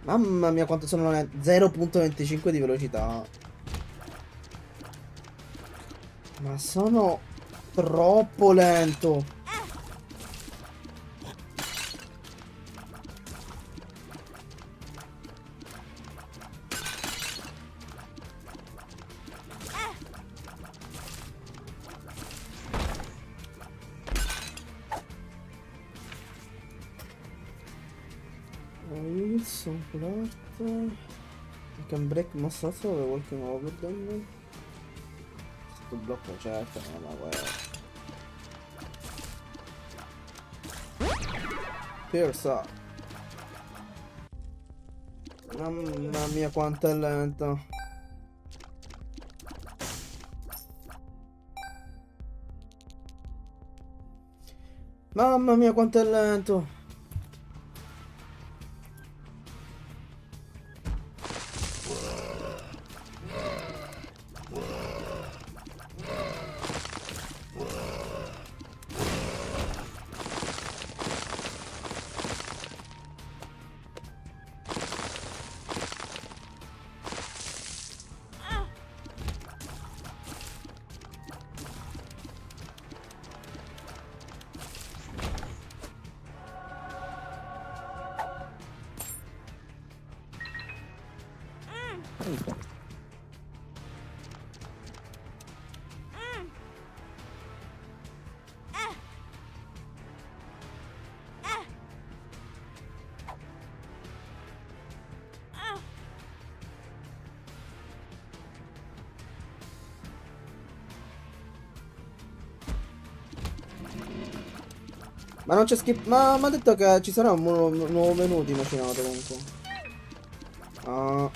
Mamma mia quanto sono 0.25 di velocità. Ma sono troppo lento. Wilson, Plot. You can break most also by walking over them. Sto blocco certo, ma guarda. Pierce. Mamma mia quanto è lento. Mamma mia quanto è lento. Ma non c'è skip. Ma mi ha detto che ci sarà un nuovo menu di macinato comunque. Ah.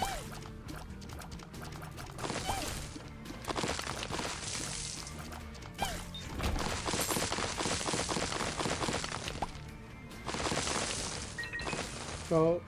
Ciao.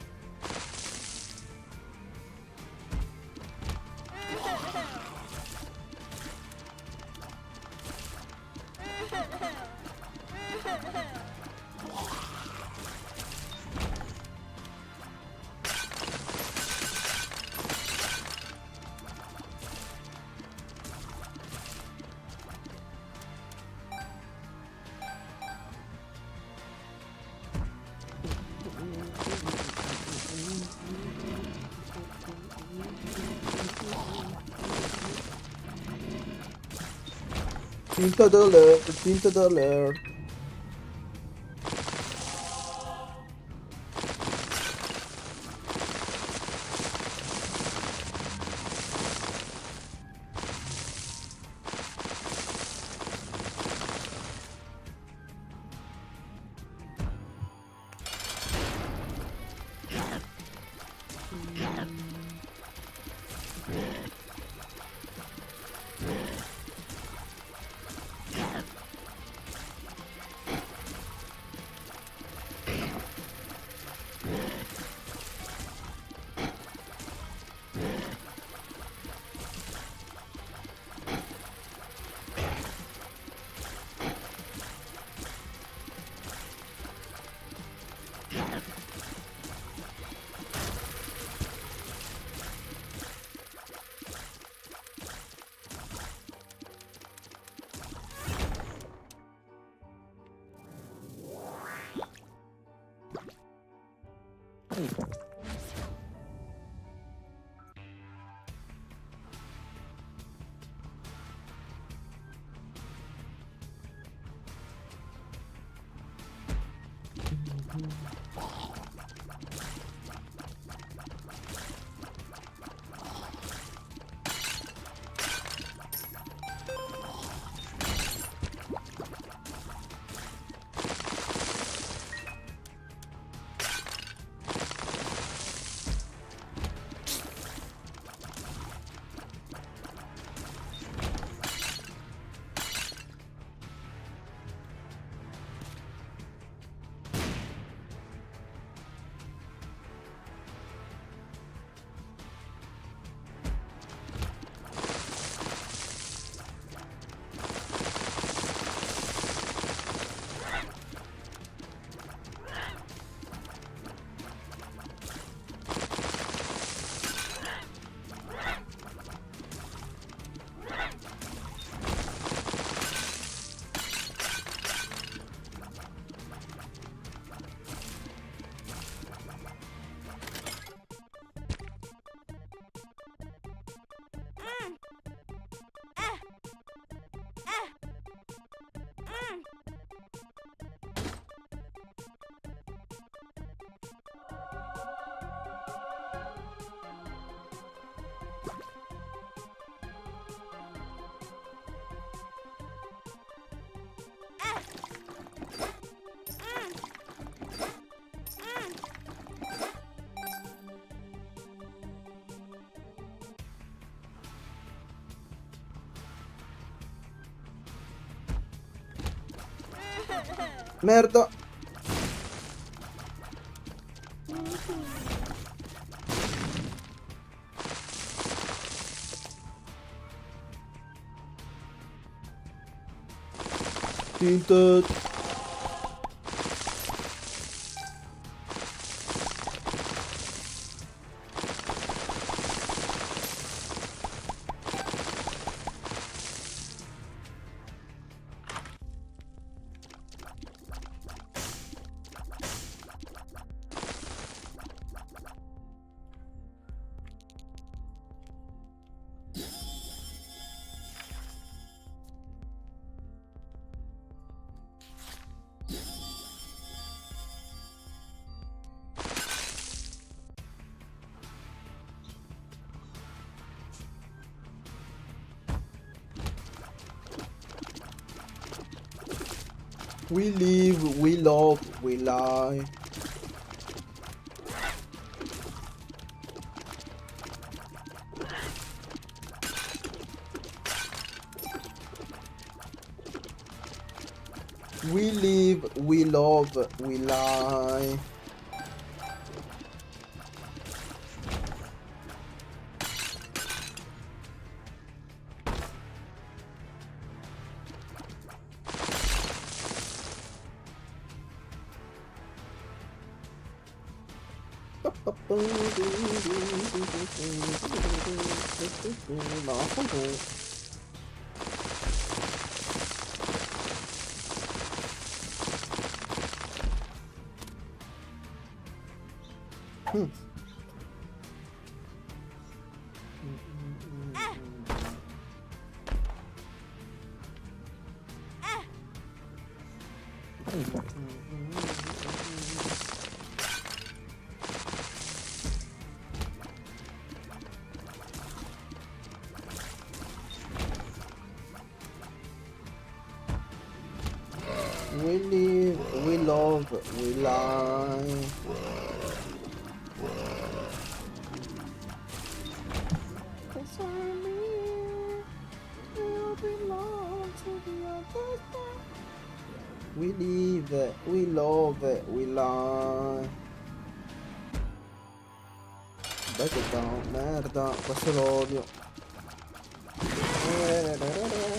Tinta d'alert. Merda. Tinted. We live, we love, we lie. We live, we love, we lie. We live, we love, we lie. We live, we love, we lie. Dai che down, merda, questo lo odio. Merda.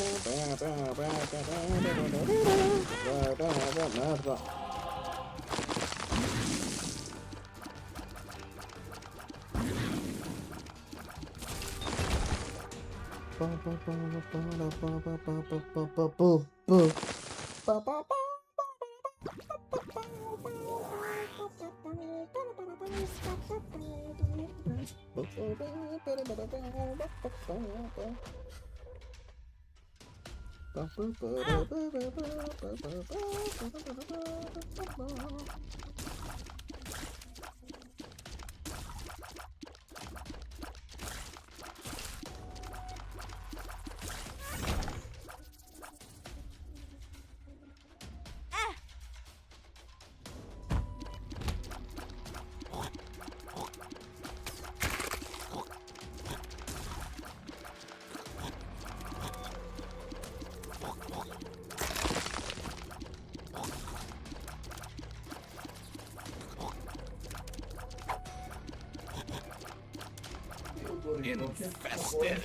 Infested.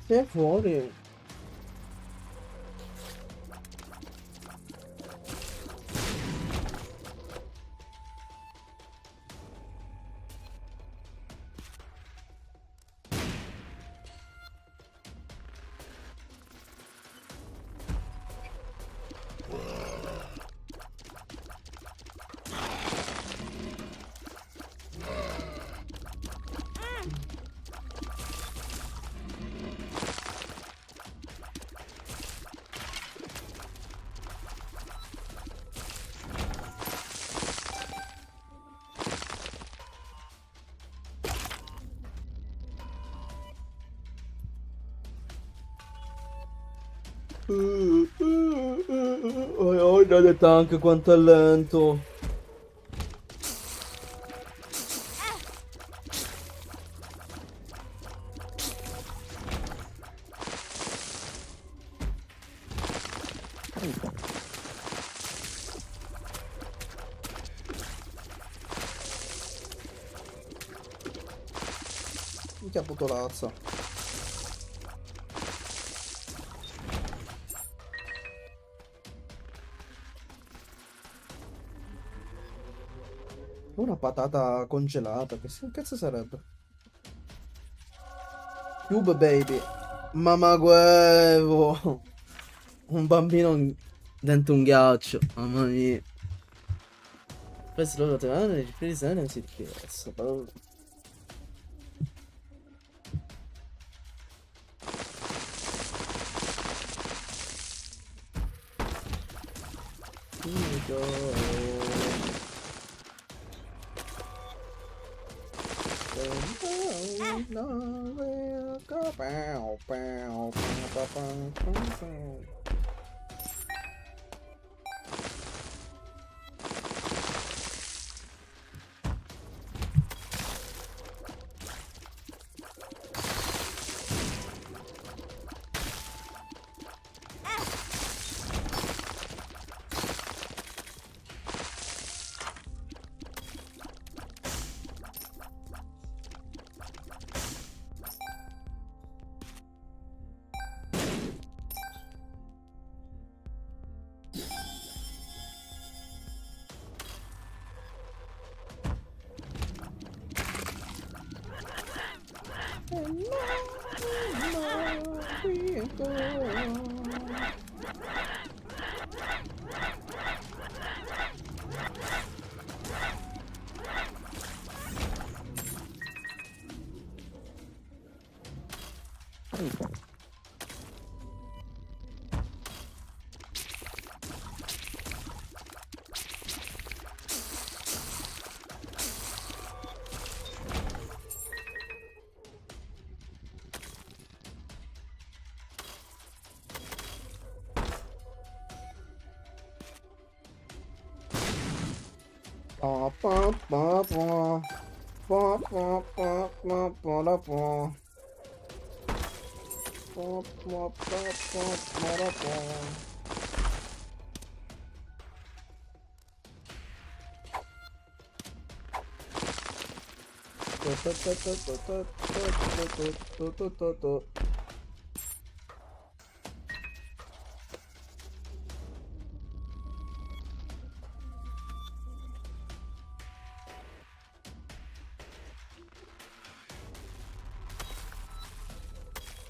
Che fuori? Oh, dai, tank quanto è lento. Minchia putolazza. Una patata congelata, che cazzo sarebbe? Cube baby. Mamma guevo. Un bambino dentro un ghiaccio. Mamma mia. Questo loro trovano le riprese non si richiesta.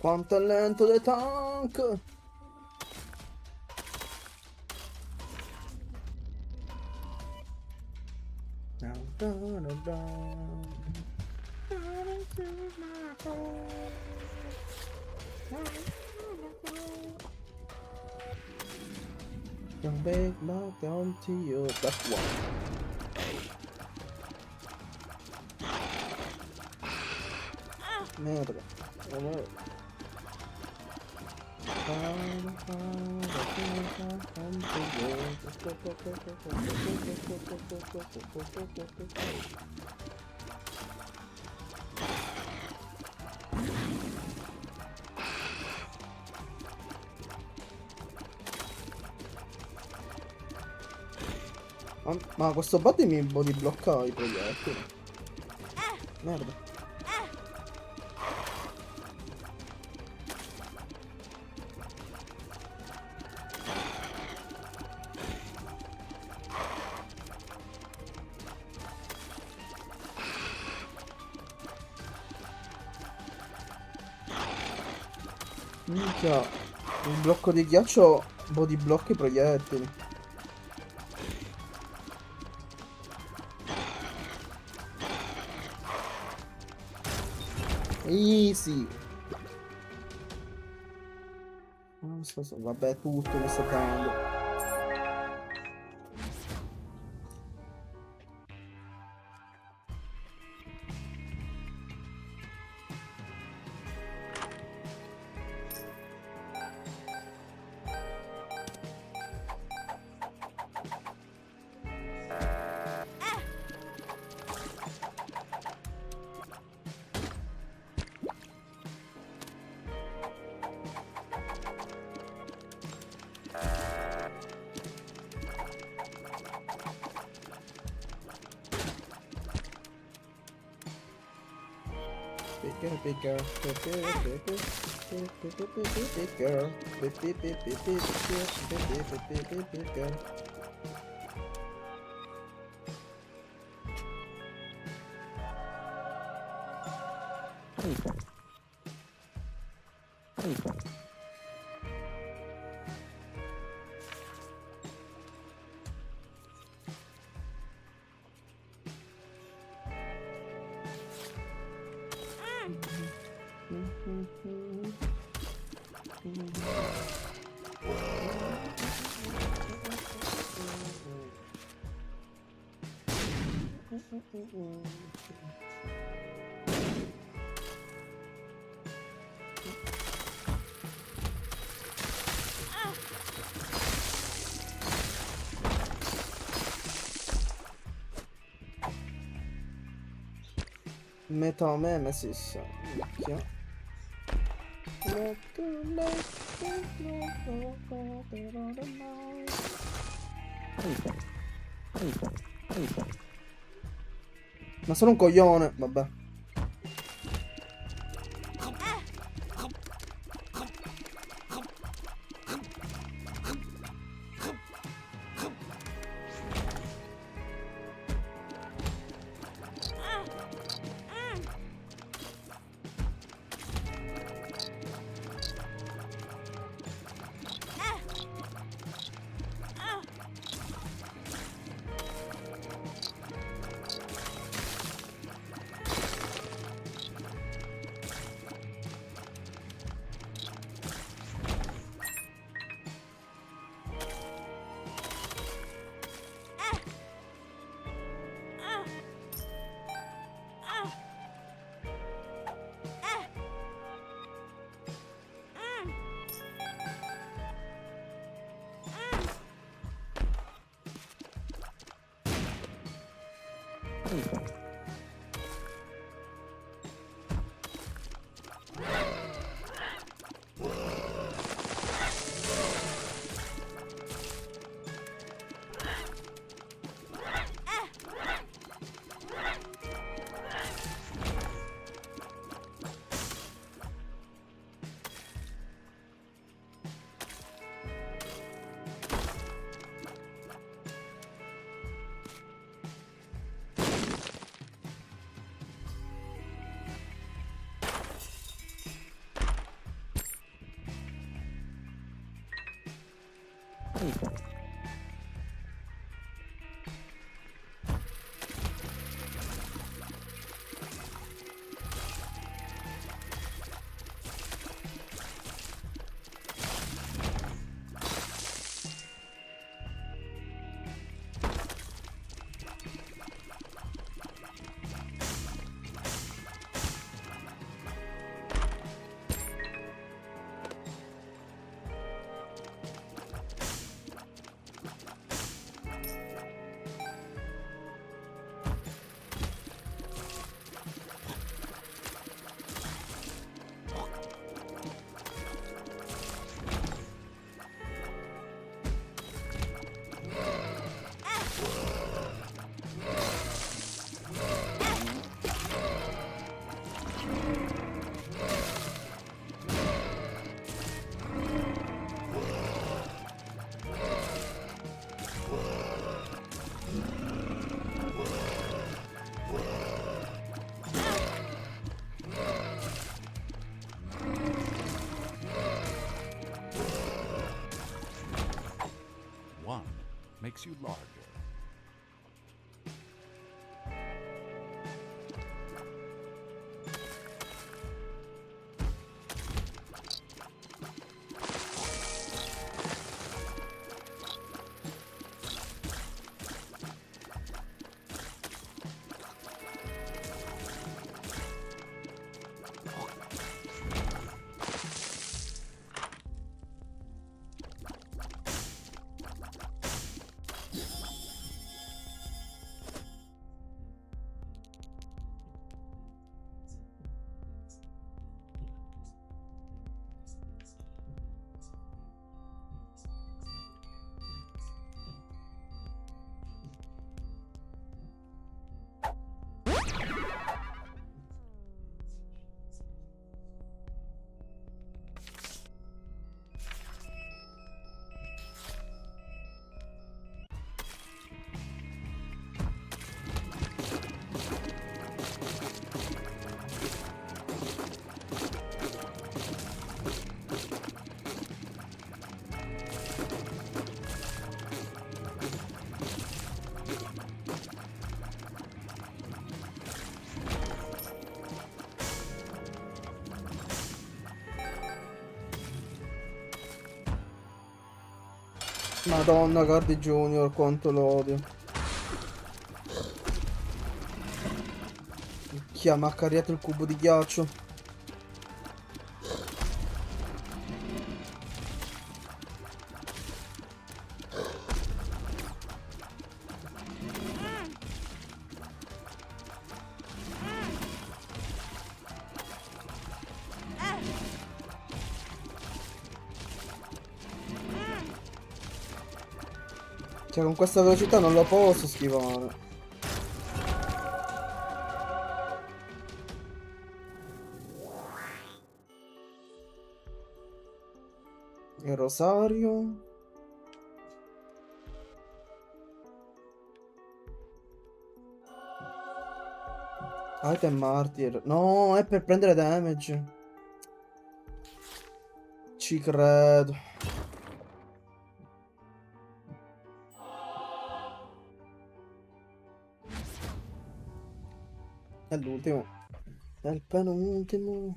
Quanto è lento del tank! Don't make my down to you. That's one. Merda. Ma questo bot mi body blocca i proiettili. Merda. Minchia, il blocco di ghiaccio body blocca i proiettili. Easy. Non so, vabbè, tutto mi sta dando. Big girl. Metà me mesissa. Minchia. Ma sono un coglione, vabbè. Makes you larger. Madonna, Cardi Junior, quanto lo odio. Chi ha macariato il cubo di ghiaccio? Cioè, con questa velocità non lo posso schivare. Il rosario. Item martyr. No, è per prendere damage. Ci credo. È l'ultimo. È il penultimo.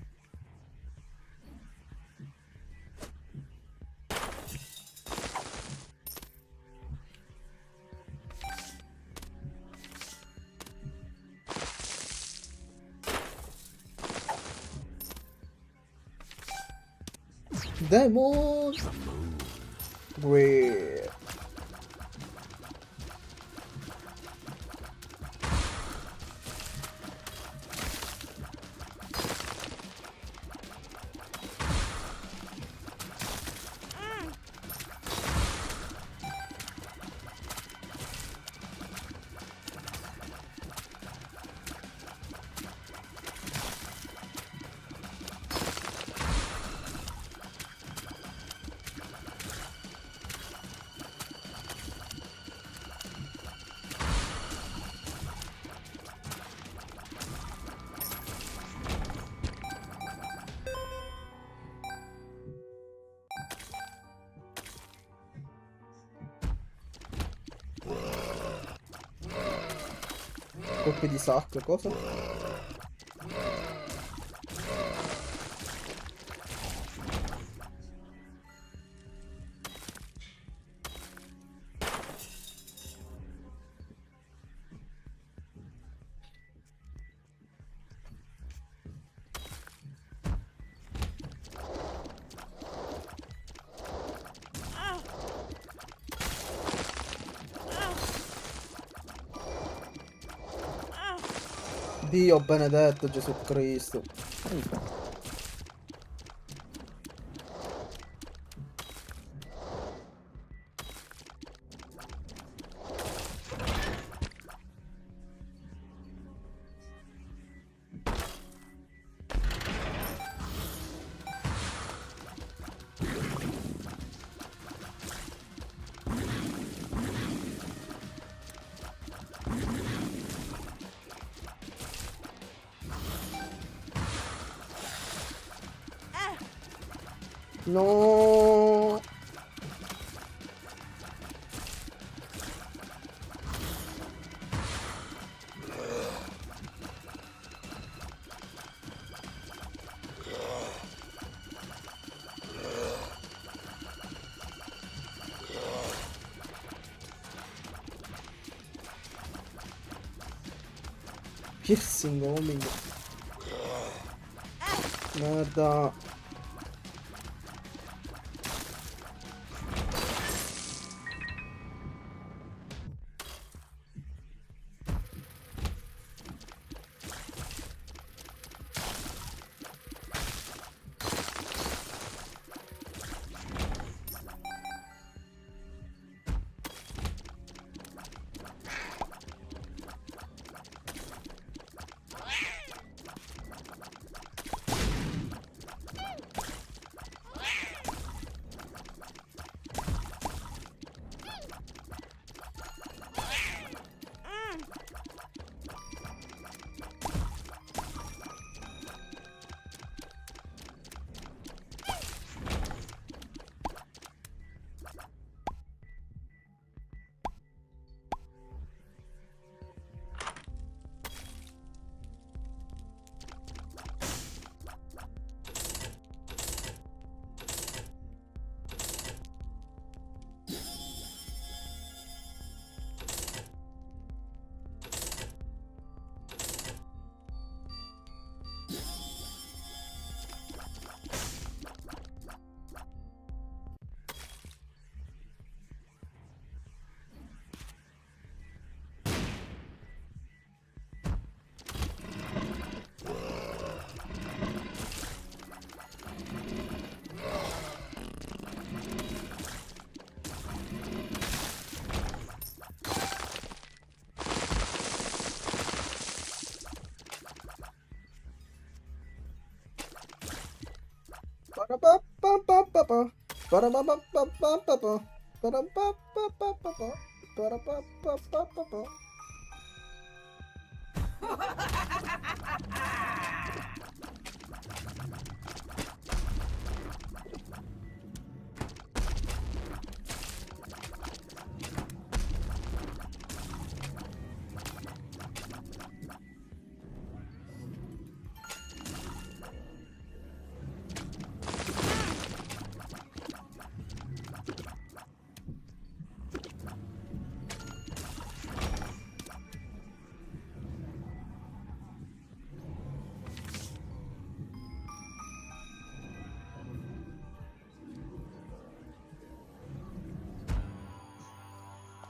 Demon. Great. Colpi di sacco, cosa? Dio benedetto Gesù Cristo. No. Piercing homing. Merda.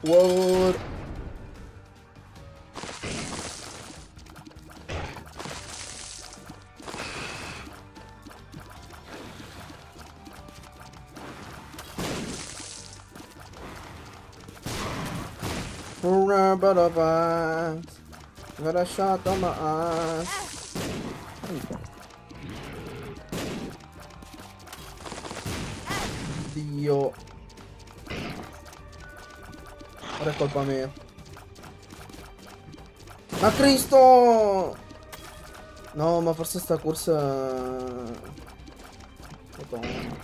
What? Got a shot on my ass. Dio. Ora è colpa mia. Ma Cristo! No, ma forse sta corsa... Madonna.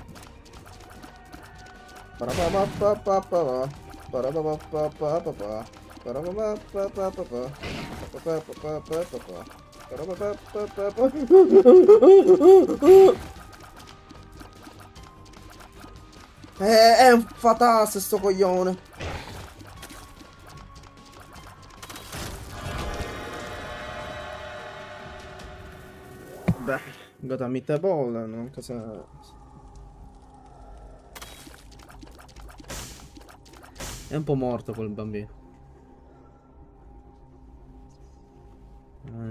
Parapapapapapa. Parapapapapapa. Parapapapapapa. Parapapapapapa. Parapapapapapa. È un fatasse sto coglione. Beh, got a meatball, non cosa... È un po' morto quel bambino.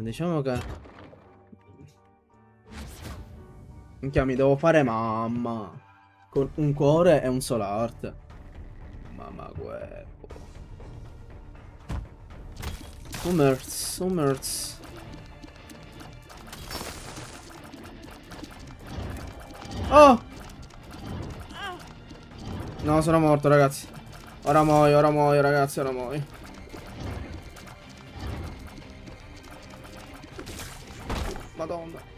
Diciamo che... Minchia, mi devo fare mamma. Con un cuore e un solo art. Mamma guepo. Summers. Oh! No, sono morto, ragazzi. Ora muoio, ragazzi, ora muoio. Madonna.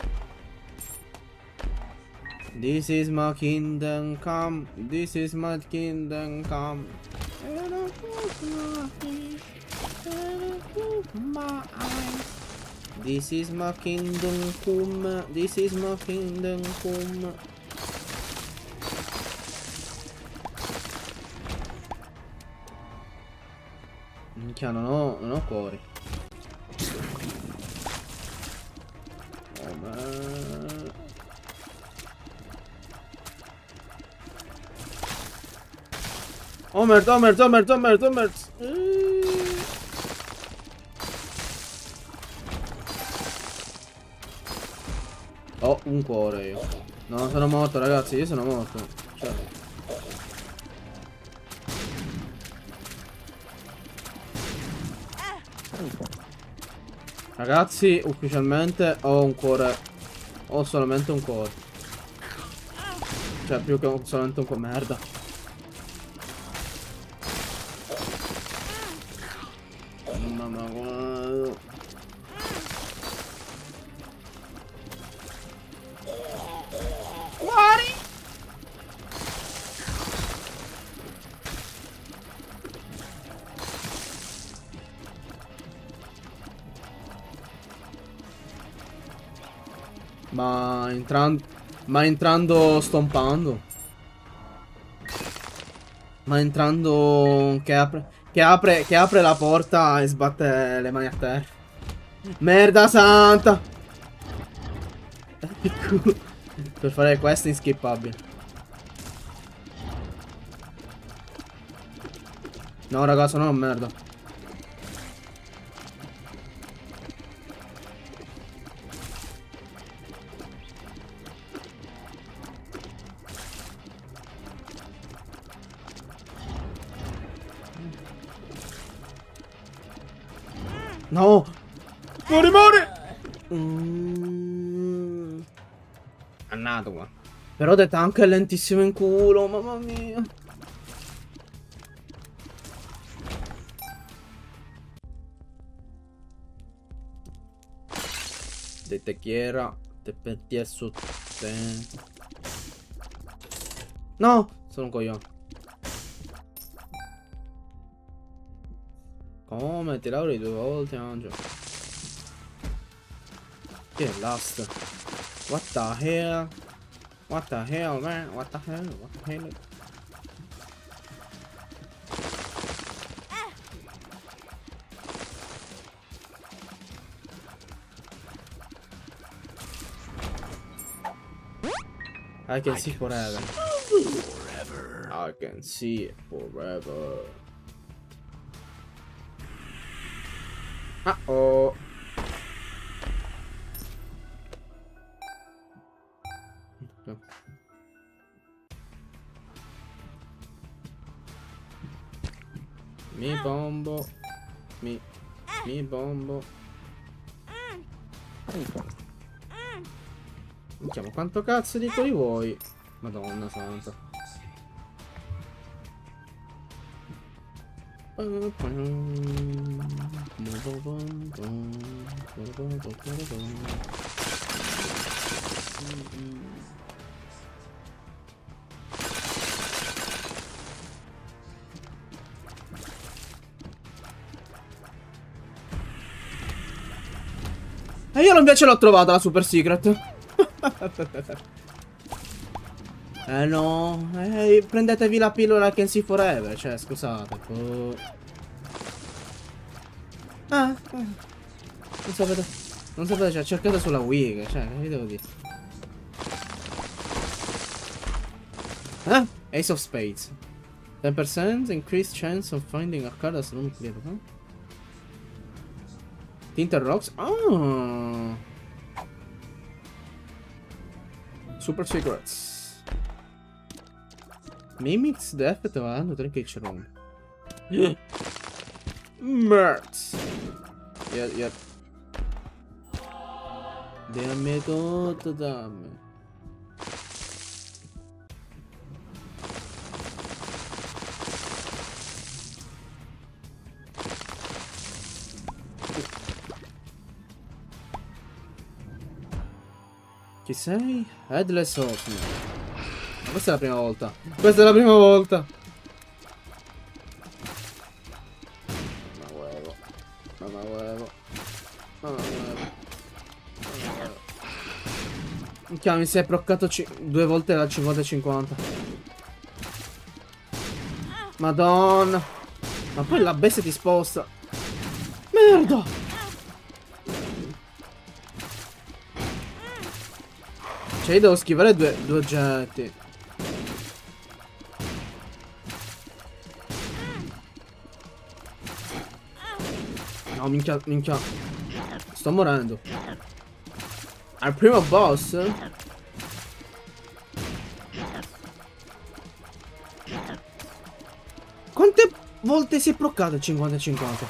This is my kingdom come. This is my kingdom come. And I close my eyes. This is my kingdom come. This is my kingdom come. Minchia, non ho cuori. Oh, man. Omert. Ho un cuore io. No, sono morto, ragazzi, io sono morto. Cioè. Ragazzi, ufficialmente ho un cuore. Ho solamente un cuore. Cioè, più che solamente un cuore. Merda. Mamma guarda. Muori! Ma entrando stompando. Ma entrando che apre la porta e sbatte le mani a terra. Merda santa. Per fare questo inskippabile. No raga, sono una merda. No! Muori! Annato qua. Però The Tank è lentissimo in culo, mamma mia. De techiera, te petti su te. No, sono un coglione. Come ti lauri 2 volte, Angelo? Che è last? What the hell? What the hell, man? What the hell? What the hell? I can see forever. I can see forever. Uh-oh. Mi bombo. Mi bombo. Minchia, quanto cazzo di cori vuoi? Madonna santa. E io invece l'ho trovata la super secret. No, prendetevi la pillola Can See Forever, cioè scusate. Non sapete, cioè cercate sulla Wii, cioè, che vi devo dire? Ace of Spades. 10% increased chance of finding a card as non clear, huh? Tinted Rocks? Oh! Super Secrets. Mimics the effect of a drink each room. Merts. Yeah. Dammi tutto, dammi. Chi sei? Headless Horseman. Ma questa è la prima volta. Questa è la prima volta. Mamma uevo. Minchia, mi si è proccato 2 volte la 50-50. Madonna. Ma poi la bestia ti sposta. Merda. Cioè io devo schivare due oggetti. No, minchia. Sto morendo. Al primo boss? Quante volte si è proccato il 50-50?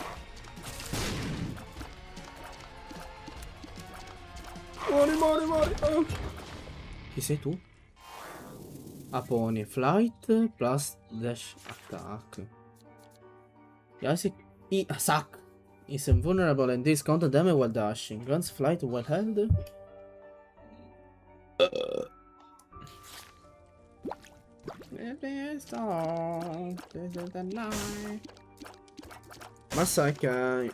Muori. Oh. Chi sei tu? Aponi, flight plus dash attack. Isaac is invulnerable and deals counter damage while dashing. Grants flight while held. Ma sai che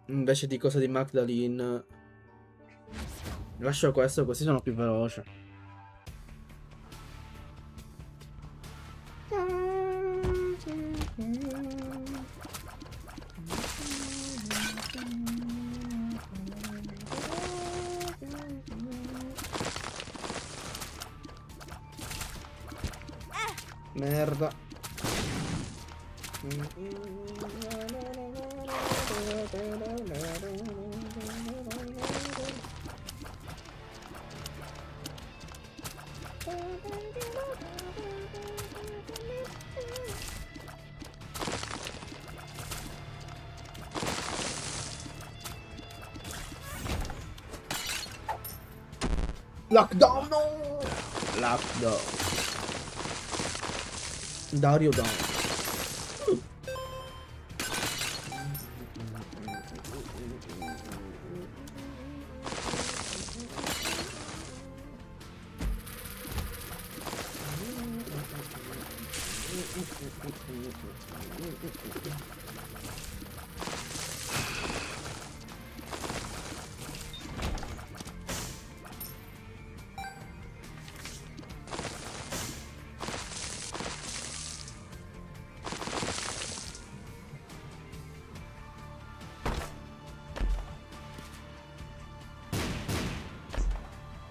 invece di cosa di Magdalene lascio questo così sono più veloce. Merda. Lockdown, no! Lockdown. Dario down.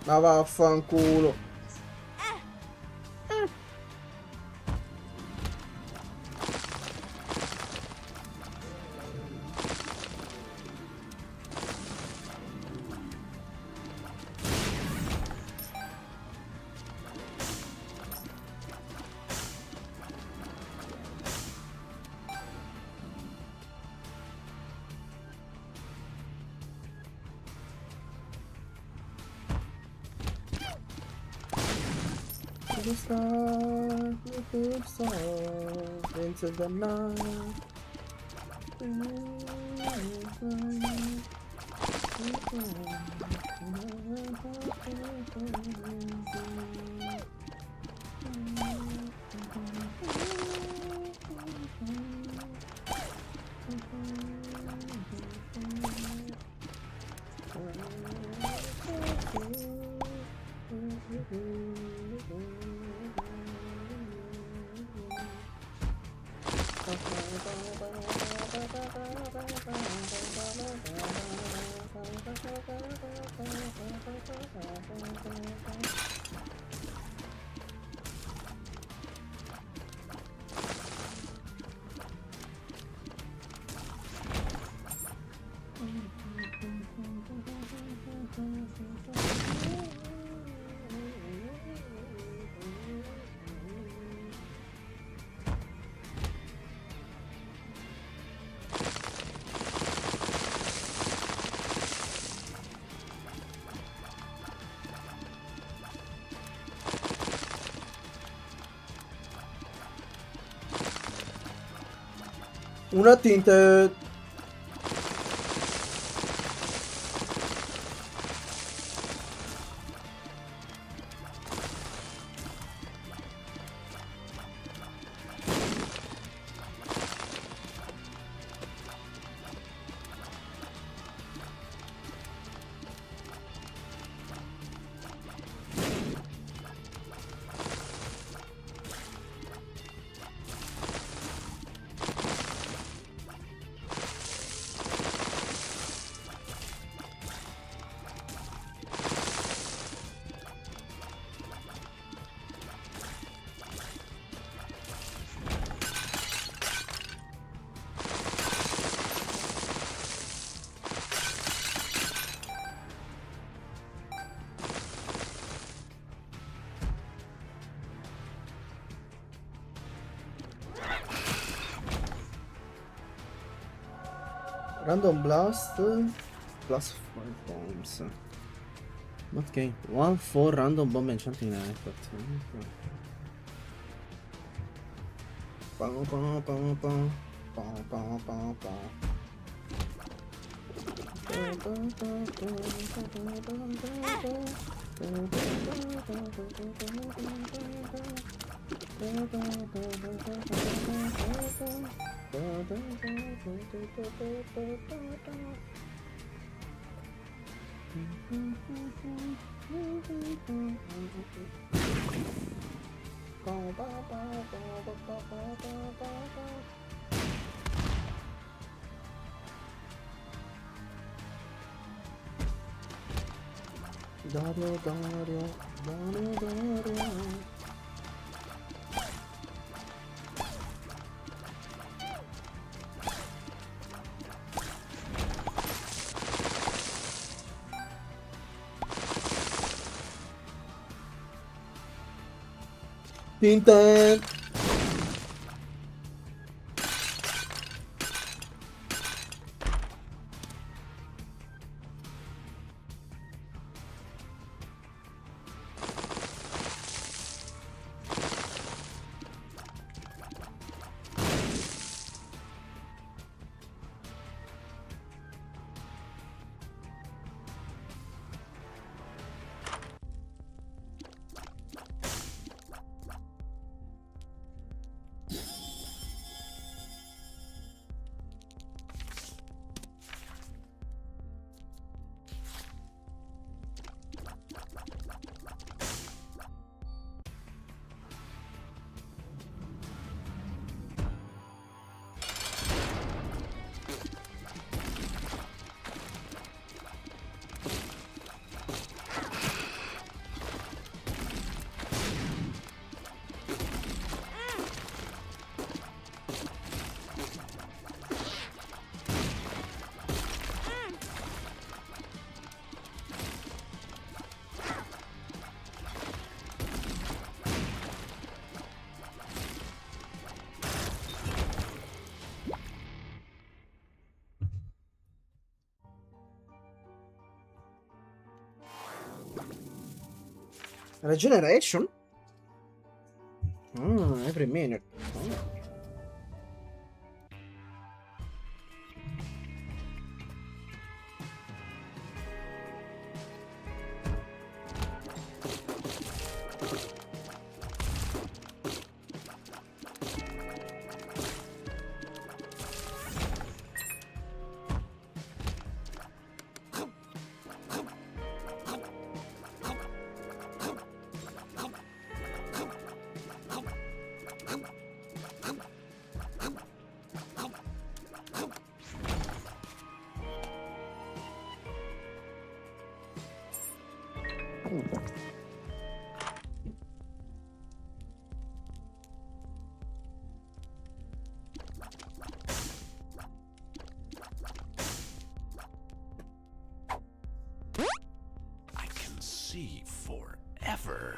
Ma vaffanculo. Into the night. Una tinta. Random blast. Plus 5 bombs. Ok. 1-4 random bomb enchanting effect. Pam, pam, pam, pam. Pam, pam, pam, pam. Dario, Dario, Dario, Dario. Tinta. Regeneration? Every minute. I can see forever.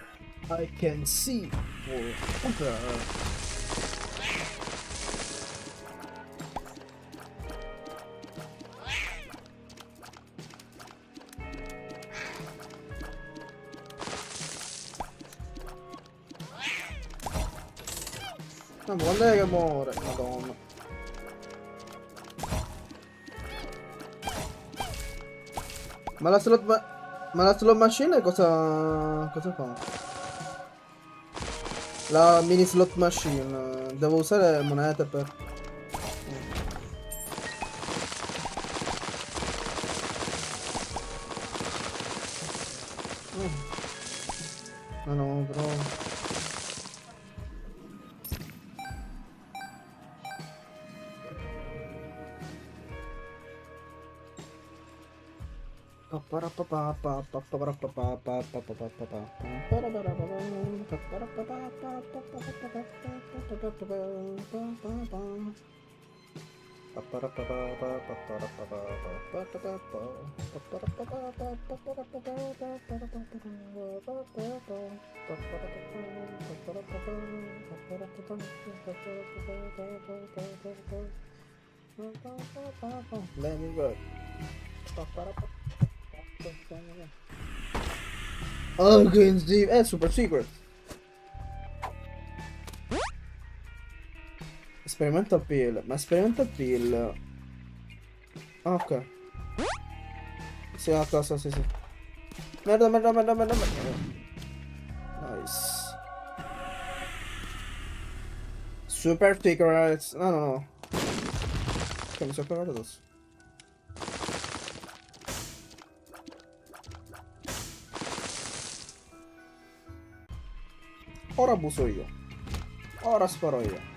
I can see forever. Ma quando è che muore? Madonna. Ma la slot machine cosa fa? La mini slot machine. Devo usare monete per... Ma no, bro. Let me go. Oh, quindi è super secret. Experimental pill. Ma experimental pill. Ah, ok. Sì, a casa, sì, sì. Merda. Nice. Super secrets. No. Che mi sono cagato addosso. Ora abuso io. Ora sparo io.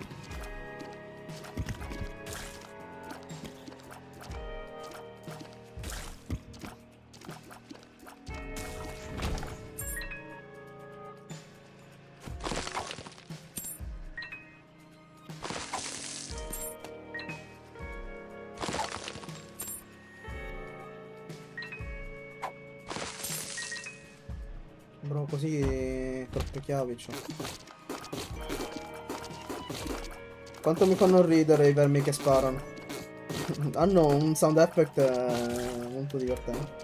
Bro, così troppe chiavi c'ho. Quanto mi fanno ridere i vermi che sparano. Hanno un sound effect molto divertente.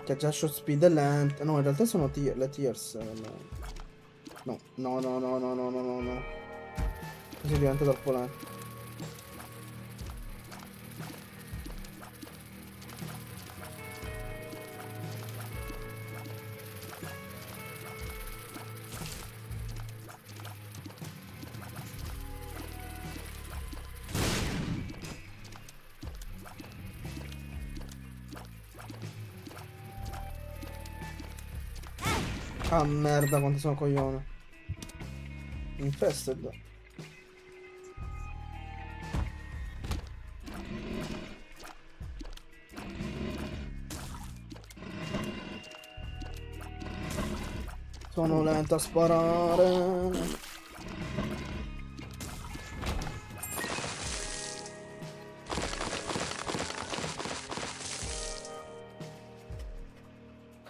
Che già shot speed è lento. No, in realtà sono le tears. No. Così diventa troppo lento. Ah merda, quanto sono coglione. Infested. Sono lento a sparare.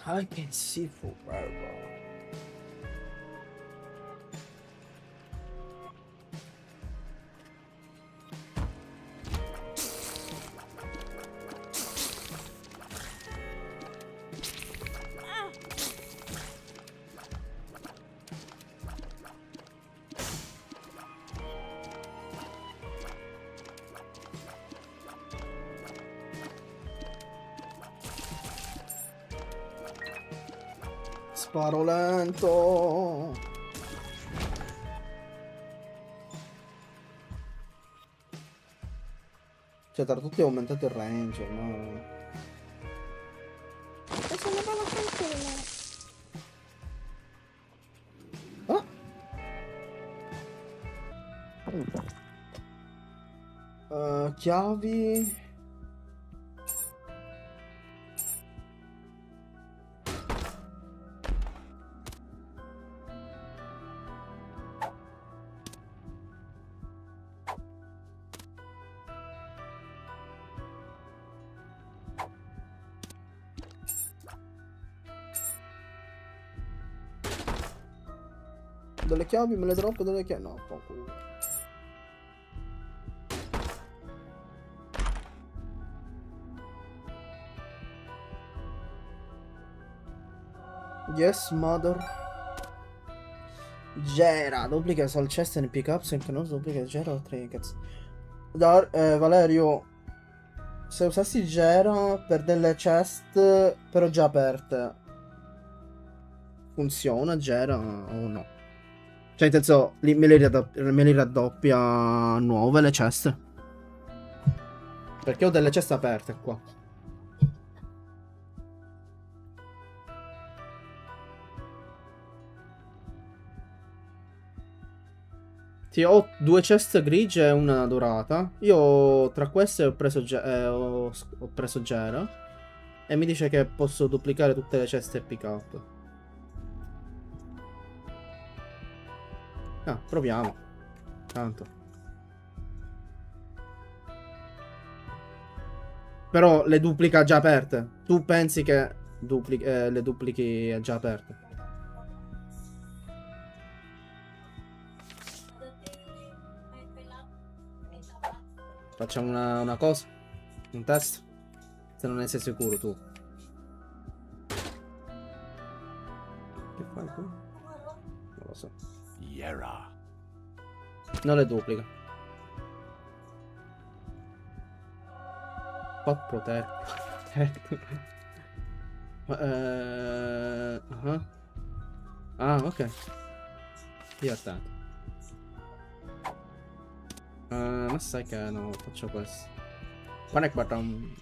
I can see forever. Sparo lento. Cioè, tra tutti ho aumentato il range, no? E sono brava con Ah. Chiavi. Delle chiavi, me le droppo delle chiavi. No, poco. Yes, mother. Gera, duplica al chest and pick up, sempre non duplica Gera o trinkets. Valerio, se usassi Gera per delle chest però già aperte, funziona Gera o no? Cioè, in senso, me li raddoppia nuove le ceste. Perché ho delle ceste aperte qua. Sì, ho 2 ceste grigie e una dorata. Io tra queste ho preso, ho preso Gera. E mi dice che posso duplicare tutte le ceste e pick up. Ah, proviamo. Tanto. Però le duplica già aperte. Tu pensi che le duplichi già aperte? Facciamo una cosa? Un test? Se non ne sei sicuro tu. Che fai tu? Non lo so. Yera. Non le duplica. Pot protect. Ah, ok. Divertente. Ma sai che no, faccio questo. Quando è guarda un...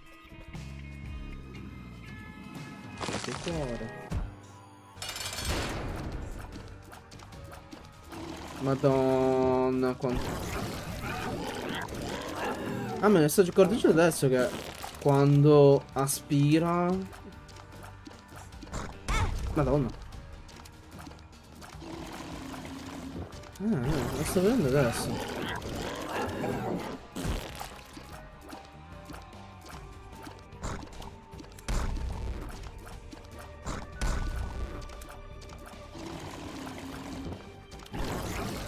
Che cuore. Madonna quanto... Ah, me ne sto accorgendo adesso che quando aspira... Madonna. Lo sto vedendo adesso.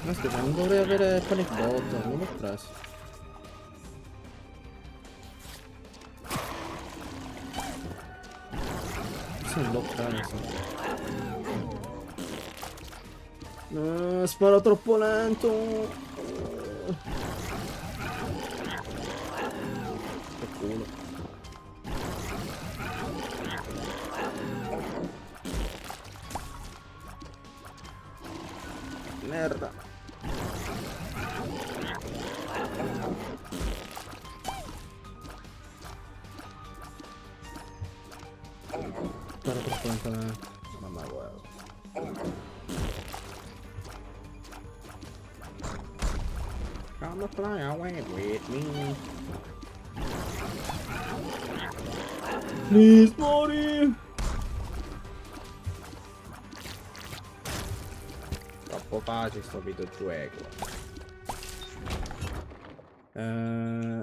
Aspetta, non dovrei avere panic bot, non l'ho preso. Non l'ho preso. Sparo troppo lento. Che culo. Merda. Sparo troppo lentamente. Mamma guarda. Come fly away with me. Please, muori. Troppo facile sto videogioco.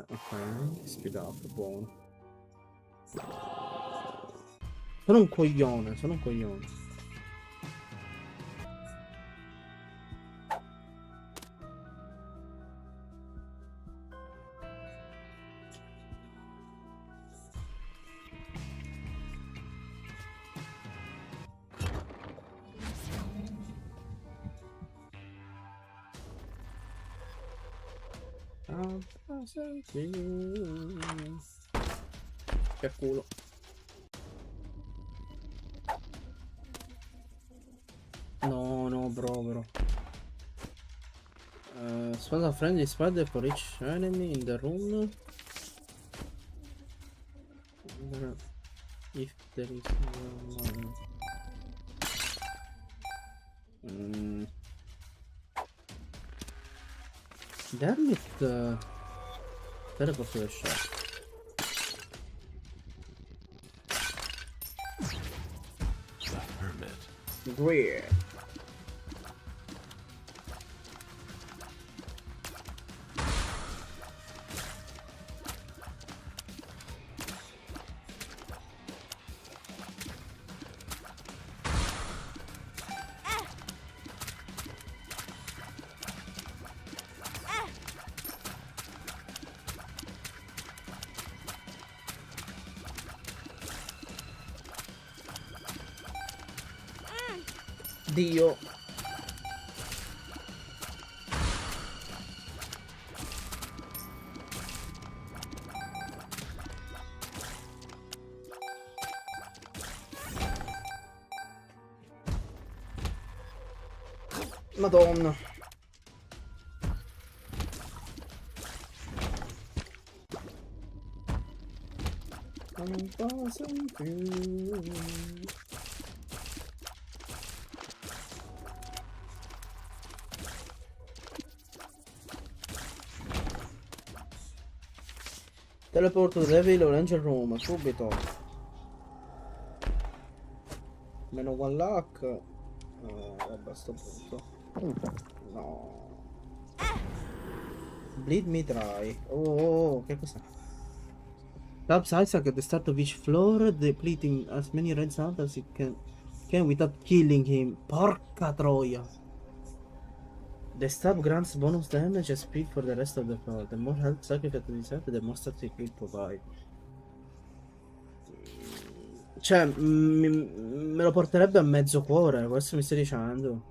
Ok, speed up, buono. Sono un coglione, sono un coglione. Che culo. No, no, bro. Spot a friendly spider for each enemy in the room. If there is no... Damn it. Teleport to the shop. The hermit. Great. Dio. Madonna. Non posso più. Teleporto Devil Angel Room subito. Meno one luck. Vabbè, a sto punto. No. Bleed me dry. Oh, che cos'è? Taps Isaac at the start of each floor, depleting as many red sounds as it can without killing him. Porca troia. The stab grants bonus damage and speed for the rest of the floor. The more health sacrifice to disarm, the more stats it will provide. Cioè, me lo porterebbe a mezzo cuore, questo mi stai dicendo.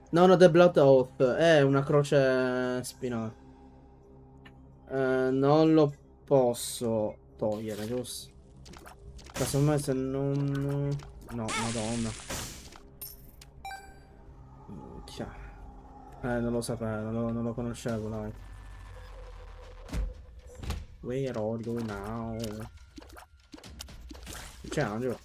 No, The Blood Oath è una croce spinale. Non lo posso togliere, giusto? Casomai se non... No, madonna. Minchia. Non lo sapevo, non lo conoscevo, dai. Where are you now? C'è Angelo.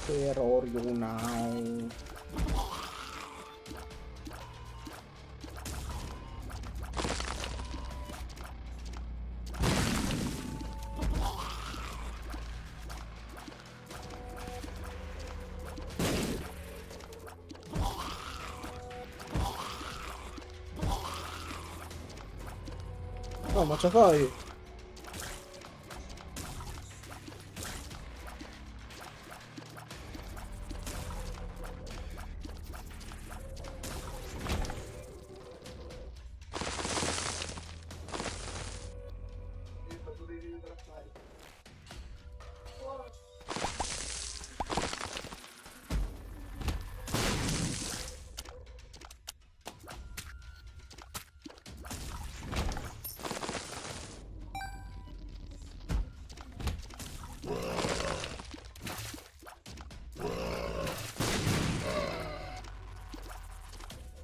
Where are you now? Oh, ma ce fai?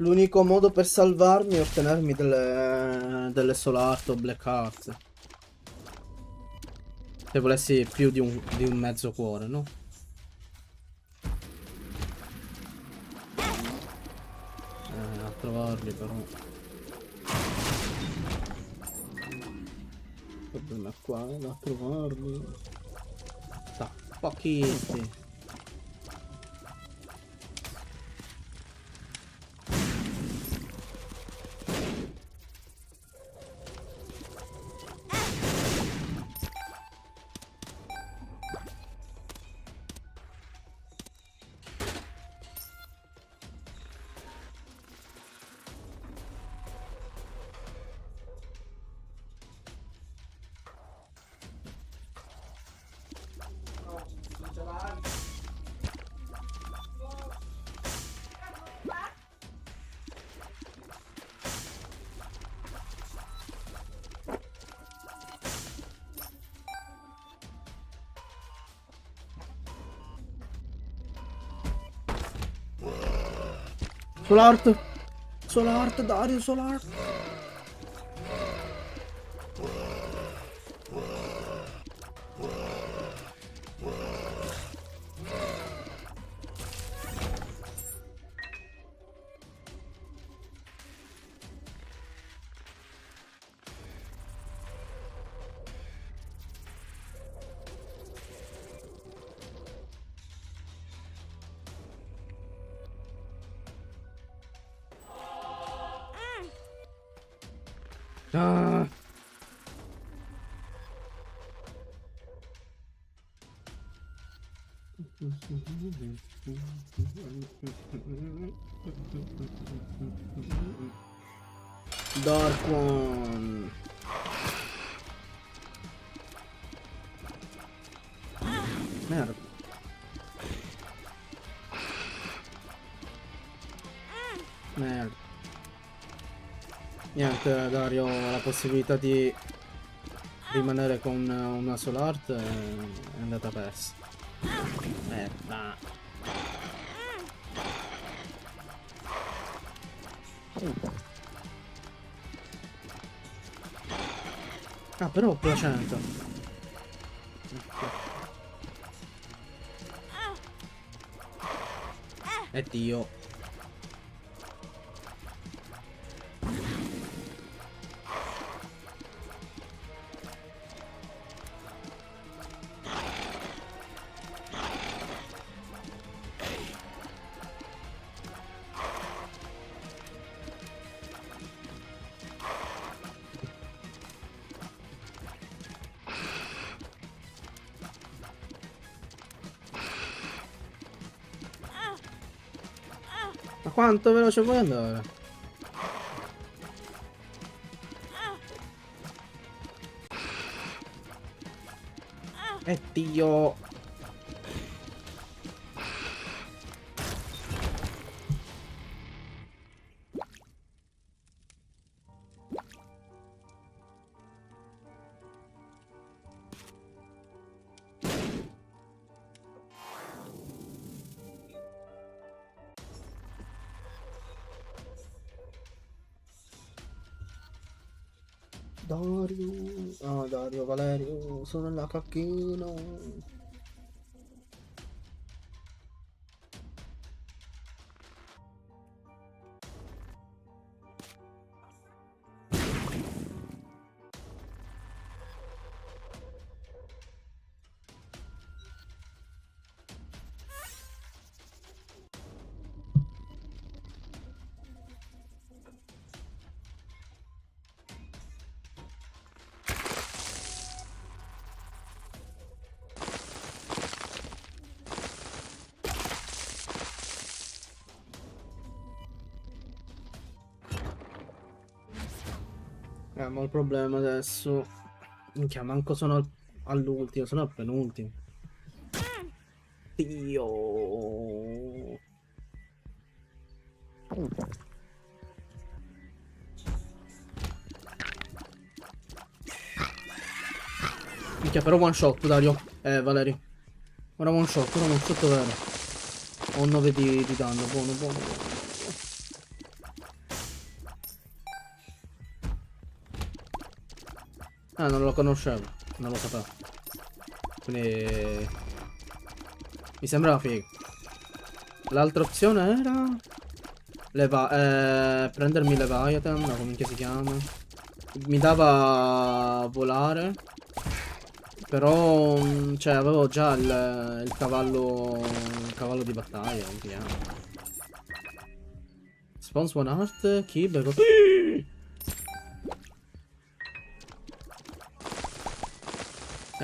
L'unico modo per salvarmi è ottenermi delle soul art o black art. Se volessi più di un mezzo cuore, no? A trovarli però. Il problema è qua, a trovarli. Pochetti. Soul art, Dario, soul art. Ah. Dark one. Merda. Merda. Niente, Dario ha la possibilità di rimanere con una soul art è andata persa. Merda. Ah, però ho placenta. E Dio. Ma quanto veloce puoi andare? E Dio. Dario, ah Dario, Valerio, sono nella cacchina. Ma il problema adesso. Minchia, manco sono all'ultimo, sono al penultimo. Dio. Minchia, però one shot, Dario. Valerio. Ora one shot vero. Ho 9 di danno, buono, buono, buono. Ah, non lo conoscevo. Non lo sapevo. Quindi... mi sembrava figo. L'altra opzione era... prendermi Leviathan, ma come si chiama? Mi dava volare. Però... cioè, avevo già il cavallo... il cavallo di battaglia, come si chiama? Spawns one art, Kib...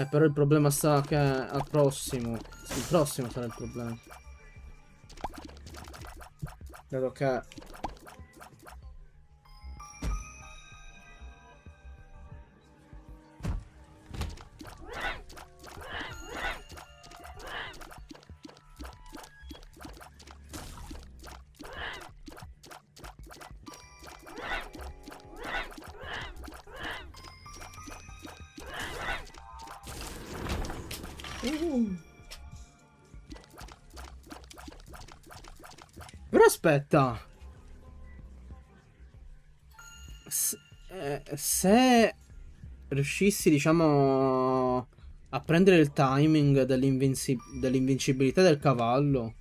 però il problema sta che al prossimo. Il prossimo sarà il problema. Vedo che... Però aspetta. Se riuscissi, diciamo, a prendere il timing dell'invincibilità del cavallo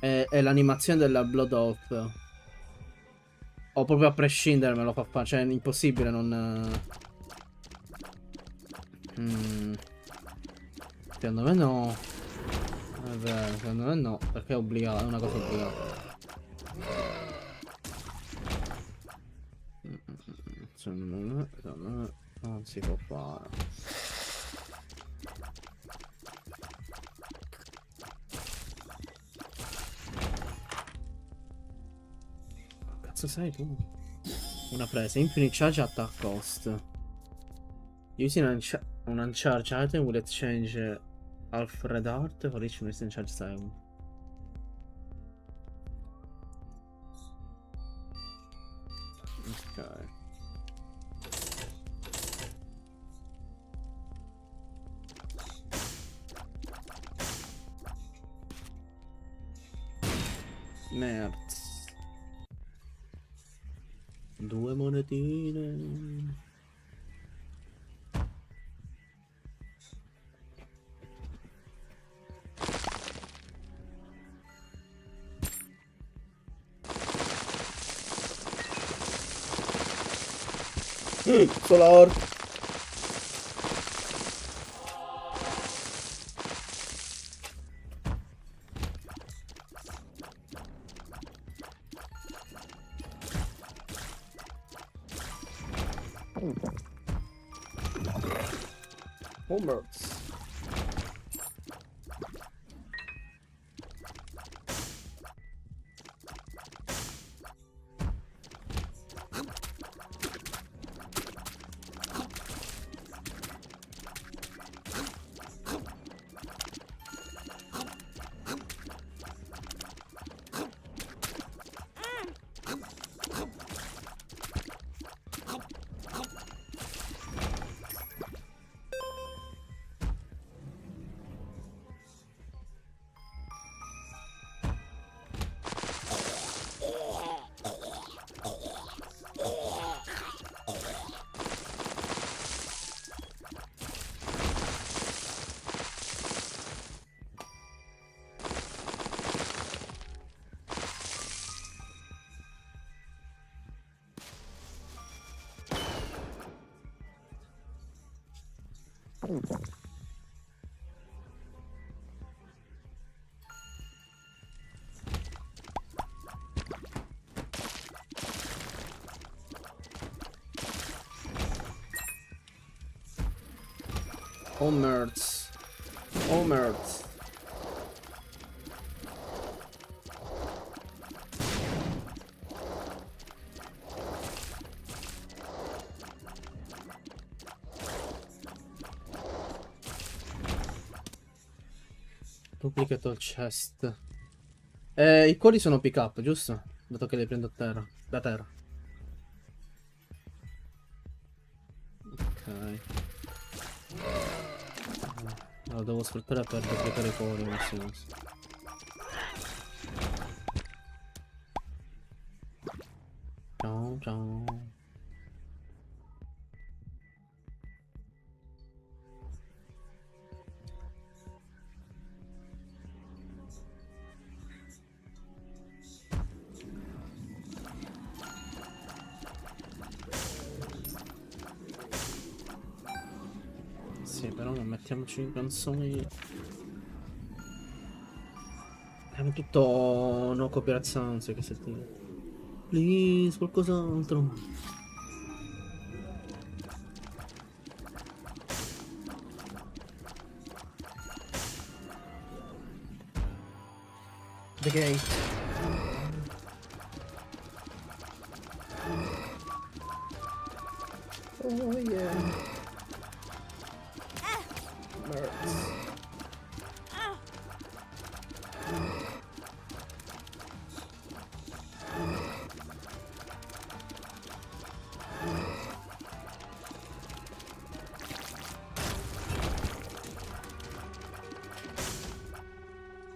e l'animazione della Blood Oath, o proprio a prescindere me lo fa fare, cioè è impossibile non... Secondo me no. È vero, secondo me no, perché è obbligato, è una cosa obbligata. Secondo me non si può fare. Cazzo sei tu? Una presa, infinite charge attack cost. Using an uncharged item will exchange Alfred Art for each missing charge 7. Ok. Merz. 2 monetine. Solar. Homers. Homers. Homers. Duplicate all chest. I cuori sono pick up, giusto? Dato che li prendo a terra. Da terra. Ok. Lo devo sfruttare per duplicare i cuori. Ciao ciao. Sì, però non mettiamoci in canzoni. È tutto no copyright sounds, che sentire. Please, qualcos'altro. The gate. Oh yeah. Mercs.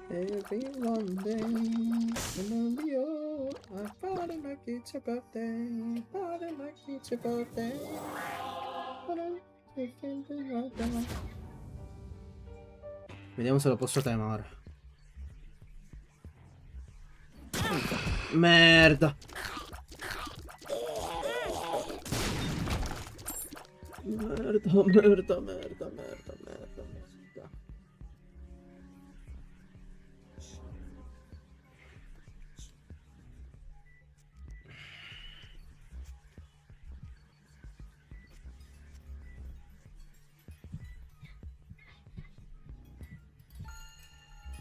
Every one day, remember you. I party like it's your birthday. Party like it's your birthday. Vediamo se lo posso temare. Merda. Merda.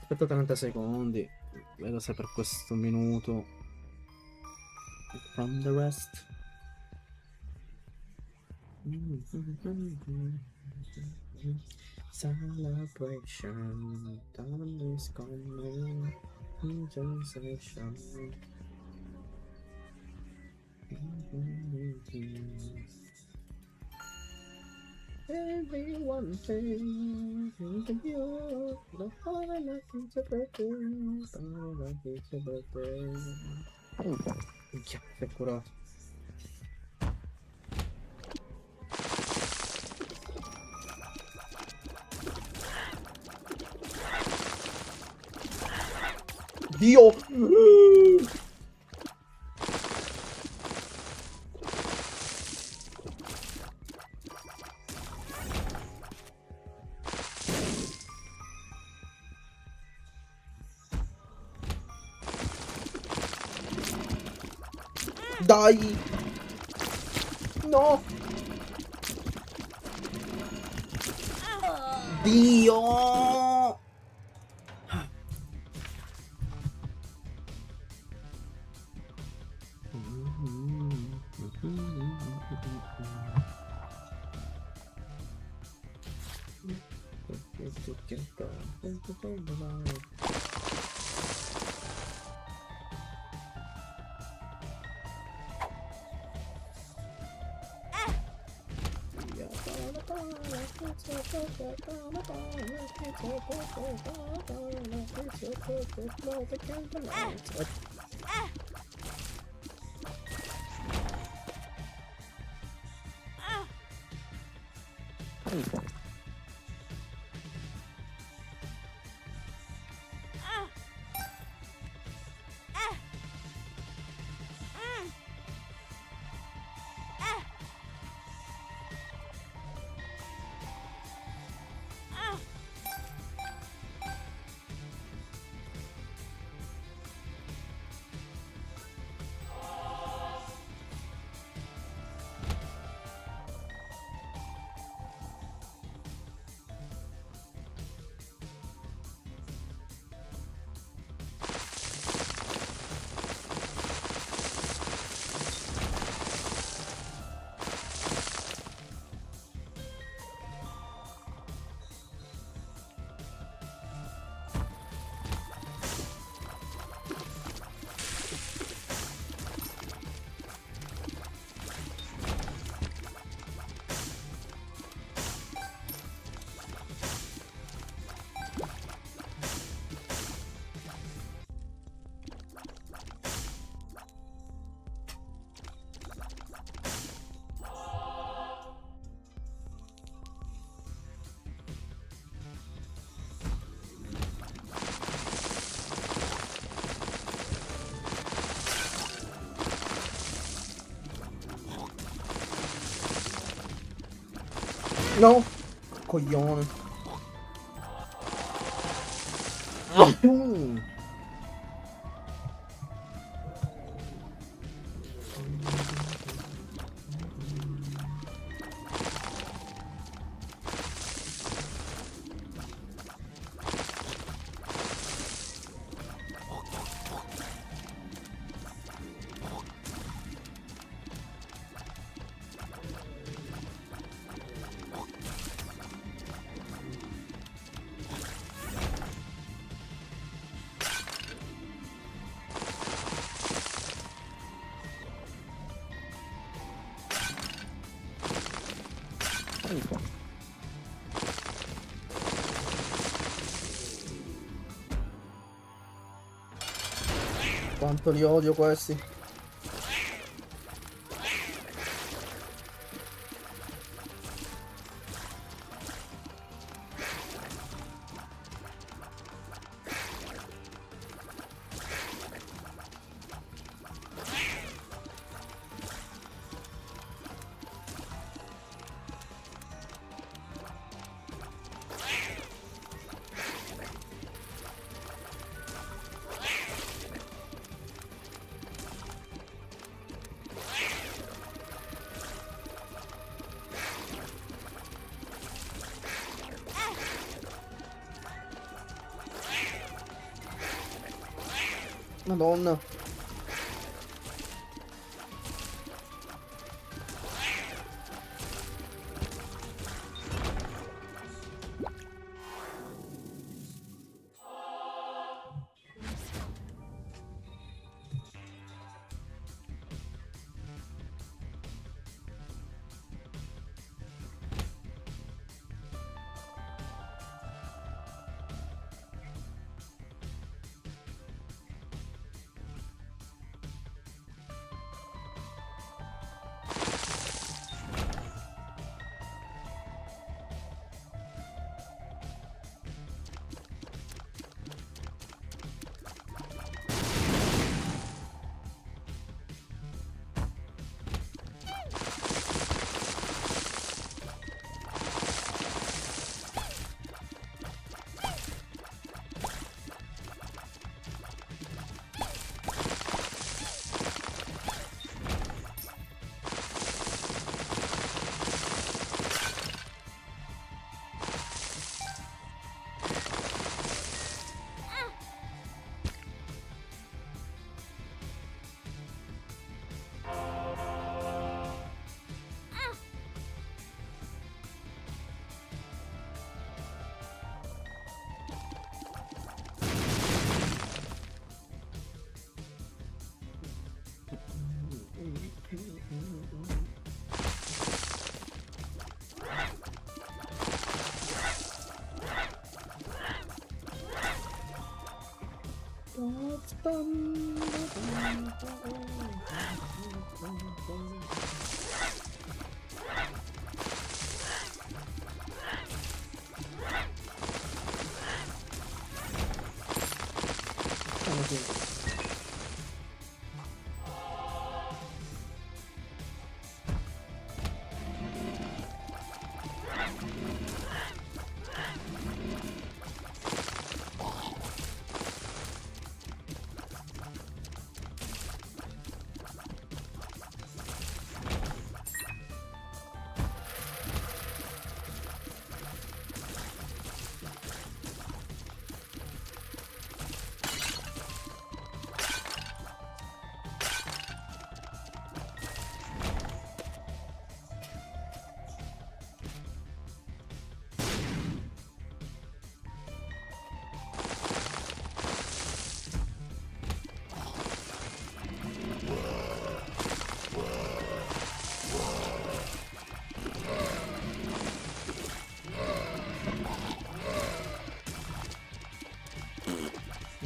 Aspetta 30 secondi. Vedo se per questo minuto. From the rest. Celebration. Time is coming. Sensation. Everyone thinks you the party like it's a birthday. Party like it's a birthday. Minchia, che curato. Dio! Dai! No! Dio! No! coglione. Quanto li odio questi. Madonna.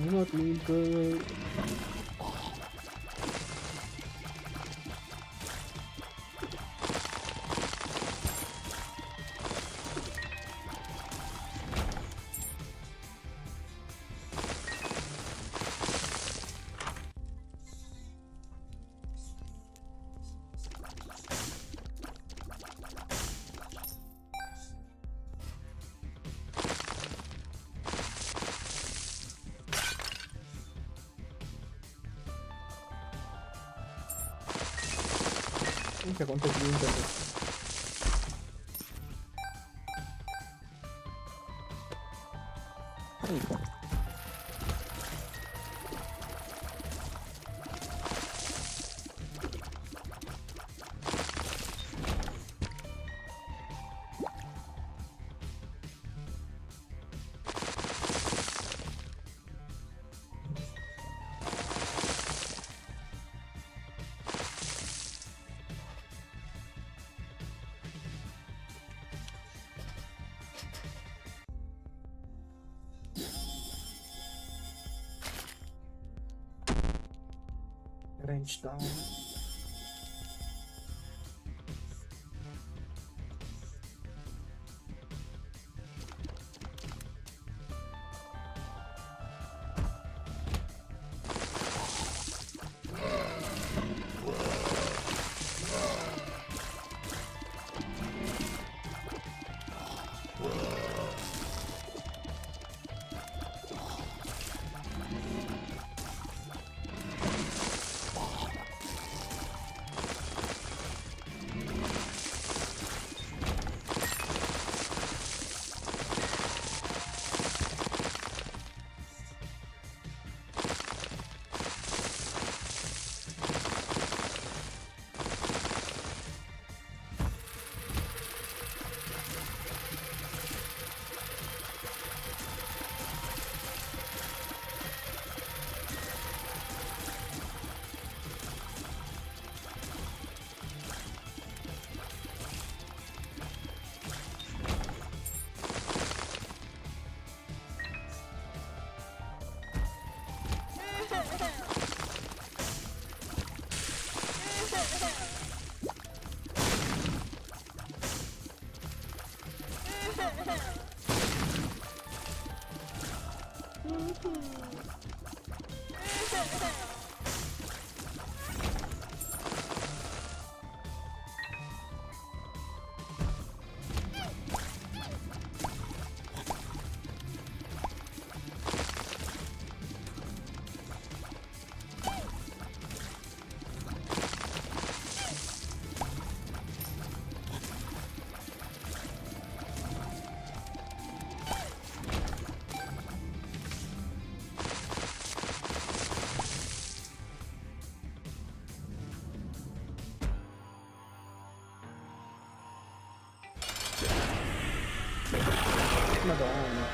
Una twinkle. Minchia quanto è finito. Range down. Madonna.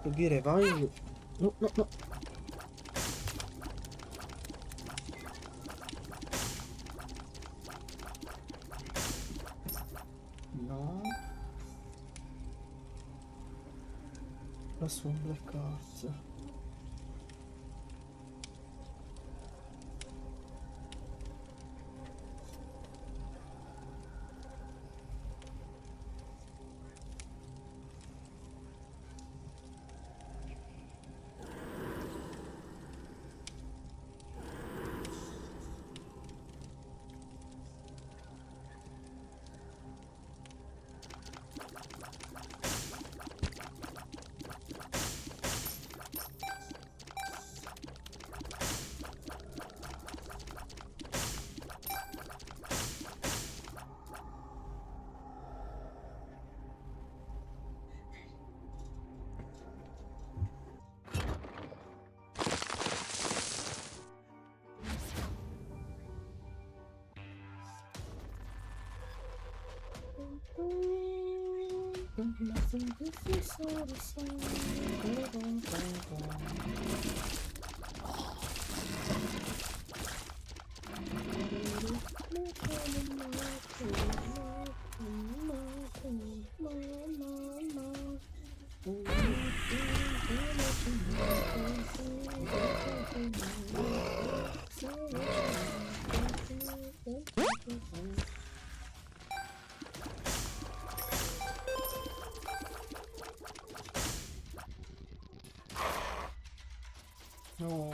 Che dire, vai. No, no, no. No. La sua black card. No.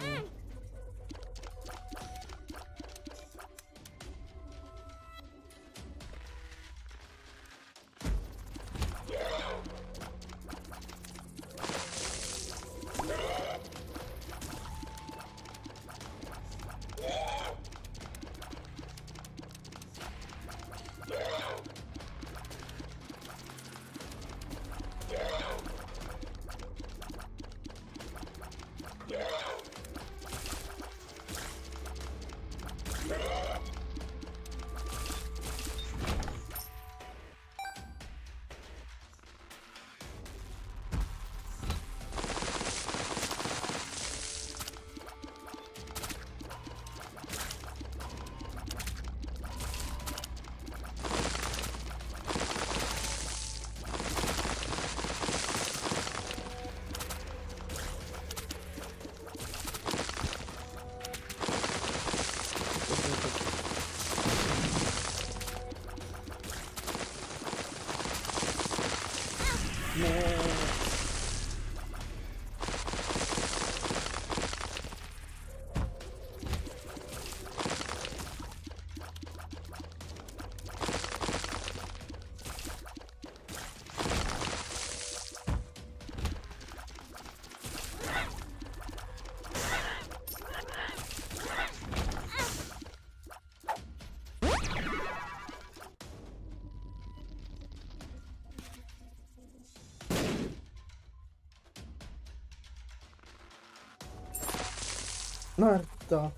Merda.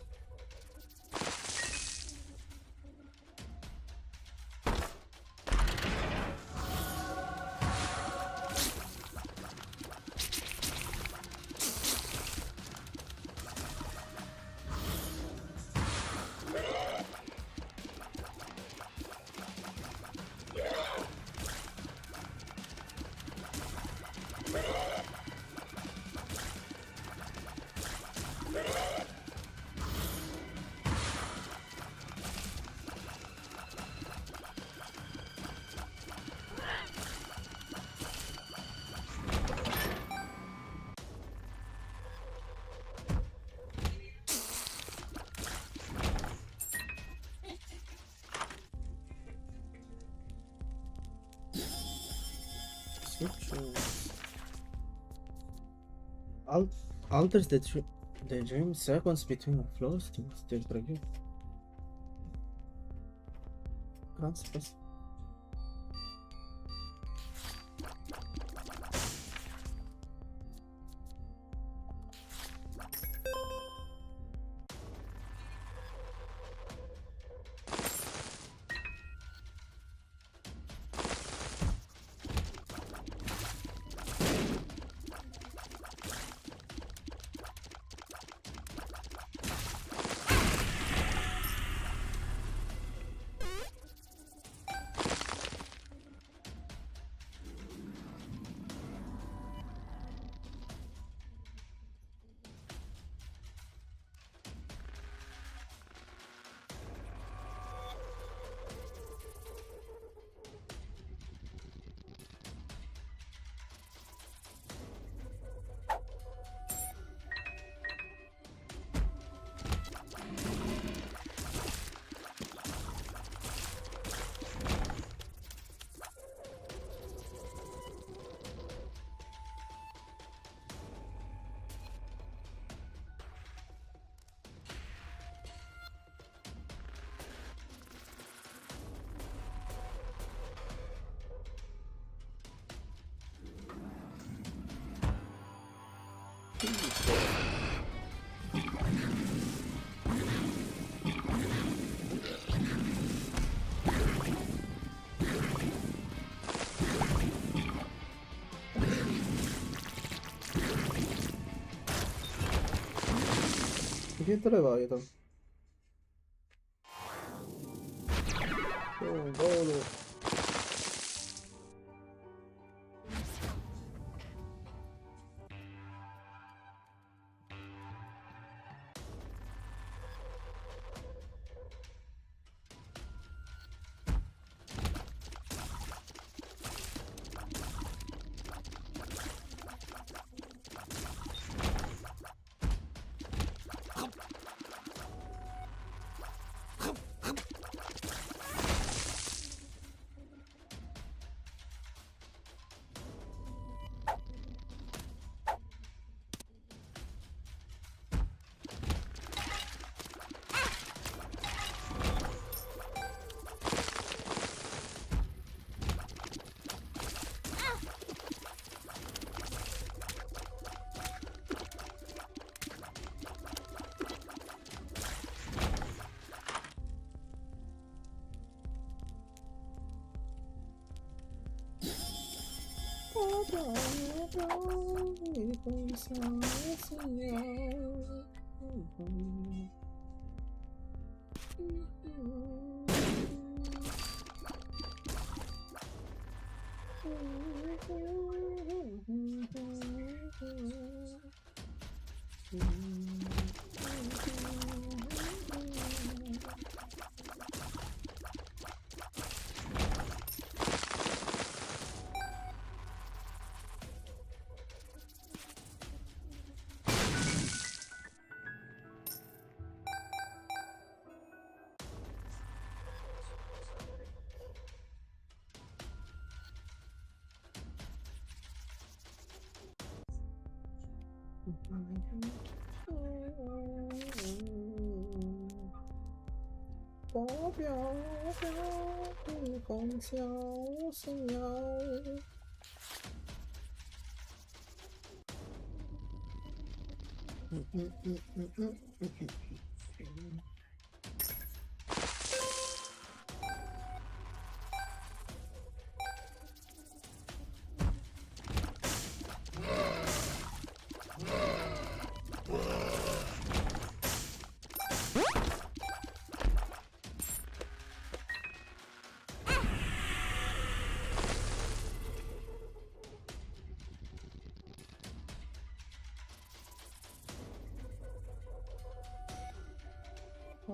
Al alters the dream sequence between the floors to still preview. Space. Che te le vai, Tom? Oh, volo.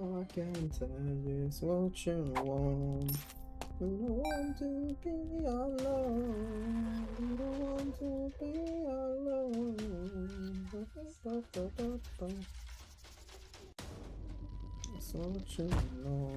I can't tell you what you want. You don't want to be alone. You don't want to be alone. That's what you know.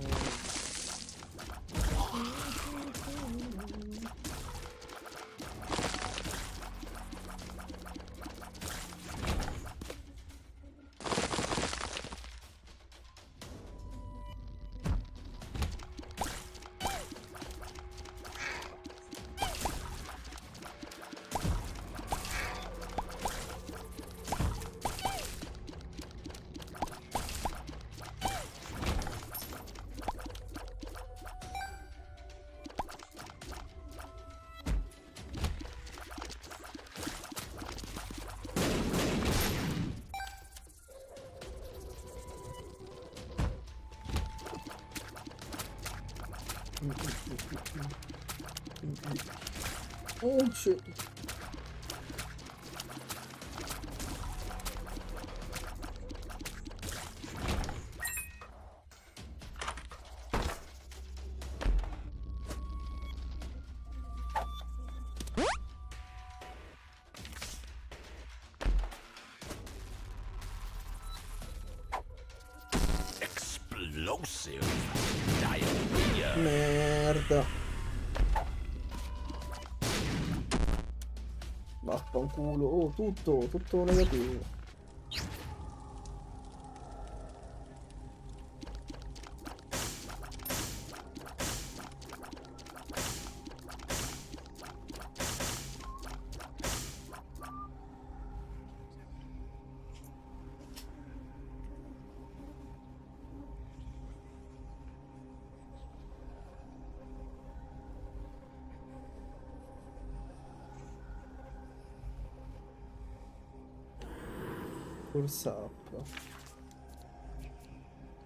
Oh shit. Explosive diarrhea. Merda. Vaffanculo. Oh, tutto negativo. Force up.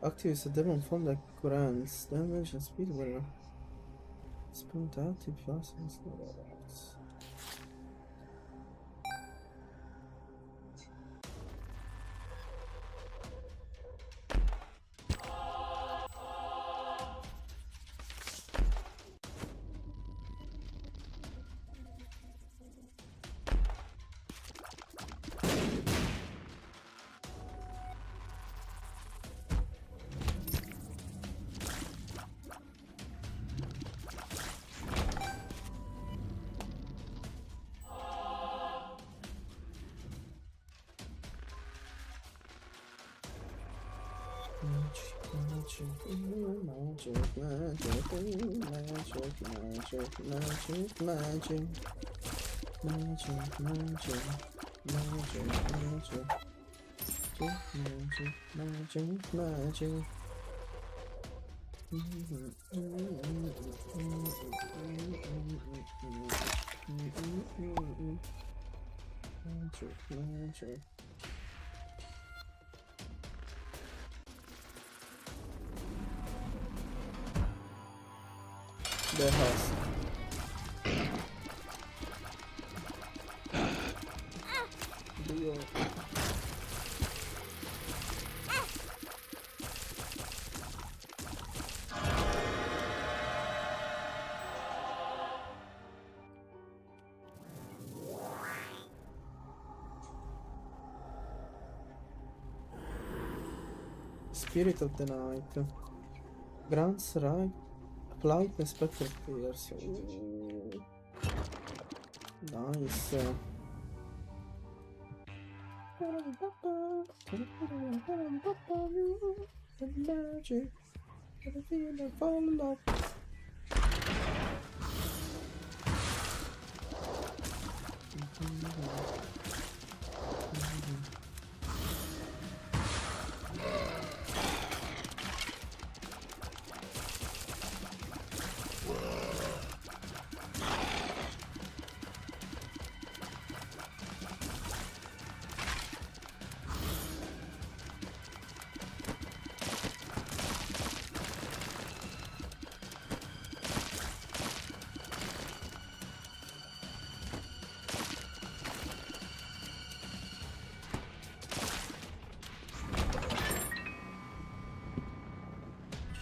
Active se demon fondo occurrence. Damage and speed were spuntati plus and slows. Magic. The house. Dio. Spirit of the night. Grants right. Flight and Spectre Pierce. Nice. Magic. I feel I fall in love.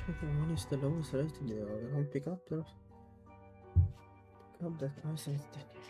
When is the lowest rate in the area? I'll pick up that. Pick up that price and take it.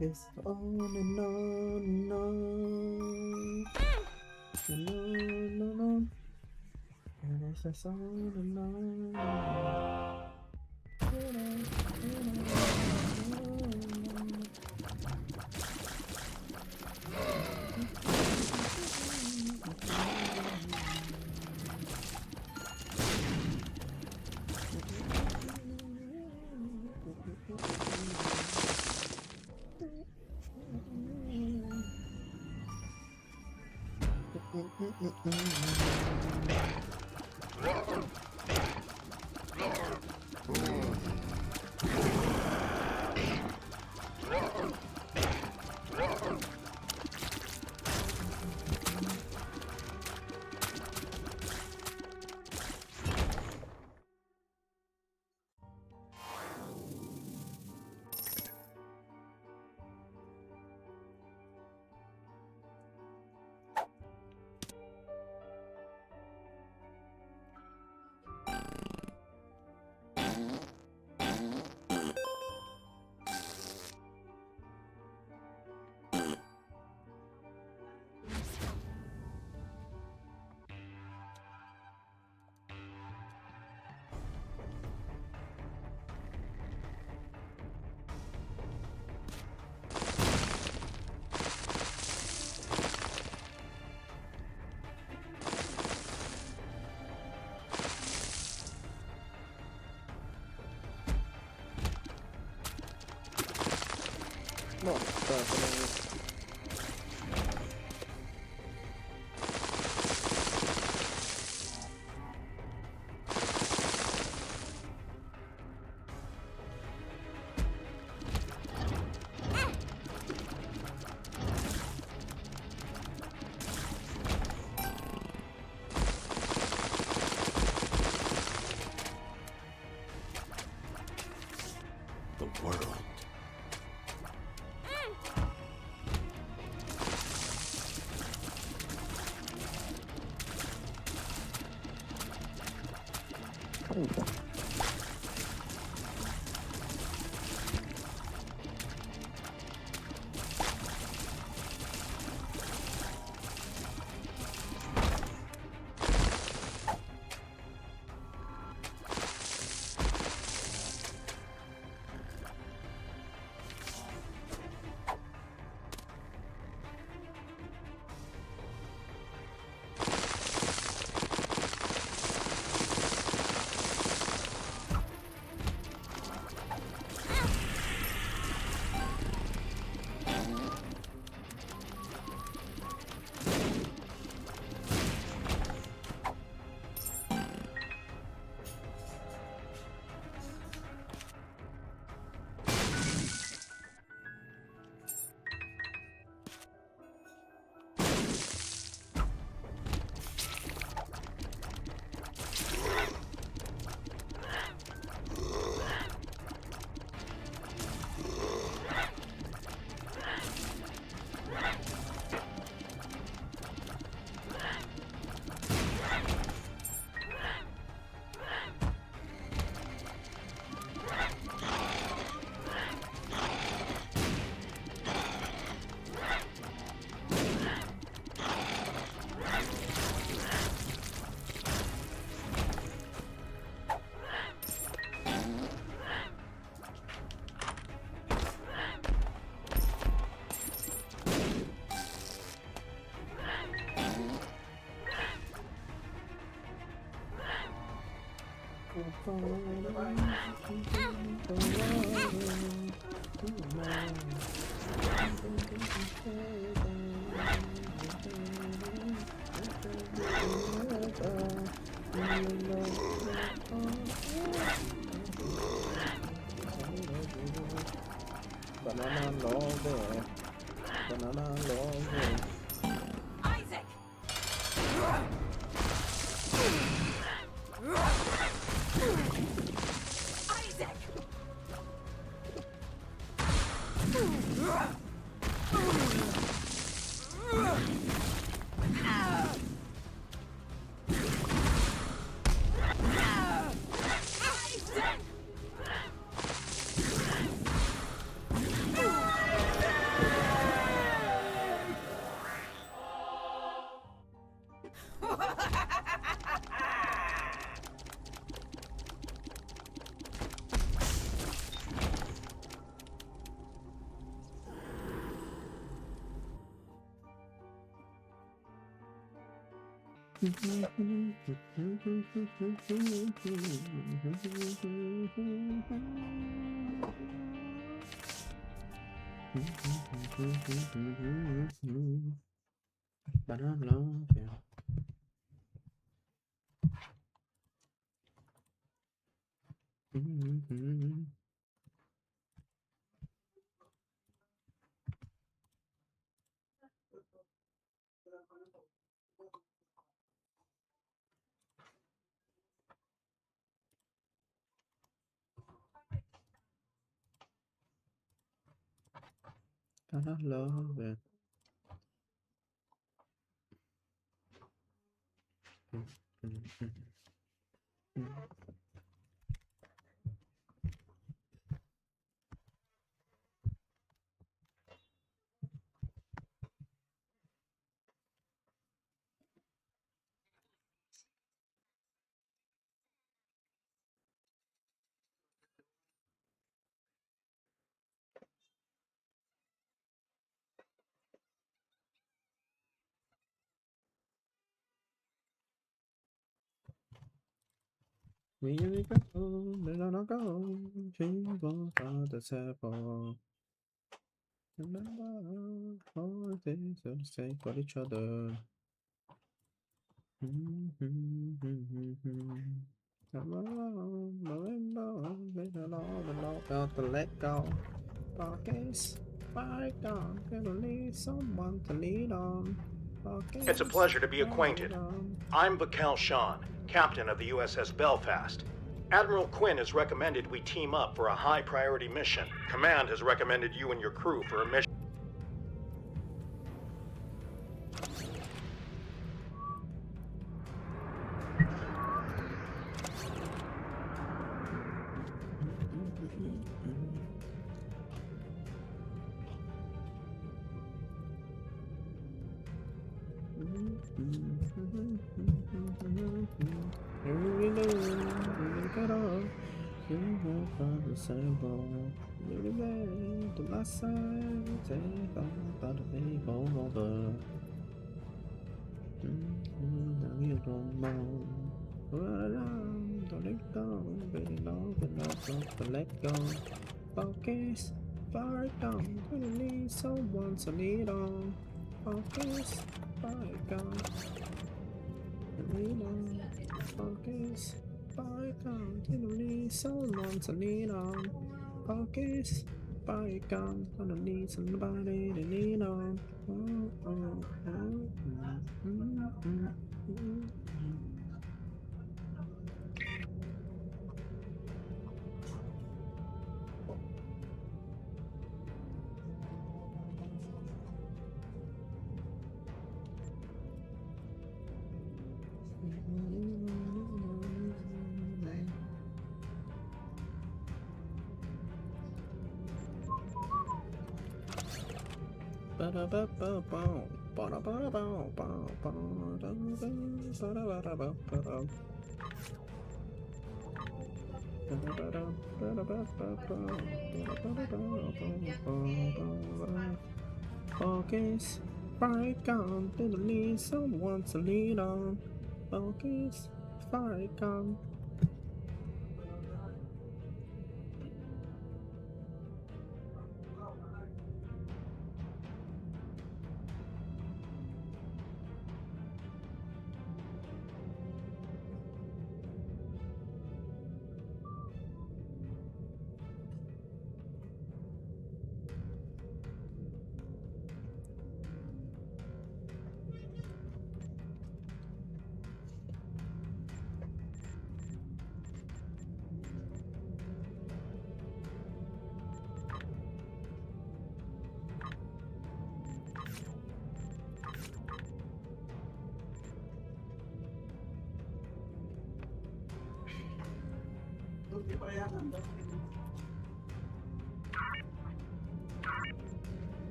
It's on and on and on and on and on, and it's just on and on and on. No, aspetta. The world. Banana love, banana love. Isaac! Isaac! Banana love, yeah. Banana love, yeah. We go, we're gonna go. She won't find the table. Remember, all things are the same for each other. Come along, Melinda, let alone about to let go. Pockets, fight on, gonna need someone to lean on. Pockets, It's a pleasure to be acquainted. I'm Bakel Sean, captain of the USS Belfast. Admiral Quinn has recommended we team up for a high-priority mission. Command has recommended you and your crew for a mission. Let go. Focus, fire down. Gonna need someone to lead on. Focus, fire down. Lead on. Focus, fire down. Gonna need someone to lead on. Focus, fire down. Gonna need somebody to lean on. Focus, fight on, didn't need someone to lean on. Focus, fight on.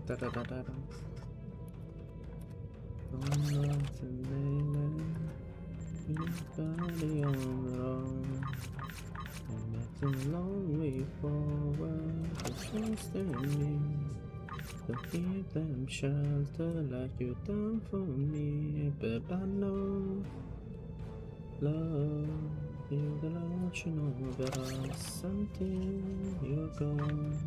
Da da da da da. Anybody on the road, and that's a long way forward. To trust in me, to give them shelter like you done for me. But I know love is the launching over us until you're gone.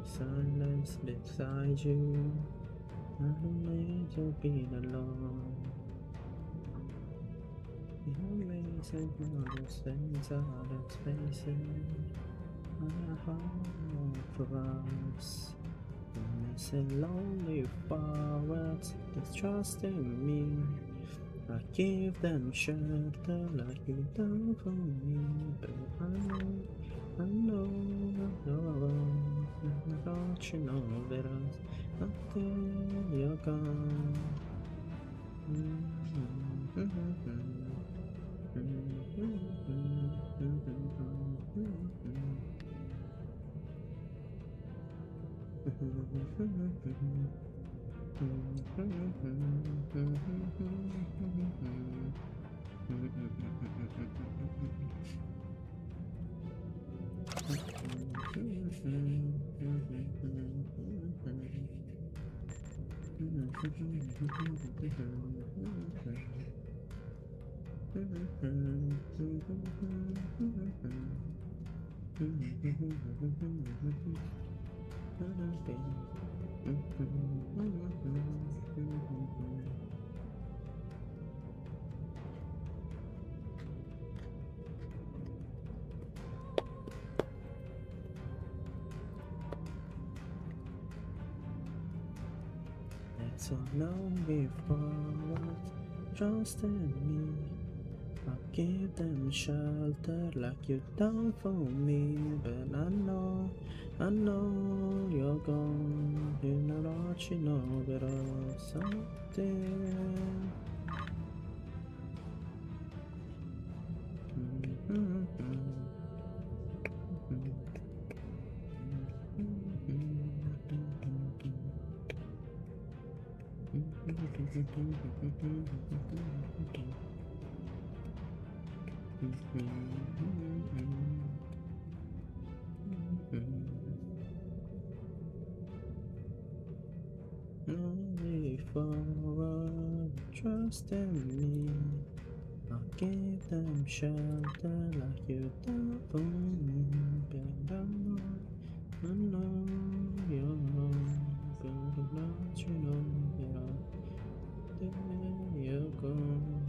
Silence beside you, I don't need to be alone. The only signal is outer spaces, my heart for us. When they say lonely forwards, distrust in me. I give them shelter like you done for me, but I know, I'm watching over us until you're gone. So long before, trust in me. I'll give them shelter like you done for me. But I know you're gone. You're not watching over us something. Only forward, trust in me. I'll give them shelter like you done for me. But I know you're wrong. But not you know that there you're gone.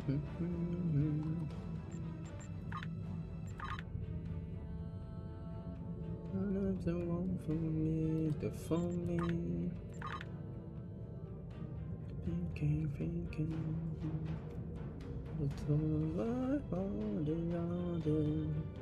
Another one for me to for me. Thinking. It's all I want the other.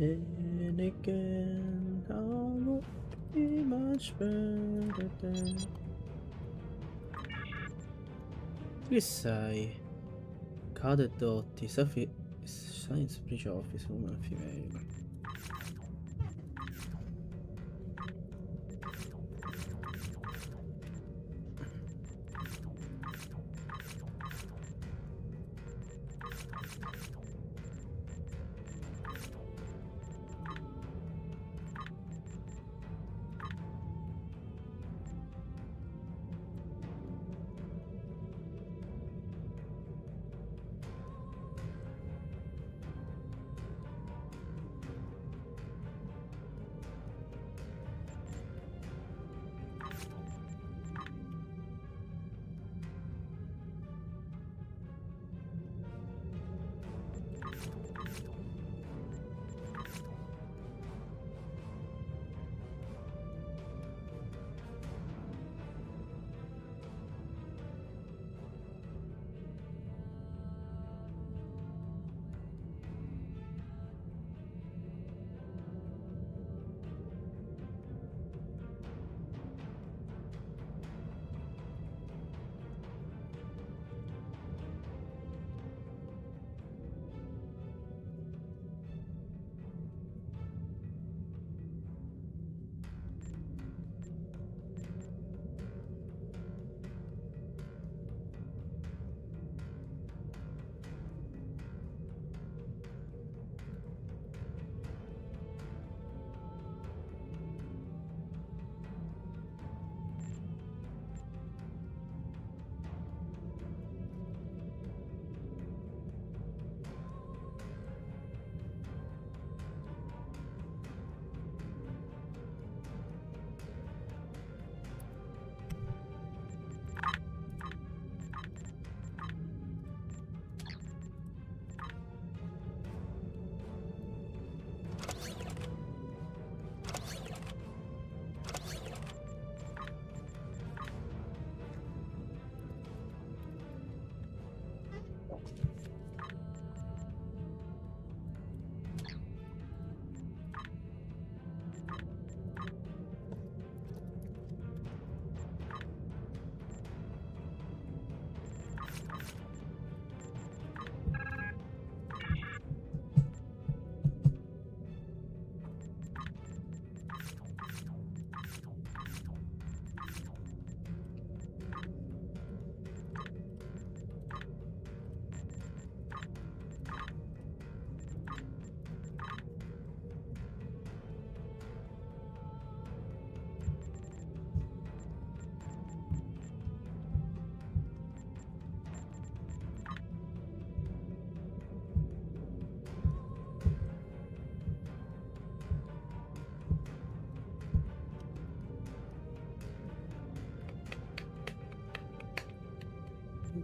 And again, I would be much better than. Che sai? Cade dotti, Science Bridge Office, woman female.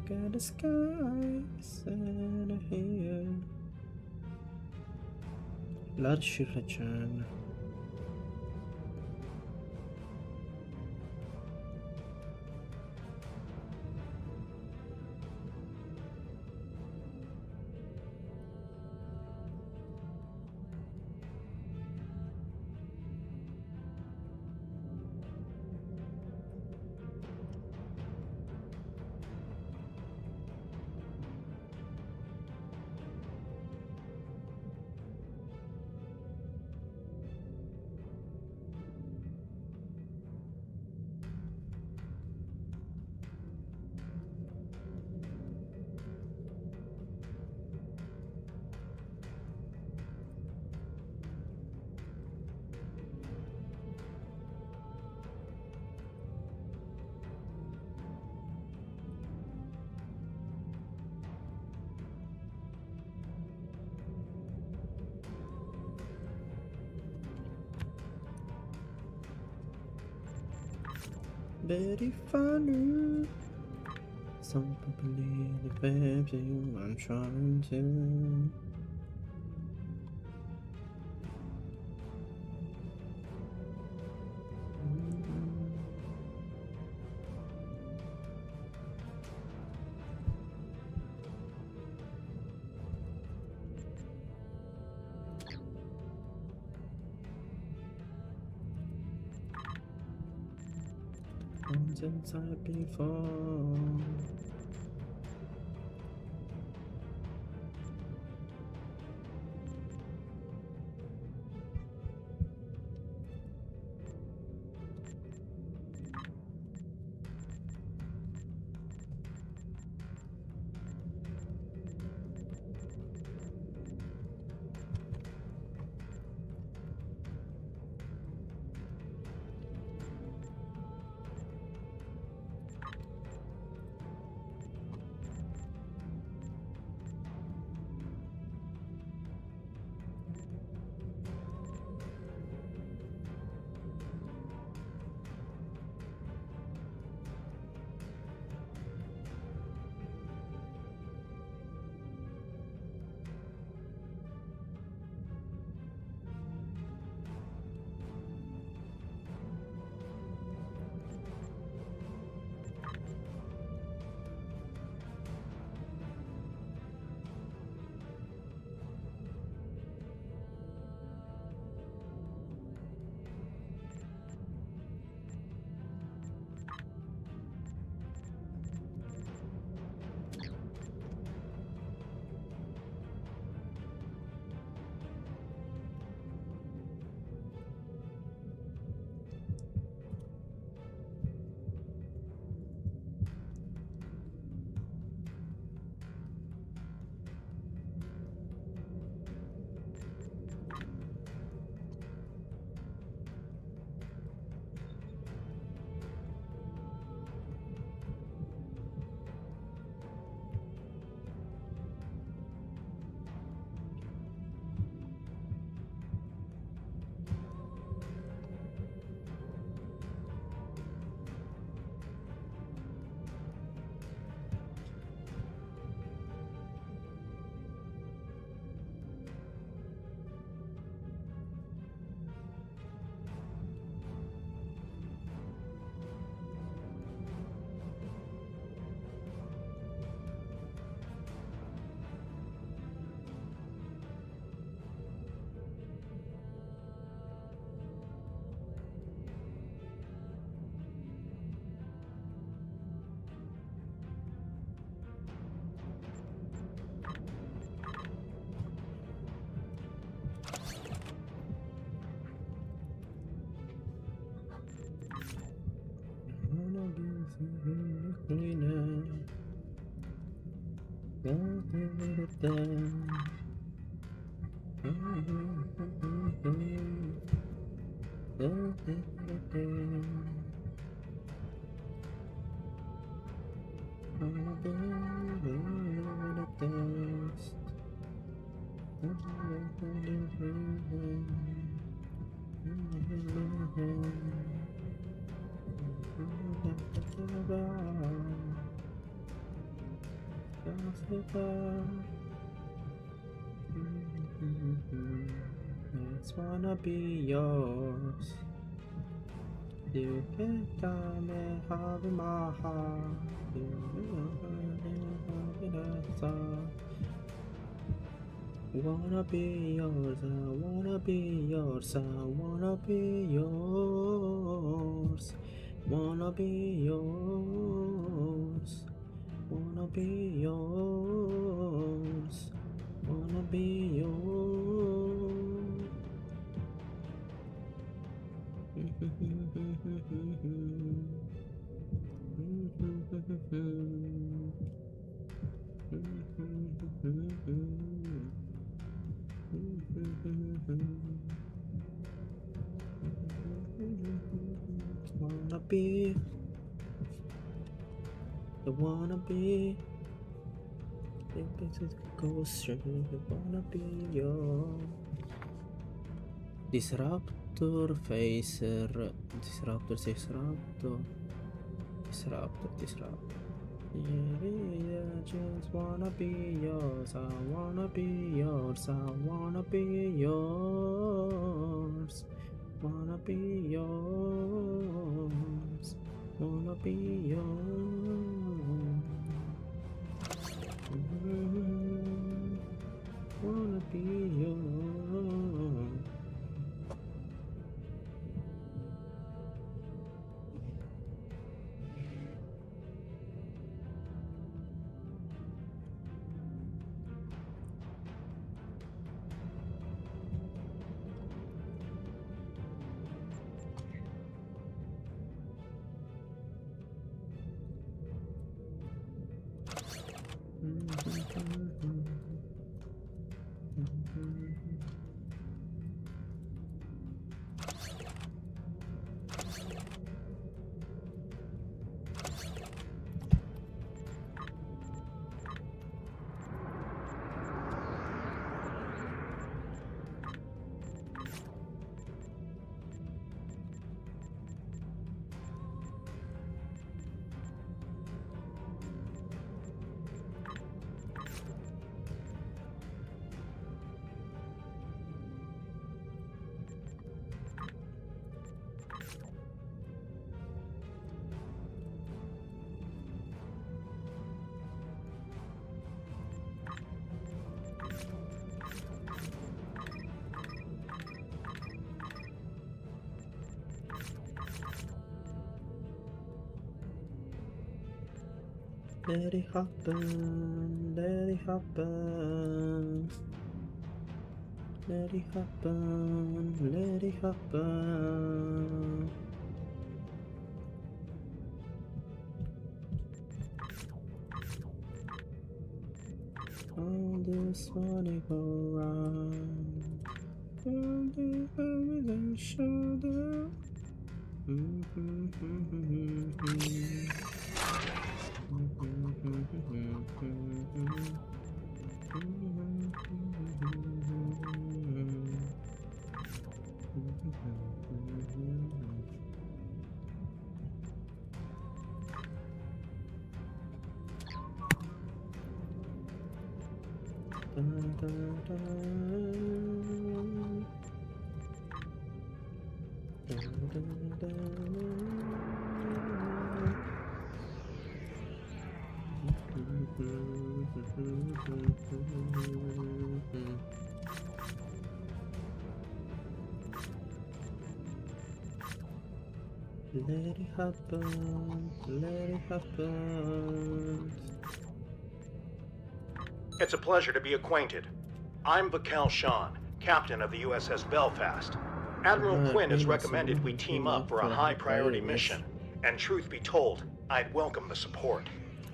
Look at the skies and here. L'arcirrecen. Very funny. Some people need the Pepsi, I'm trying to. Once inside before. Just wanna be yours. You can time and have my heart. You wanna be yours, I wanna be yours, I wanna be yours, wanna be yours, wanna be yours, wanna be yours. Wanna be, I wanna be, if it goes straight, I wanna be your disruptor facer, disruptor, yeah, I just wanna be yours, I wanna be yours, I wanna be yours, wanna be yours, wanna be yours, wanna be yours. Let it happen, let it happen, let it happen, let it happen. On this money go round, on the everything shoulder. Let it happen, let it happen. It's a pleasure to be acquainted. I'm Vakel Sean, captain of the USS Belfast. Admiral Quinn has recommended we team up for a high-priority mission, and truth be told, I'd welcome the support.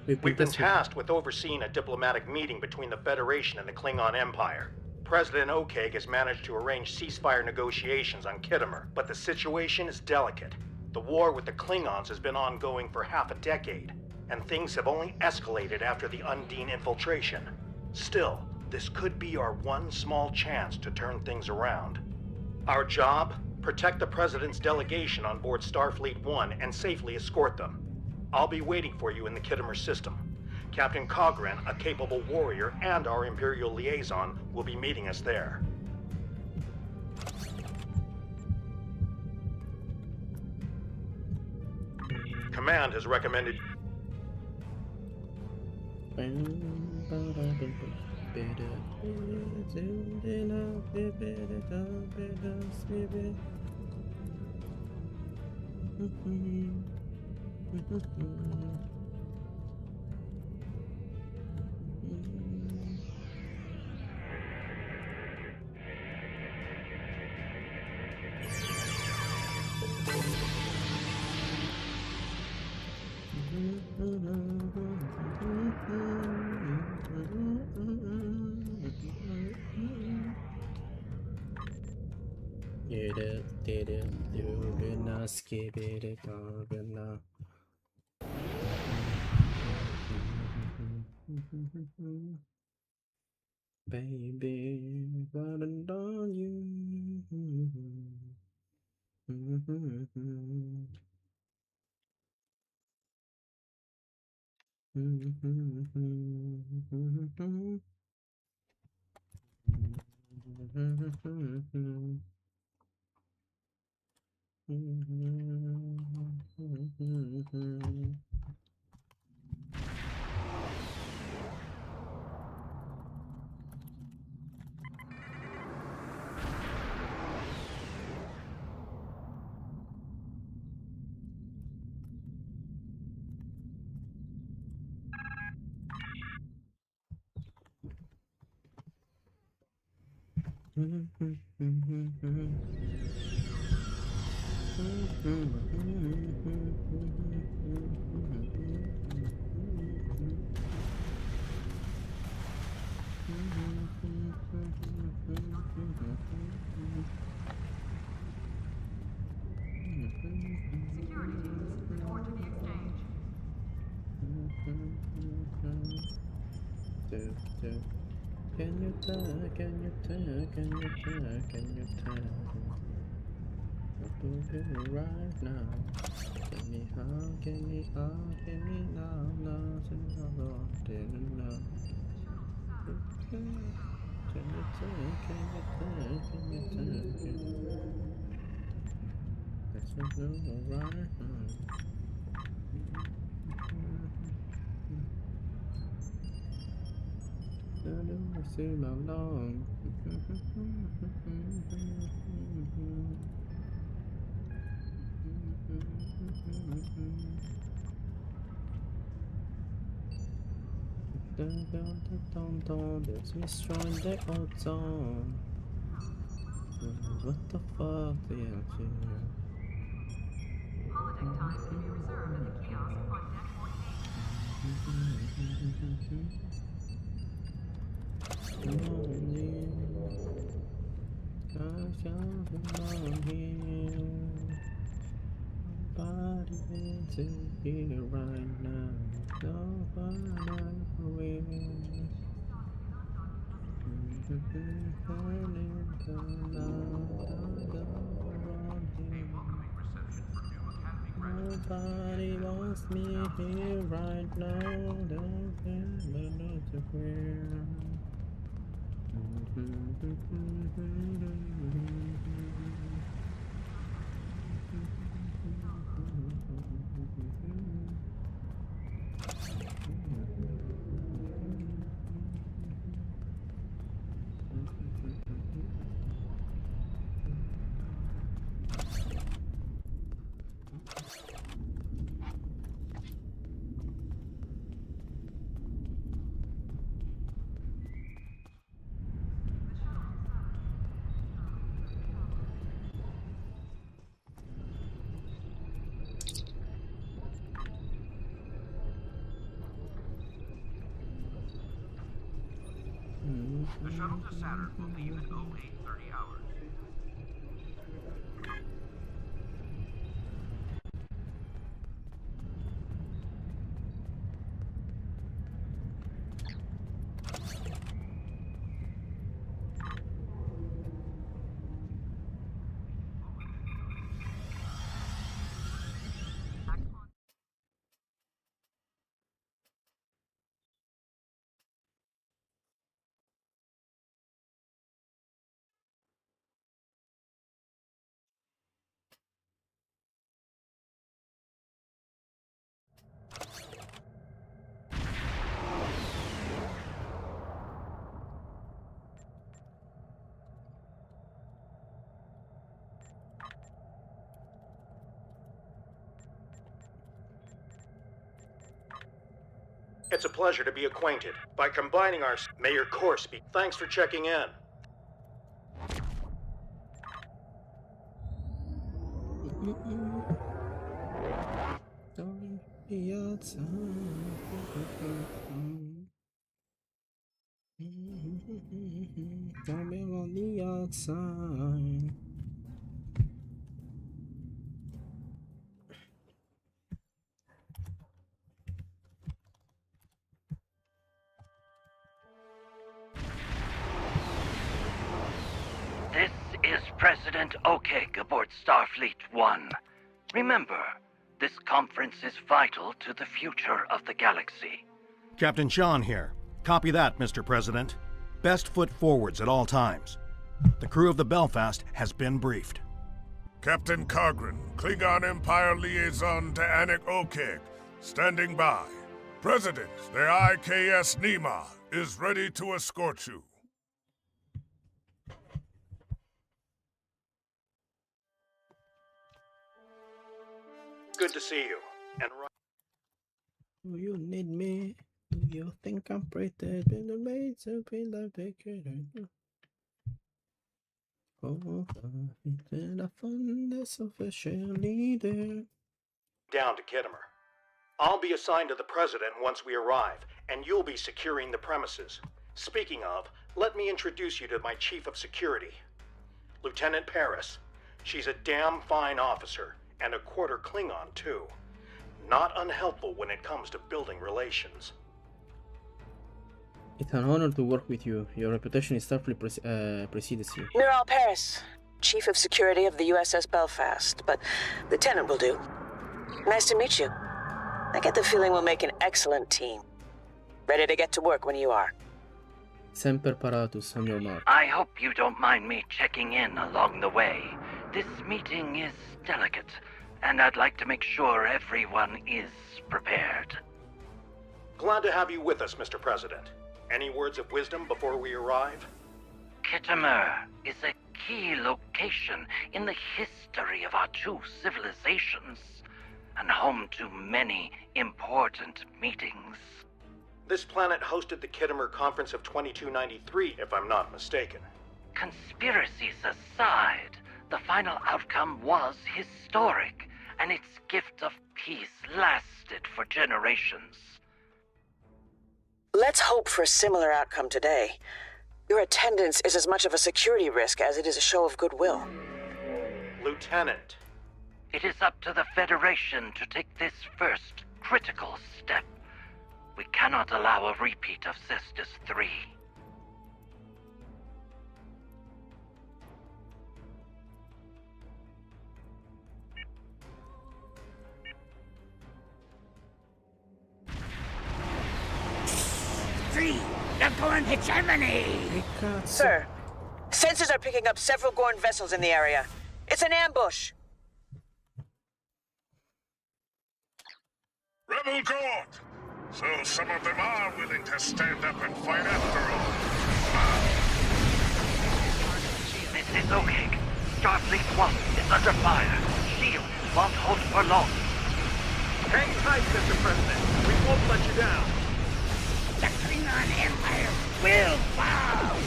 We've been tasked with overseeing a diplomatic meeting between the Federation and the Klingon Empire. President Okeg has managed to arrange ceasefire negotiations on Kittimer, but the situation is delicate. The war with the Klingons has been ongoing for half a decade, and things have only escalated after the Undine infiltration. Still, this could be our one small chance to turn things around. Our job? Protect the President's delegation on board Starfleet 1 and safely escort them. I'll be waiting for you in the Kittimer system. Captain Cogran, a capable warrior and our Imperial liaison, will be meeting us there. Command has recommended... Baby, but on you. Security teams, report to the exchange. Can you tell? Can you tell? Can you tell? Can you tell? What to do right now? Get me out, get me out, get me now, now, send me out, didn't know. Can you tell? Can you tell? Can you tell? Let's do right now. I don't see how long. There's destroying the ozone. What the fuck? Yeah, Holodeck time may be reserved at the kiosk on deck 14. lonely. I shall belong here. Nobody is here right now. Nobody will. Nobody wants me here right now. Don't The shuttle to Saturn will leave at 0830 hours. It's a pleasure to be acquainted. By combining our... May your course be... Thanks for checking in. Don't be outside. Don't be on the outside. This is President Okeg aboard Starfleet 1. Remember, this conference is vital to the future of the galaxy. Captain Sean here. Copy that, Mr. President. Best foot forwards at all times. The crew of the Belfast has been briefed. Captain Kargren, Klingon Empire Liaison to Anik Okeg, standing by. President, the IKS Nima is ready to escort you. Good to see you. And Do you need me? Do you think I'm pretty? Been the maid to be the bigger. Oh, I found this officially there. down to Kittimer. I'll be assigned to the President once we arrive, and you'll be securing the premises. Speaking of, let me introduce you to my Chief of Security, Lieutenant Paris. She's a damn fine officer, and a quarter Klingon, too. Not unhelpful when it comes to building relations. It's an honor to work with you. Your reputation is Starfleet precedes you. Neural Paris, Chief of Security of the USS Belfast, but Lieutenant will do. Nice to meet you. I get the feeling we'll make an excellent team. Ready to get to work when you are. Semper Paratus on your mark. I hope you don't mind me checking in along the way. This meeting is delicate, and I'd like to make sure everyone is prepared. Glad to have you with us, Mr. President. Any words of wisdom before we arrive? Kittimer is a key location in the history of our two civilizations, and home to many important meetings. This planet hosted the Kittimer Conference of 2293, if I'm not mistaken. Conspiracies aside, the final outcome was historic, and its gift of peace lasted for generations. Let's hope for a similar outcome today. Your attendance is as much of a security risk as it is a show of goodwill. Lieutenant. It is up to the Federation to take this first critical step. We cannot allow a repeat of Cestus 3. They're going to Germany! Sir, sensors are picking up several Gorn vessels in the area. It's an ambush. Rebel Guard! So some of them are willing to stand up and fight after all. This is Okeg. Starfleet 1 is under fire. Shield won't hold for long. Hang tight, Mr. President. We won't let you down. The Klingon Empire will fall!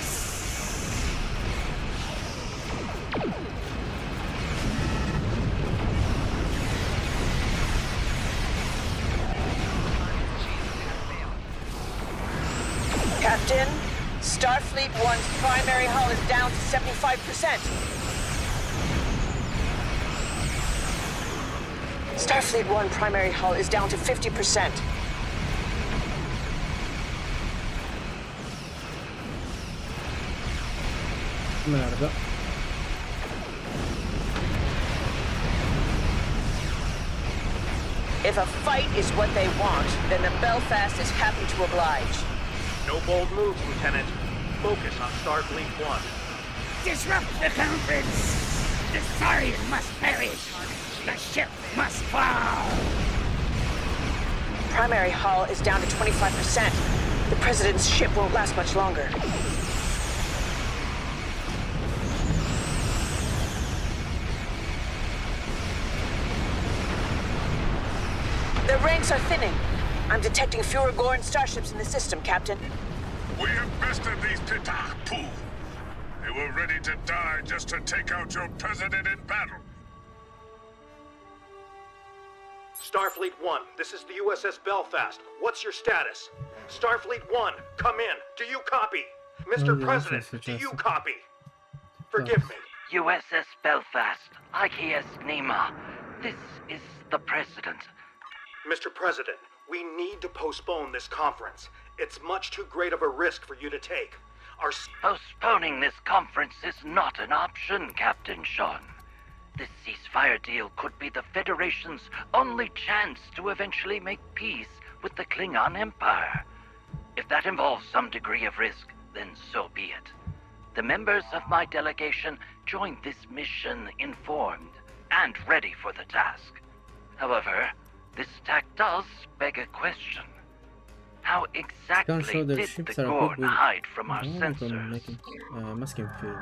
Captain, Starfleet 1's primary hull is down to 75%. Starfleet 1 primary hull is down to 50%. Merda. If a fight is what they want, then the Belfast is happy to oblige. No bold moves, Lieutenant. Focus on Starfleet 1. Disrupt the conference! The Saurian must perish! The ship must fall! Primary hull is down to 25%. The President's ship won't last much longer. The ranks are thinning. I'm detecting fewer Gorn starships in the system, Captain. We have bested these Pitapu. They were ready to die just to take out your president in battle. Starfleet 1, this is the USS Belfast. What's your status? Starfleet 1, come in. Do you copy? Mr. President, do you copy? Forgive me. USS Belfast, IKS Nema. This is the President. Mr. President, we need to postpone this conference. It's much too great of a risk for you to take. Postponing this conference is not an option, Captain Sean. This ceasefire deal could be the Federation's only chance to eventually make peace with the Klingon Empire. If that involves some degree of risk, then so be it. The members of my delegation joined this mission informed and ready for the task. However, this attack does beg a question. How exactly did the Gorn hide from our sensors? Masking field.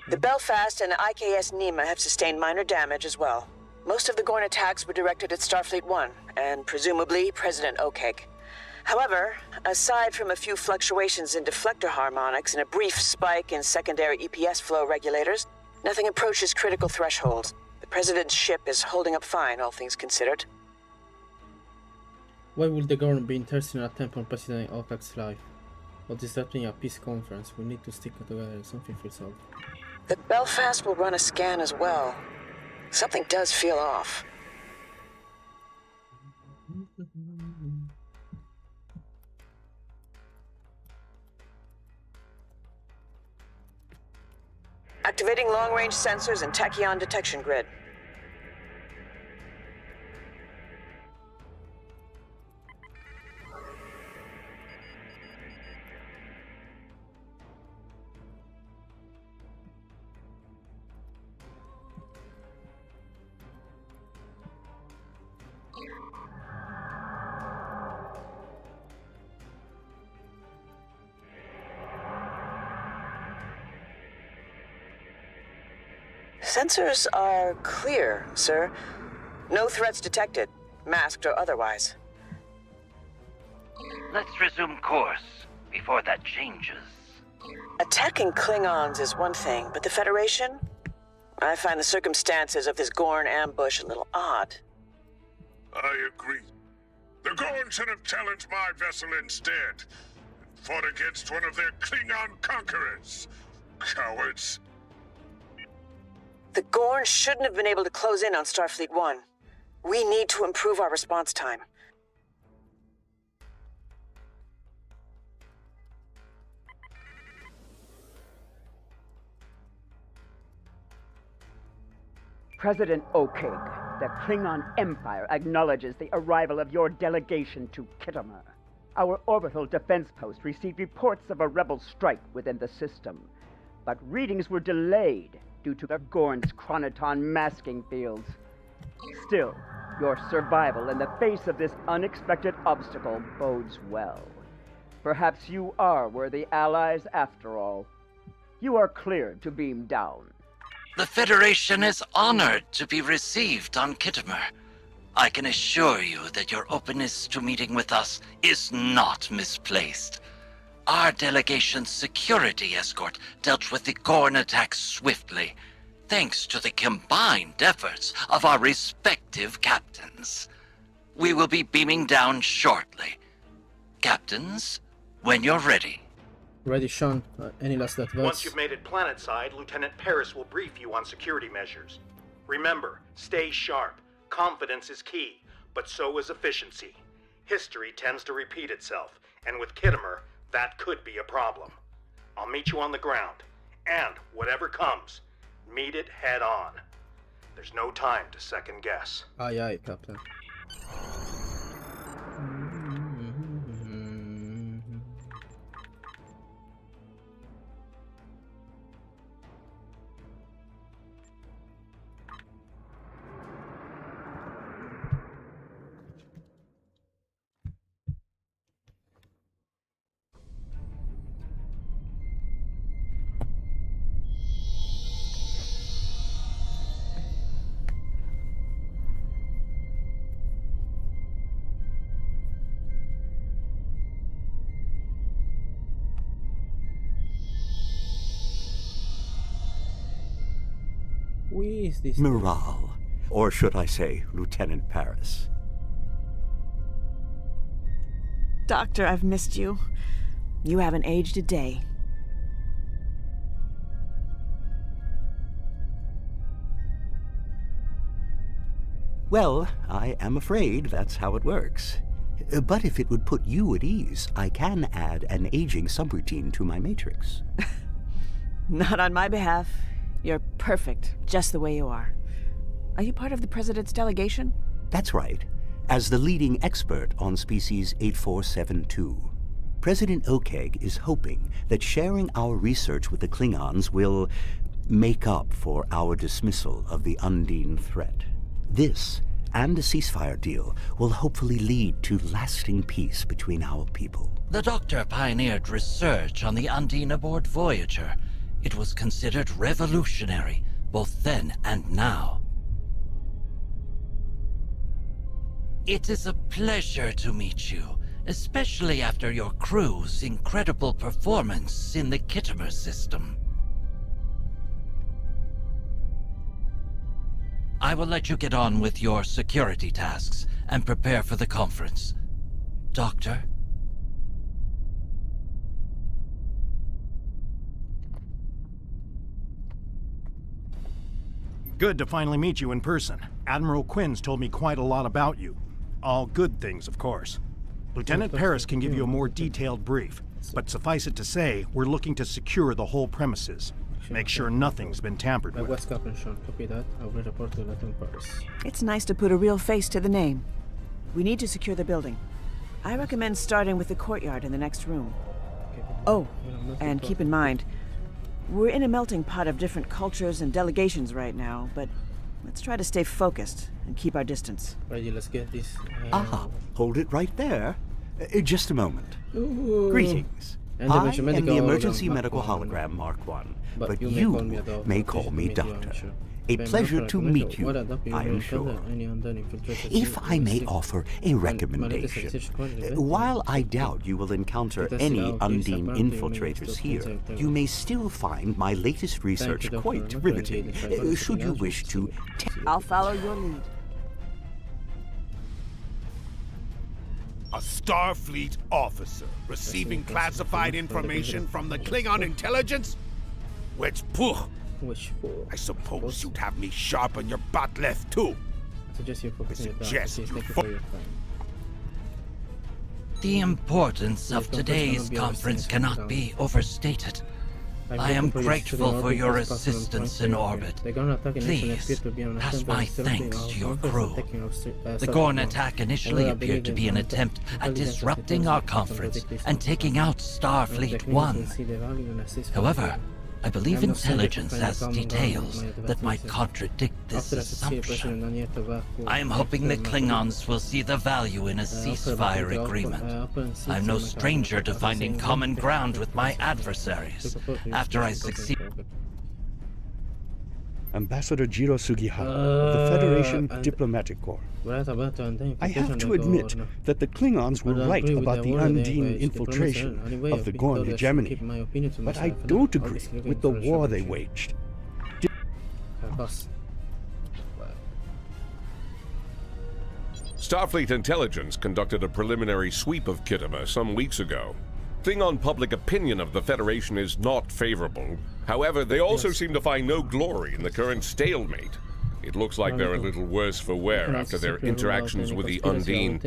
The Belfast and IKS Nema have sustained minor damage as well. Most of the Gorn attacks were directed at Starfleet 1, and presumably President Okeg. However, aside from a few fluctuations in deflector harmonics and a brief spike in secondary EPS flow regulators, nothing approaches critical thresholds. The President's ship is holding up fine, all things considered. Why would the Gorn be interested in an attempt on President Okeg's life? Or disrupting a peace conference? We need to stick together. Something feels off. The Belfast will run a scan as well. Something does feel off. Activating long-range sensors and tachyon detection grid. Sensors are clear, sir. No threats detected, masked or otherwise. Let's resume course before that changes. Attacking Klingons is one thing, but the Federation? I find the circumstances of this Gorn ambush a little odd. I agree. The Gorn should have challenged my vessel instead. And fought against one of their Klingon conquerors. Cowards. The Gorn shouldn't have been able to close in on Starfleet 1. We need to improve our response time. President Okeg, the Klingon Empire acknowledges the arrival of your delegation to Khitomer. Our orbital defense post received reports of a rebel strike within the system, but readings were delayed due to the Gorn's chronoton masking fields. Still, your survival in the face of this unexpected obstacle bodes well. Perhaps you are worthy allies after all. You are cleared to beam down. The Federation is honored to be received on Khitomer. I can assure you that your openness to meeting with us is not misplaced. Our delegation's security escort dealt with the Gorn attack swiftly, thanks to the combined efforts of our respective captains. We will be beaming down shortly. Captains, when you're ready. Ready, Sean. Any last advice? Once you've made it planetside, Lieutenant Paris will brief you on security measures. Remember, stay sharp. Confidence is key, but so is efficiency. History tends to repeat itself, and with Khitomer, that could be a problem. I'll meet you on the ground, and whatever comes, meet it head on. There's no time to second guess. Aye, aye, Captain. Who is this? Miral. Or should I say, Lieutenant Paris. Doctor, I've missed you. You haven't aged a day. Well, I am afraid that's how it works. But if it would put you at ease, I can add an aging subroutine to my matrix. Not on my behalf. You're perfect, just the way you are. Are you part of the President's delegation? That's right. As the leading expert on species 8472. President Okeg is hoping that sharing our research with the Klingons will make up for our dismissal of the Undine threat. This, and a ceasefire deal, will hopefully lead to lasting peace between our people. The Doctor pioneered research on the Undine aboard Voyager. It was considered revolutionary, both then and now. It is a pleasure to meet you, especially after your crew's incredible performance in the Kittimer system. I will let you get on with your security tasks and prepare for the conference. Doctor? Good to finally meet you in person. Admiral Quinn's told me quite a lot about you. All good things, of course. Lieutenant Paris can give you a more detailed brief, but suffice it to say, we're looking to secure the whole premises. Make sure nothing's been tampered with. What's Captain Sean? Copy that. I will report to Lieutenant Paris. It's nice to put a real face to the name. We need to secure the building. I recommend starting with the courtyard in the next room. Oh, and keep in mind, we're in a melting pot of different cultures and delegations right now, but let's try to stay focused and keep our distance. Ready, let's get this. Hold it right there. Just a moment. Ooh. Greetings. I am the Emergency Medical Hologram Mark 1, but you may call me Doctor. A pleasure to meet you, I am sure. If I may offer a recommendation, while I doubt you will encounter any Undine infiltrators here, you may still find my latest research quite riveting, should you wish to... I'll follow your lead. A Starfleet officer receiving classified information from the Klingon intelligence? Which pooh! I suppose you'd have me sharpen your bat'leth too. I suggest you The importance of today's conference cannot be overstated. I am grateful for your assistance in orbit. Please, pass my thanks to your crew. The Gorn attack initially appeared to be an attempt at disrupting our conference and taking out Starfleet 1. However, I believe intelligence has details that might contradict this assumption. I am hoping the Klingons will see the value in a ceasefire agreement. I'm no stranger to finding common ground with my adversaries. After I succeed... Ambassador Jiro Sugihara of the Federation Diplomatic Corps. I have to admit that the Klingons were right about the Undine infiltration of the Gorn hegemony, but I don't agree with the war they waged. Starfleet intelligence conducted a preliminary sweep of Kittimer some weeks ago. Klingon public opinion of the Federation is not favorable. However, they also seem to find no glory in the current stalemate. It looks like they're a little worse for wear after their interactions with the Undine,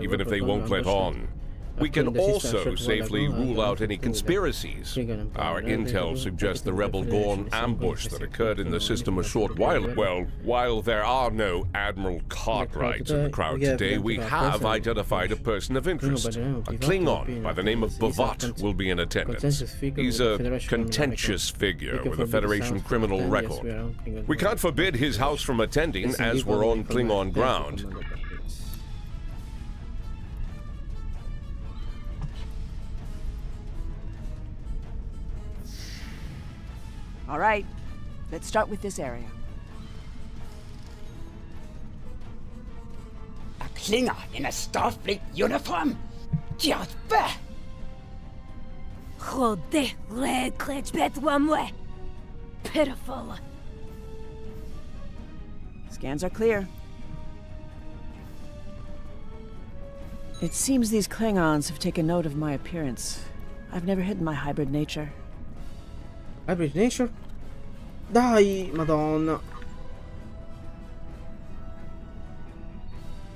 even if they won't let on. We can also safely rule out any conspiracies. Our intel suggests the rebel Gorn ambush that occurred in the system a short while ago. Well, while there are no Admiral Cartwrights in the crowd today, we have identified a person of interest. A Klingon by the name of Bavat will be in attendance. He's a contentious figure with a Federation criminal record. We can't forbid his house from attending as we're on Klingon ground. All right, let's start with this area. A Klingon in a Starfleet uniform? Just bah! Pitiful. Scans are clear. It seems these Klingons have taken note of my appearance. I've never hidden my hybrid nature. Hybrid nature? Dai, Madonna.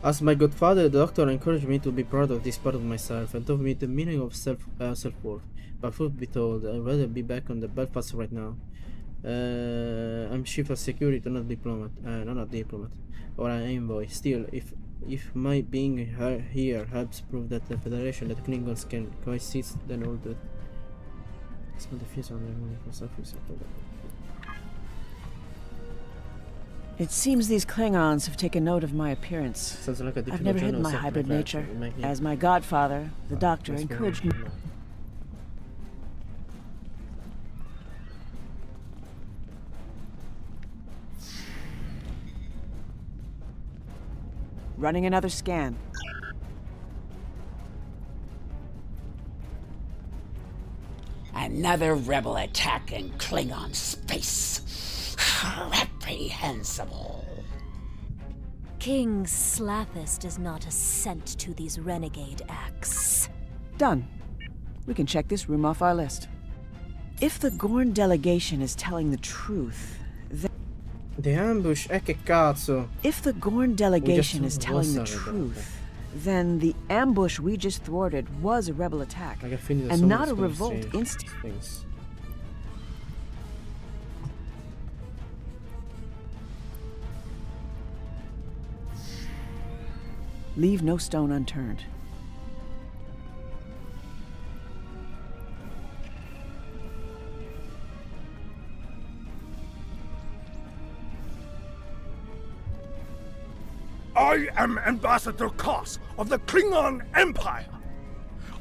As my godfather, the doctor encouraged me to be proud of this part of myself and taught me the meaning of self-worth. But truth be told, I'd rather be back on the Belfast right now. I'm chief of security, not a diplomat, or an envoy. Still, if my being here helps prove that the Federation, that Klingons can coexist, then all the It seems these Klingons have taken note of my appearance. Sounds like a I've never hidden my hybrid nature. As my godfather, the doctor, encouraged me. Running another scan. Another rebel attack in Klingon space. Reprehensible. King Slathis does not assent to these renegade acts. Done. We can check this room off our list. If the Gorn delegation is telling the truth, then... The ambush, che cazzo? If the Gorn delegation is telling the truth, then the ambush we just thwarted was a rebel attack, and not a revolt instinct. Leave no stone unturned. I am Ambassador Koss of the Klingon Empire.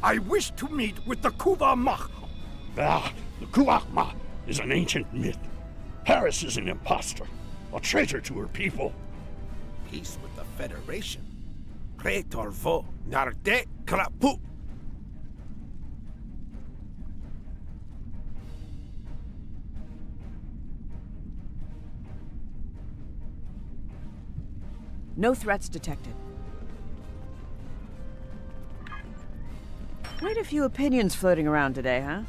I wish to meet with the Kuvah-Mach. Ah, the Kuvah-Mach is an ancient myth. Paris is an impostor, a traitor to her people. Peace with the Federation. Praetor vo narde krapu. No threats detected. Quite a few opinions floating around today, huh?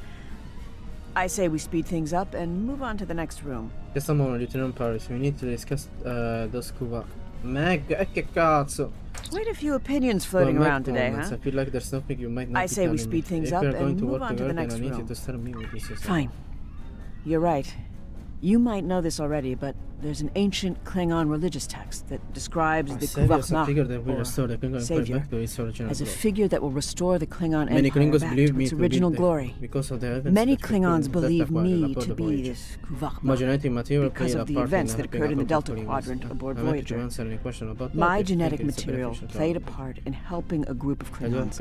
I say we speed things up and move on to the next room. Just a moment, Lieutenant Paris. We need to discuss those Kuvah. Meg, che cazzo? Quite a few opinions floating around today, huh? I feel like there's something you might not I say we speed things up and move on to the next room. Fine. You're right. You might know this already, but there's an ancient Klingon religious text that describes the Kuvah-Mach, or Savior, as a figure that will restore the Klingon Empire back to its original glory. Many Klingons believe me to be this Kuvah-Mach because of the events that occurred in the Delta Quadrant aboard Voyager. My genetic material played a part in helping a group of Klingons.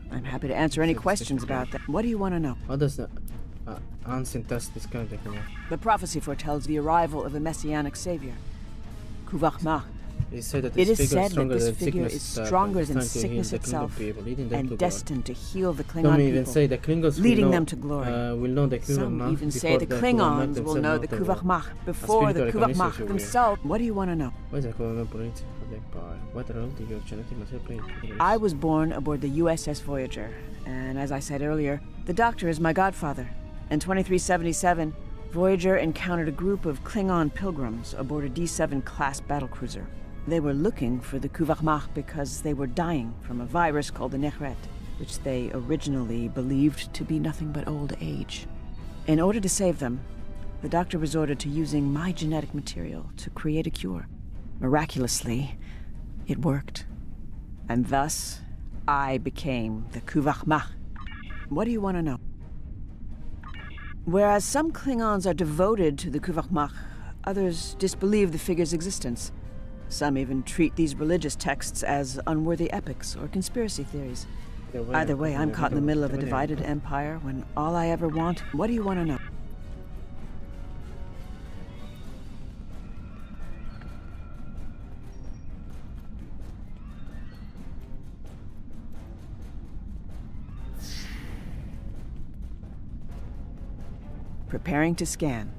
I'm happy to answer any questions about that. What do you want to know? What does that ancient test describe? The prophecy foretells the arrival of a messianic savior, Kuvah-Mach. It is said that this figure is stronger than sickness itself and destined to heal the Klingon people, leading them to glory. Some even say the Klingons will know the Kuvah-Mach before the Kuvah-Mach themselves. What do you want to know? I was born aboard the USS Voyager, and as I said earlier, the Doctor is my godfather. In 2377, Voyager encountered a group of Klingon pilgrims aboard a D7 class battlecruiser. They were looking for the Kuvah-Mach because they were dying from a virus called the Nehret, which they originally believed to be nothing but old age. In order to save them, the Doctor resorted to using my genetic material to create a cure. Miraculously, it worked. And thus, I became the Kuvah-Mach. What do you want to know? Whereas some Klingons are devoted to the Kuvah-Mach, others disbelieve the figure's existence. Some even treat these religious texts as unworthy epics or conspiracy theories. Either way, I'm caught in the middle of a divided empire when all I ever want... What do you want to know? Preparing to scan.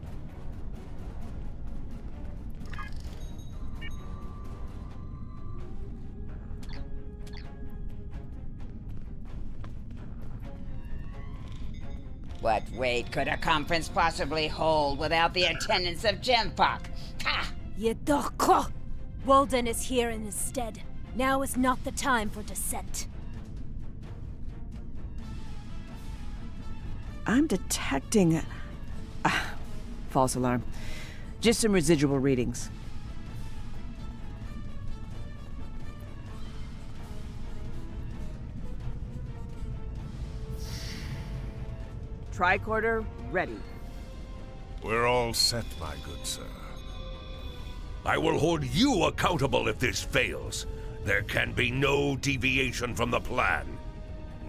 What weight could a conference possibly hold without the attendance of Jempok? Ha! Yedoko! Walden is here in his stead. Now is not the time for dissent. I'm detecting... false alarm. Just some residual readings. Tricorder, ready. We're all set, my good sir. I will hold you accountable if this fails. There can be no deviation from the plan.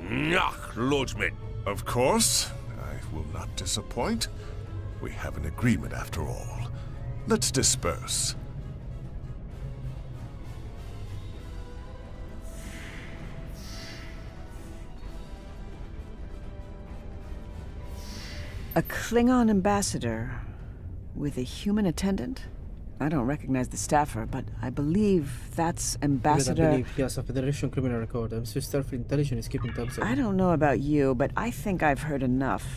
Nach, Lordsman. Of course. I will not disappoint. We have an agreement after all. Let's disperse. A Klingon ambassador with a human attendant? I don't recognize the staffer, but I believe that's Ambassador... I believe he has a Federation criminal record. I'm sure Starfleet Intelligence is keeping tabs on him. I don't know about you, but I think I've heard enough.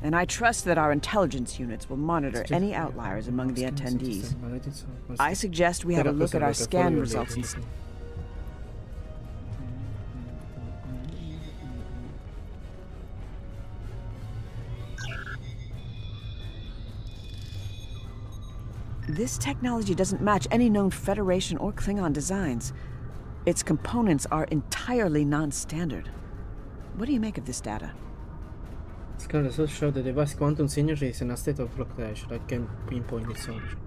And I trust that our intelligence units will monitor any outliers among the attendees. I suggest we have a look at our scan results and... This technology doesn't match any known Federation or Klingon designs. Its components are entirely non-standard. What do you make of this data? Scan results show the device quantum signature is in a state of blockage. I can pinpoint its origin.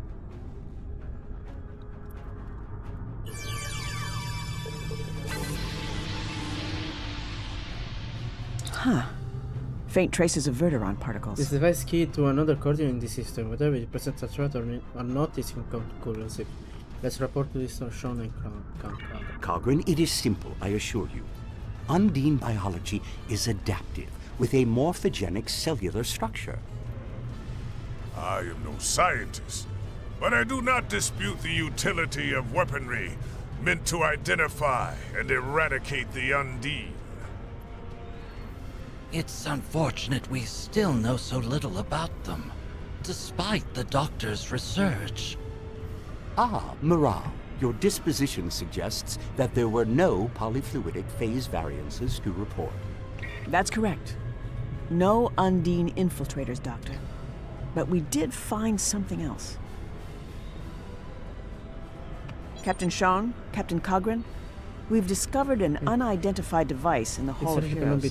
Huh. Faint traces of verteron particles. This device is key to another coordinate in the system. Whether it presents a threat or not is inconclusive. Let's report to this Sean and Cogran, it is simple, I assure you. Undine biology is adaptive, with a morphogenic cellular structure. I am no scientist, but I do not dispute the utility of weaponry meant to identify and eradicate the Undine. It's unfortunate we still know so little about them, despite the doctor's research. Ah, morale. Your disposition suggests that there were no polyfluidic phase variances to report. That's correct. No Undine infiltrators, Doctor. But we did find something else. Captain Sean, Captain Cogran, we've discovered an unidentified device in the Hall of Heroes.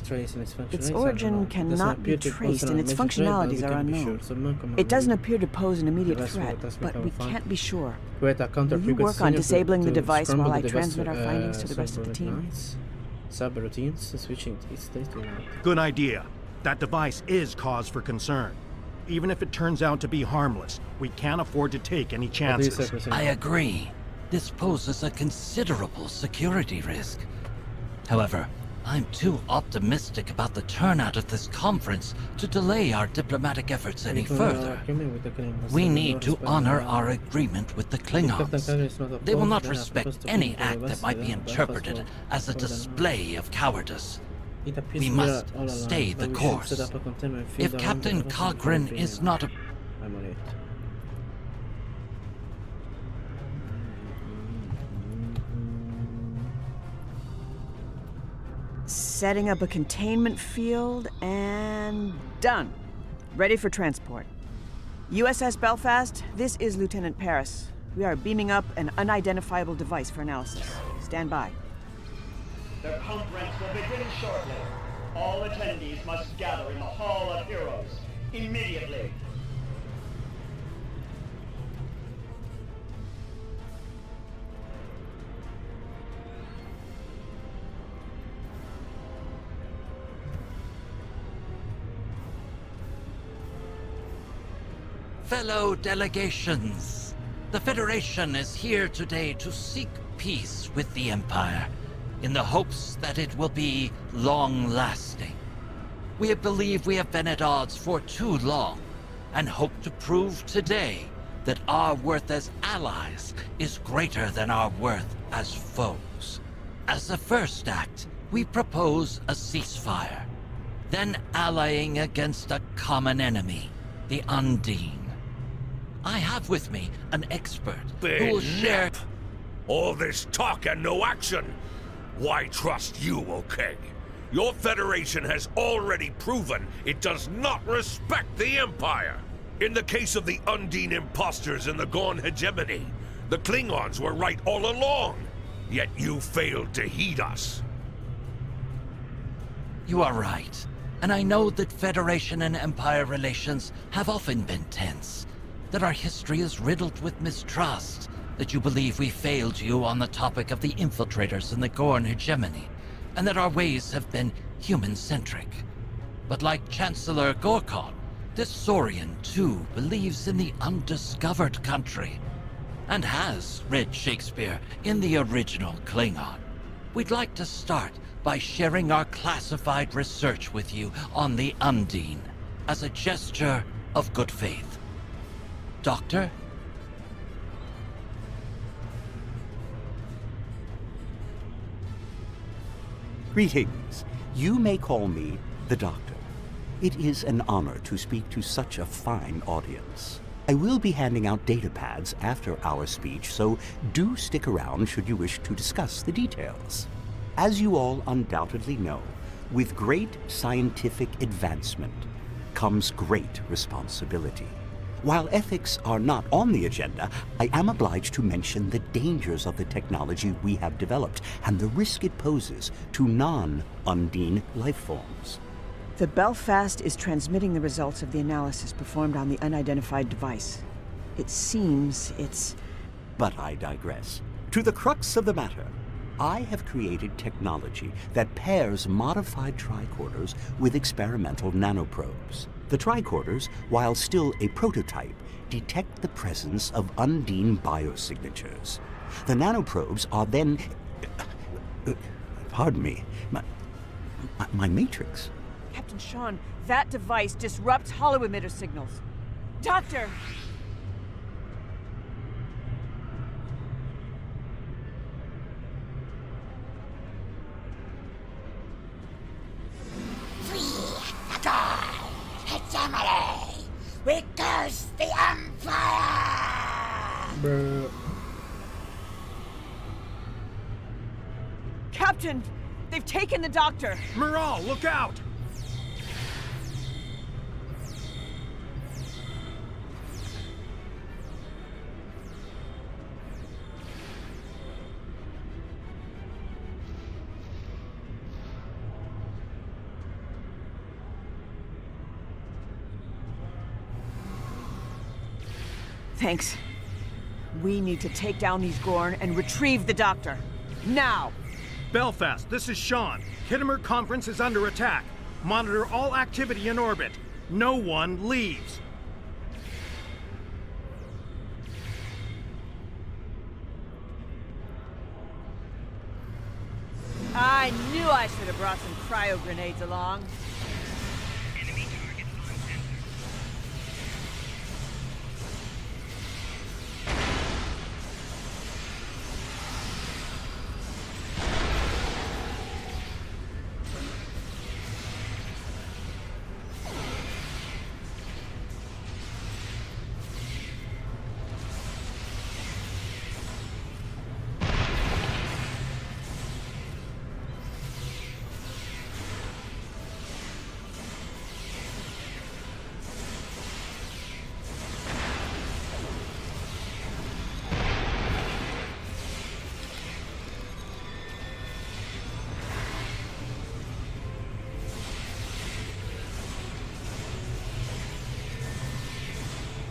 Its origin cannot be traced and its functionalities are unknown. It doesn't appear to pose an immediate threat, but we can't be sure. Will you work on disabling the device while I transmit our findings to the rest of the team? Subroutines, switching its state to Good idea. That device is cause for concern. Even if it turns out to be harmless, we can't afford to take any chances. I agree. This poses a considerable security risk. However, I'm too optimistic about the turnout of this conference to delay our diplomatic efforts any further. We need to honor our agreement with the Klingons. They will not respect any act that might be interpreted as a display of cowardice. We must stay the course. If Captain Cogran is not a... Setting up a containment field, and done. Ready for transport. USS Belfast, this is Lieutenant Paris. We are beaming up an unidentifiable device for analysis. Stand by. The conference will begin shortly. All attendees must gather in the Hall of Heroes, immediately. Fellow delegations, the Federation is here today to seek peace with the Empire, in the hopes that it will be long-lasting. We believe we have been at odds for too long, and hope to prove today that our worth as allies is greater than our worth as foes. As the first act, we propose a ceasefire. then allying against a common enemy, the Undine. I have with me an expert who will share... All this talk and no action. Why trust you, okay? Your Federation has already proven it does not respect the Empire. In the case of the Undine imposters in the Gorn hegemony, the Klingons were right all along. Yet you failed to heed us. You are right. And I know that Federation and Empire relations have often been tense. That our history is riddled with mistrust. That you believe we failed you on the topic of the infiltrators in the Gorn hegemony. And that our ways have been human-centric. But like Chancellor Gorkon, this Saurian too believes in the undiscovered country. And has read Shakespeare in the original Klingon. We'd like to start by sharing our classified research with you on the Undine, as a gesture of good faith. Doctor? Greetings. You may call me the Doctor. It is an honor to speak to such a fine audience. I will be handing out data pads after our speech, so do stick around should you wish to discuss the details. As you all undoubtedly know, with great scientific advancement comes great responsibility. While ethics are not on the agenda, I am obliged to mention the dangers of the technology we have developed and the risk it poses to non-Undine life forms. The Belfast is transmitting the results of the analysis performed on the unidentified device. It seems it's... But I digress. To the crux of the matter, I have created technology that pairs modified tricorders with experimental nanoprobes. The tricorders, while still a prototype, detect the presence of Undine biosignatures. The nanoprobes are then... pardon me, my matrix. Captain Sean, that device disrupts holo-emitter signals. Doctor! Hegemony! We curse the Empire! Bruh. Captain! They've taken the Doctor! Miral, look out! Thanks. We need to take down these Gorn and retrieve the Doctor. Now! Belfast, this is Sean. Kittimer Conference is under attack. Monitor all activity in orbit. No one leaves. I knew I should have brought some cryo grenades along.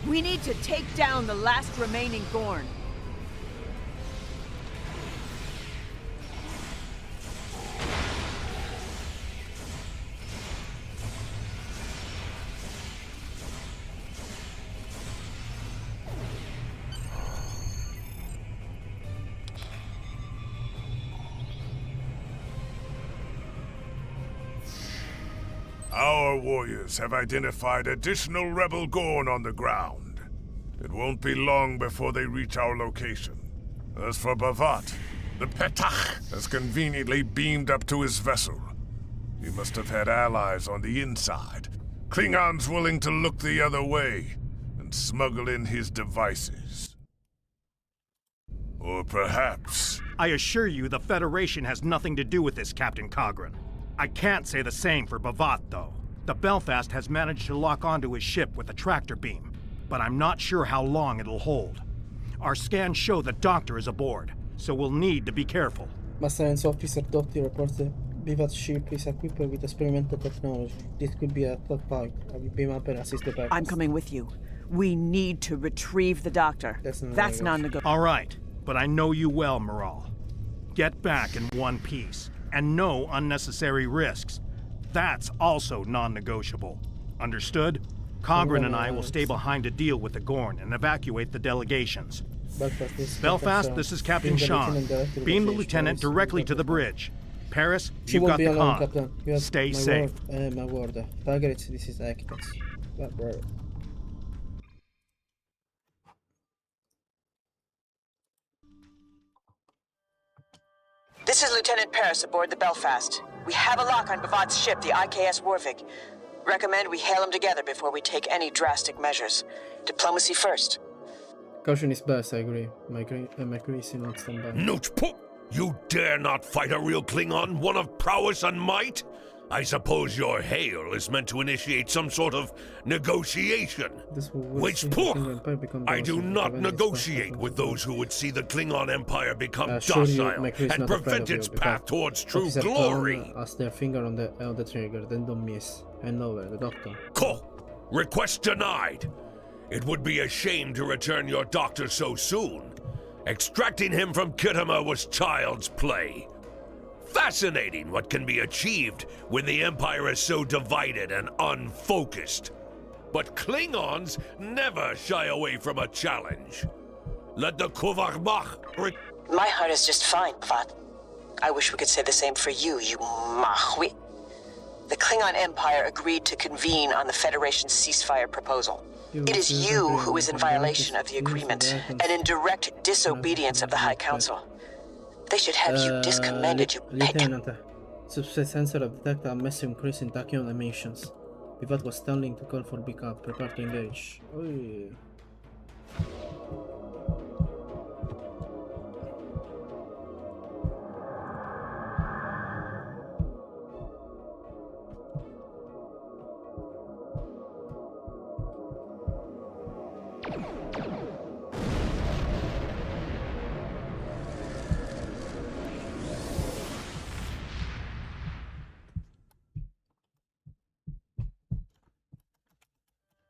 We need to take down the last remaining Gorn. Our warriors have identified additional rebel Gorn on the ground. It won't be long before they reach our location. As for Bavat, the Petach has conveniently beamed up to his vessel. He must have had allies on the inside. Klingons willing to look the other way and smuggle in his devices. Or perhaps... I assure you the Federation has nothing to do with this, Captain Cogran. I can't say the same for Bavat, though. The Belfast has managed to lock onto his ship with a tractor beam, but I'm not sure how long it'll hold. Our scans show the Doctor is aboard, so we'll need to be careful. Master Officer Dotti reports the Vivat ship is equipped with experimental technology. This could be a third point. I will beam up and assist the Belfast. I'm coming with you. We need to retrieve the Doctor. That's non-negotiable. All right, but I know you well, Moral. Get back in one piece, and no unnecessary risks. That's also non-negotiable. Understood? Cogran and I will stay behind to deal with the Gorn and evacuate the delegations. Belfast, this is Captain Sean. Beam the lieutenant directly to the bridge. Paris, you got the comm. Stay safe. My word. Target, this is Actors. This is Lieutenant Paris aboard the Belfast. We have a lock on Bavat's ship, the IKS Warvik. Recommend we hail him together before we take any drastic measures. Diplomacy first. Caution is best, I agree. My crease is not stand by. Nooch, you dare not fight a real Klingon, one of prowess and might? I suppose your hail is meant to initiate some sort of negotiation. Which, I do not negotiate with those who would see the Klingon Empire become docile and prevent its path towards true glory. Has their finger on the trigger, then don't miss. Hand over, the Doctor. Request denied. It would be a shame to return your Doctor so soon. Extracting him from Khitomer was child's play. Fascinating what can be achieved when the Empire is so divided and unfocused. But Klingons never shy away from a challenge. Let the Kuvarmach... My heart is just fine, Bavat. I wish we could say the same for you, you Mahwi. The Klingon Empire agreed to convene on the Federation's ceasefire proposal. It is you who is in violation of the agreement, and in direct disobedience of the High Council. They should have you discommended, you pig. Lieutenant, subspace sensor of detect a massive increase in tachyon emissions. Vivat was standing to call for backup. Prepare to engage. Oy.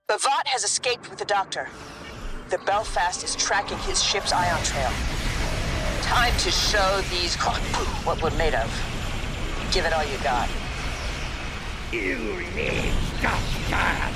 Bavat has escaped with the Doctor. The Belfast is tracking his ship's ion trail. Time to show these what we're made of. Give it all you got. You need Doctor!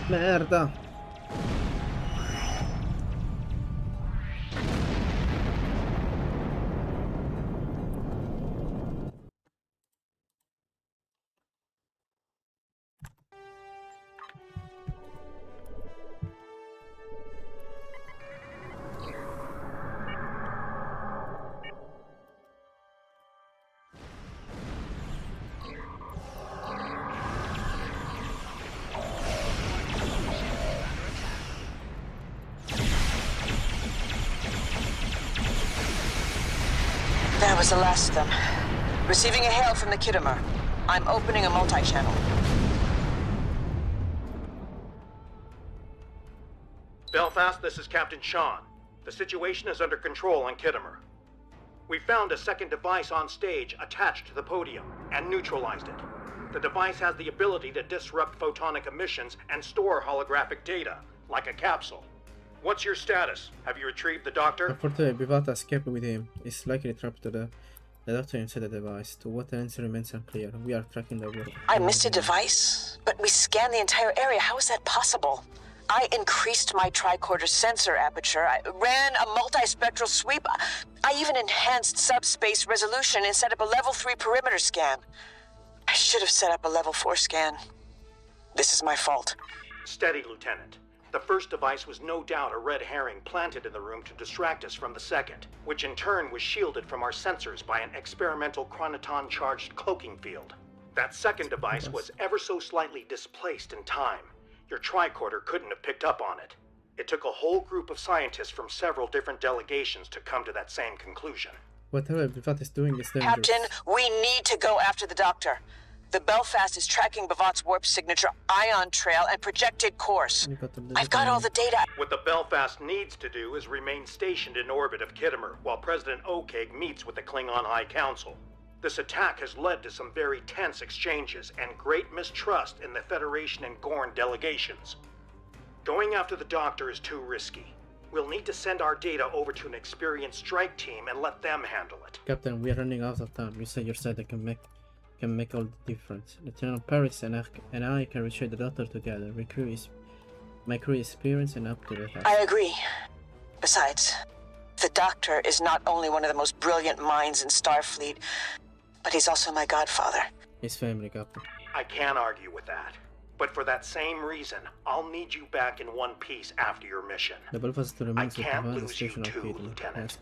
Merda. That was the last of them. Receiving a hail from the Kittimer. I'm opening a multi-channel. Belfast, this is Captain Sean. The situation is under control on Kittimer. We found a second device on stage attached to the podium and neutralized it. The device has the ability to disrupt photonic emissions and store holographic data, like a capsule. What's your status? Have you retrieved the doctor? Unfortunately, Bivata escaped with him. He's likely trapped to the doctor inside the device. To what ends remains unclear. We are tracking the work. I missed a device, but we scanned the entire area. How is that possible? I increased my tricorder sensor aperture. I ran a multispectral sweep. I even enhanced subspace resolution and set up a level 3 perimeter scan. I should have set up a level 4 scan. This is my fault. Steady, Lieutenant. The first device was no doubt a red herring planted in the room to distract us from the second, which in turn was shielded from our sensors by an experimental chronoton-charged cloaking field. That second device was ever so slightly displaced in time. Your tricorder couldn't have picked up on it. It took a whole group of scientists from several different delegations to come to that same conclusion. Whatever Bivata is doing is dangerous. Captain, we need to go after the doctor. The Belfast is tracking Bavat's warp signature, ion trail, and projected course. I've got all the data. What the Belfast needs to do is remain stationed in orbit of Kittimer while President Okeg meets with the Klingon High Council. This attack has led to some very tense exchanges and great mistrust in the Federation and Gorn delegations. Going after the doctor is too risky. We'll need to send our data over to an experienced strike team and let them handle it. Captain, we are running out of time. You said your side can make all the difference. Lieutenant Paris and I can retrieve the doctor together. My crew is experienced and up to the task. I agree. Besides, the doctor is not only one of the most brilliant minds in Starfleet, but he's also my godfather. His family, Captain. I can't argue with that. But for that same reason, I'll need you back in one piece after your mission. I can't lose you too, Lieutenant.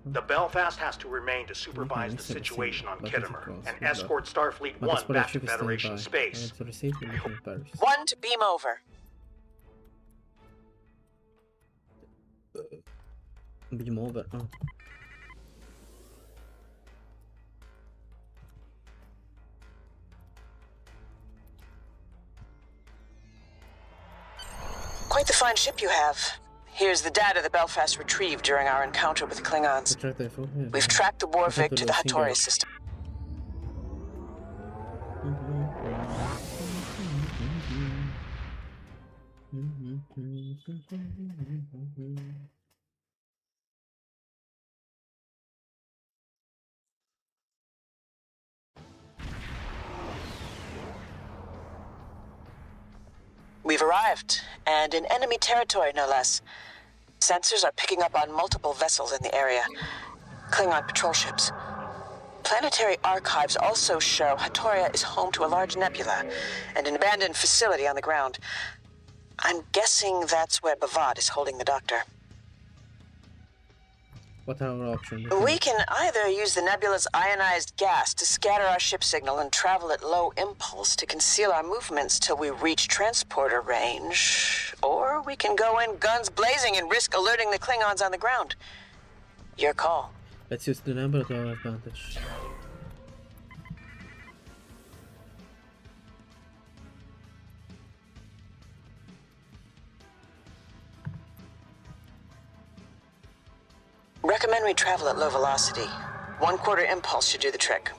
The Belfast has to remain to supervise the situation on Kittimer and escort Starfleet 1 back to Federation space. 1 to beam over. Beam over, oh. Quite the fine ship you have. Here's the data the Belfast retrieved during our encounter with the Klingons. We've tracked the Warvik to the Hattori system. We've arrived, and in enemy territory, no less. Sensors are picking up on multiple vessels in the area. Klingon patrol ships. Planetary archives also show Hattoria is home to a large nebula and an abandoned facility on the ground. I'm guessing that's where Bavat is holding the doctor. What are our options? We can either use the nebula's ionized gas to scatter our ship signal and travel at low impulse to conceal our movements till we reach transporter range, or we can go in guns blazing and risk alerting the Klingons on the ground. Your call. Let's use the nebula to our advantage. Recommend we travel at low velocity. 1/4 impulse should do the trick.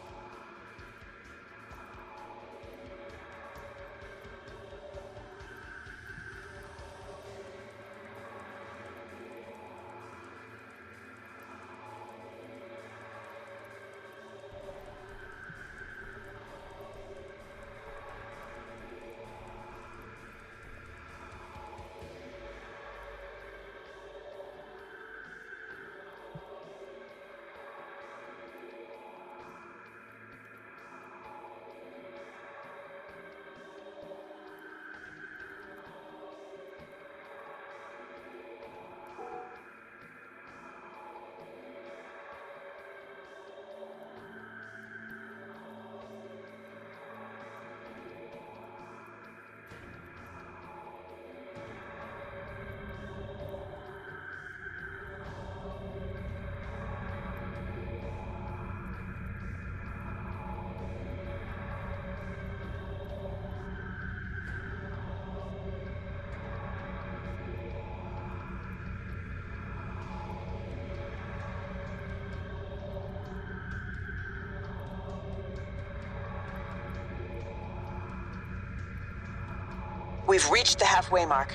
We've reached the halfway mark.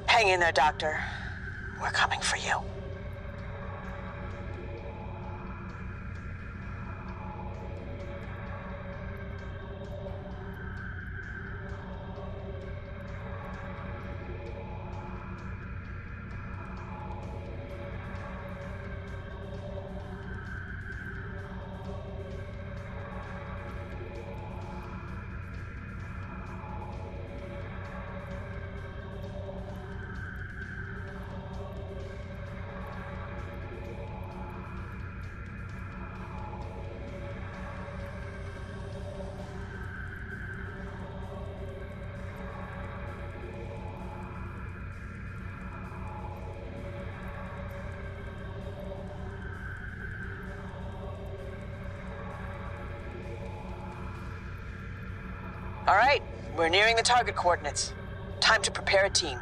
Hang in there, Doctor. We're coming for you. All right, we're nearing the target coordinates. Time to prepare a team.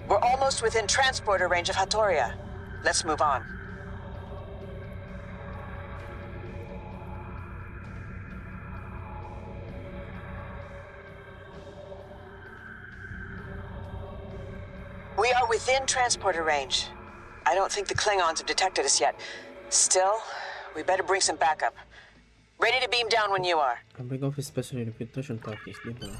We're almost within transporter range of Hattoria. Let's move on. We are within transporter range. I don't think the Klingons have detected us yet. Still, we better bring some backup. Ready to beam down when you are. Bring off his special reputation tactics, dito.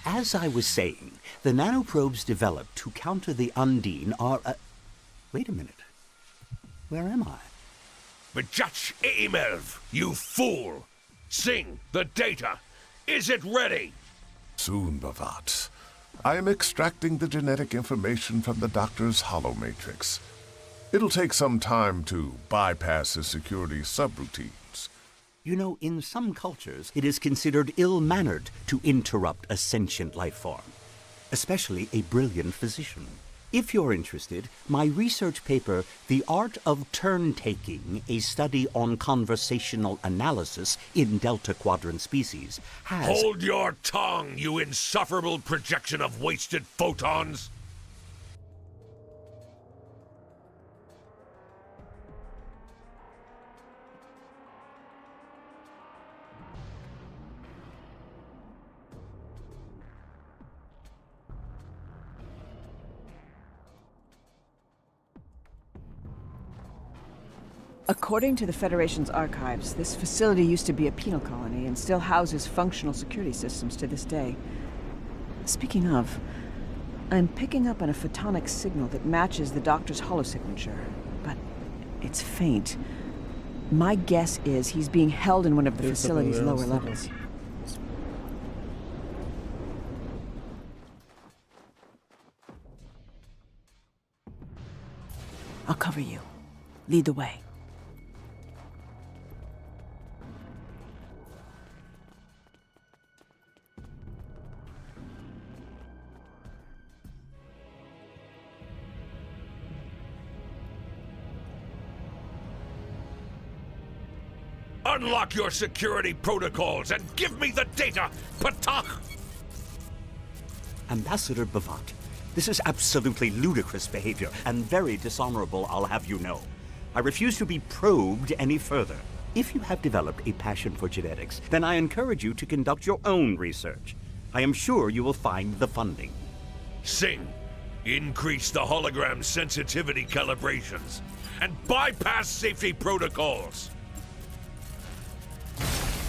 As I was saying, the nanoprobes developed to counter the Undine are Wait a minute. Where am I? Bajach Emelv, you fool! Sing, the data! Is it ready? Soon, Bavat. I am extracting the genetic information from the doctor's holomatrix. It'll take some time to bypass his security subroutines. You know, in some cultures, it is considered ill-mannered to interrupt a sentient life form, especially a brilliant physician. If you're interested, my research paper, The Art of Turn-Taking, a study on conversational analysis in Delta Quadrant species, has... Hold your tongue, you insufferable projection of wasted photons! According to the Federation's archives, this facility used to be a penal colony and still houses functional security systems to this day. Speaking of, I'm picking up on a photonic signal that matches the doctor's holosignature, but it's faint. My guess is he's being held in one of the facility's lower levels. I'll cover you. Lead the way. Unlock your security protocols and give me the data, Patach! Ambassador Bavat, this is absolutely ludicrous behavior, and very dishonorable, I'll have you know. I refuse to be probed any further. If you have developed a passion for genetics, then I encourage you to conduct your own research. I am sure you will find the funding. Sing, increase the hologram sensitivity calibrations, and bypass safety protocols.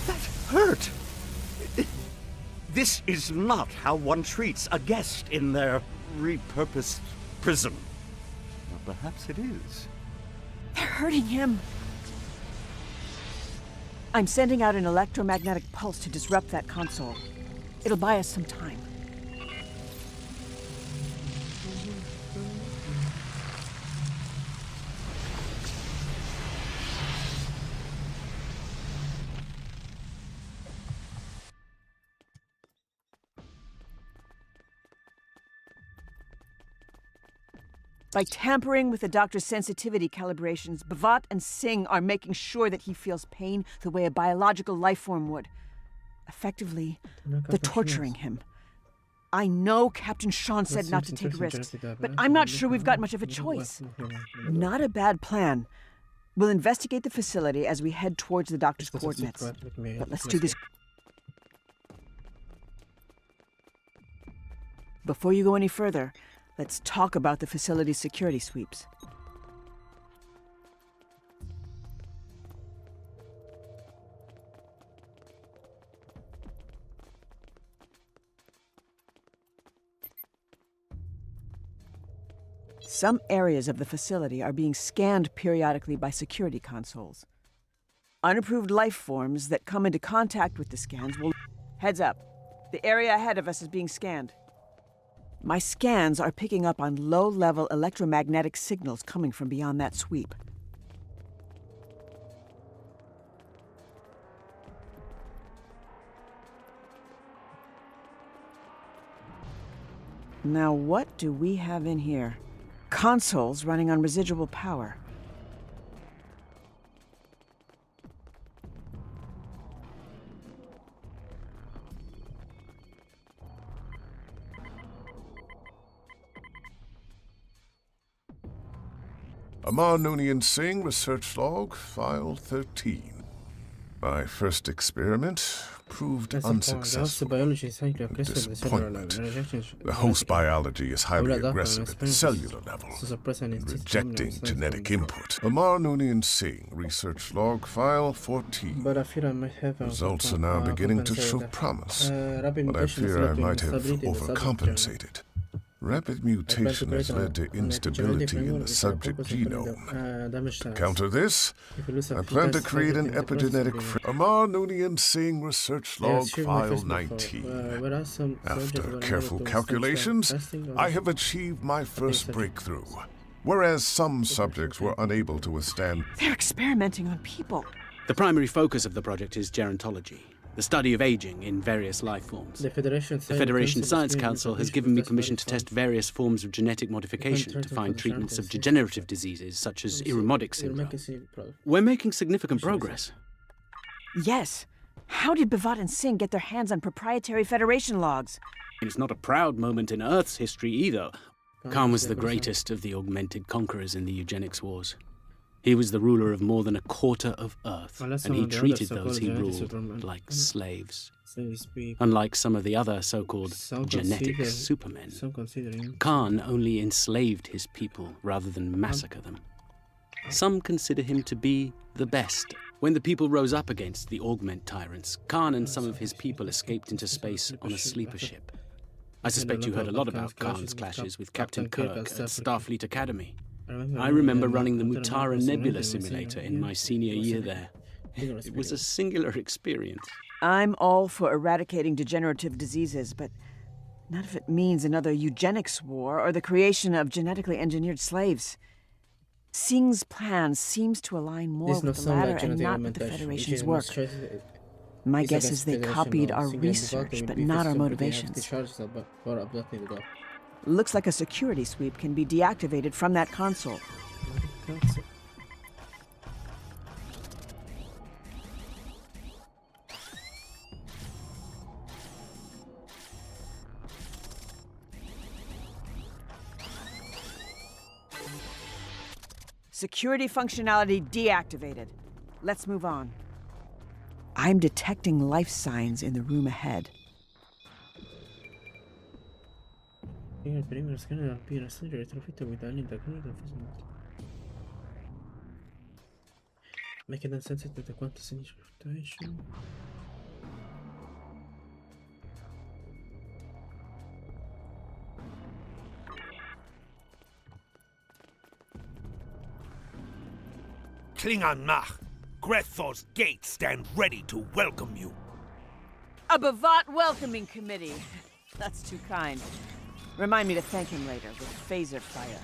That hurt! This is not how one treats a guest in their repurposed prison. Or perhaps it is. They're hurting him. I'm sending out an electromagnetic pulse to disrupt that console. It'll buy us some time. By tampering with the doctor's sensitivity calibrations, Bavat and Singh are making sure that he feels pain the way a biological life form would. Effectively, they're torturing him. I know Captain Sean said not to take risks, but I'm not sure we've got much of a choice. Not a bad plan. We'll investigate the facility as we head towards the doctor's coordinates. But let's do this. Before you go any further, let's talk about the facility's security sweeps. Some areas of the facility are being scanned periodically by security consoles. Unapproved life forms that come into contact with the scans will... Heads up. The area ahead of us is being scanned. My scans are picking up on low-level electromagnetic signals coming from beyond that sweep. Now, what do we have in here? Consoles running on residual power. Amar Noonian Singh, Research Log, File 13. My first experiment proved unsuccessful. Disappointment. The host biology is highly aggressive at the cellular level, rejecting genetic input. Amar Noonian Singh, Research Log, File 14. Results are now beginning to show promise, but I fear I might have overcompensated. Rapid mutation has led to instability in the subject genome. To counter this, I plan to create an epigenetic Amar Noonian Singh Research Log File 19. After careful calculations, I have achieved my first breakthrough. Whereas some subjects were unable to withstand... They're experimenting on people. The primary focus of the project is gerontology, the study of aging in various life forms. The Federation Science Council has given me permission to test various forms of genetic modification to find treatments of degenerative diseases such as Irumodic syndrome. We're making significant progress. Yes. How did Bavat and Singh get their hands on proprietary Federation logs? It's not a proud moment in Earth's history either. Khan was the greatest of the augmented conquerors in the eugenics wars. He was the ruler of more than a quarter of Earth, and he treated those he ruled like slaves. Unlike some of the other so-called genetic supermen, Khan only enslaved his people rather than massacre them. Some consider him to be the best. When the people rose up against the augment tyrants, Khan and some of his people escaped into space on a sleeper ship. I suspect you heard a lot about Khan's clashes with Captain Kirk at Starfleet Academy. I remember running the Mutara Nebula simulator in my senior year there. It was a singular experience. I'm all for eradicating degenerative diseases, but not if it means another eugenics war or the creation of genetically engineered slaves. Singh's plan seems to align more with the latter and not with the Federation's work. My guess is they copied our research, but not our motivations. Looks like a security sweep can be deactivated from that console. Security functionality deactivated. Let's move on. I'm detecting life signs in the room ahead. Il primo scanner al pieno estero retrofitto with all'interno make it sensitive to quantum fluctuation. Klingon Mach, Grethor's gates stand ready to welcome you. A Bavat welcoming committee. That's too kind. Remind me to thank him later with phaser fire.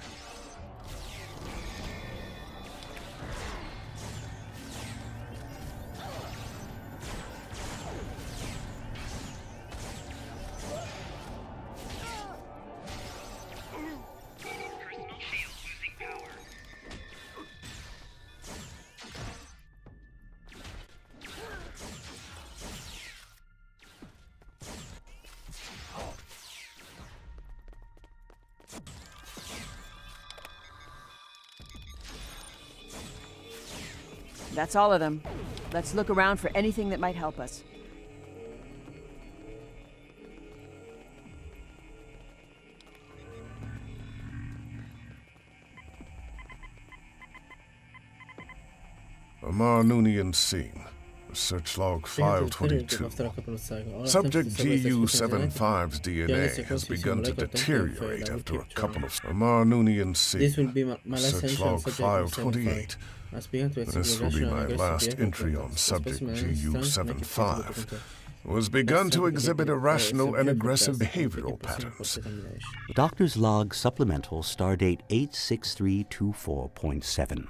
That's all of them. Let's look around for anything that might help us. Amar Noonian scene. Search log file 22. Subject GU75's DNA has begun to deteriorate after a couple of Amar Noonian scene. This will be my last Search entry on log subject file 75. 28. This will be my last entry on subject GU75. Was begun to exhibit irrational and aggressive behavioral patterns. Doctor's Log Supplemental Stardate 86324.7.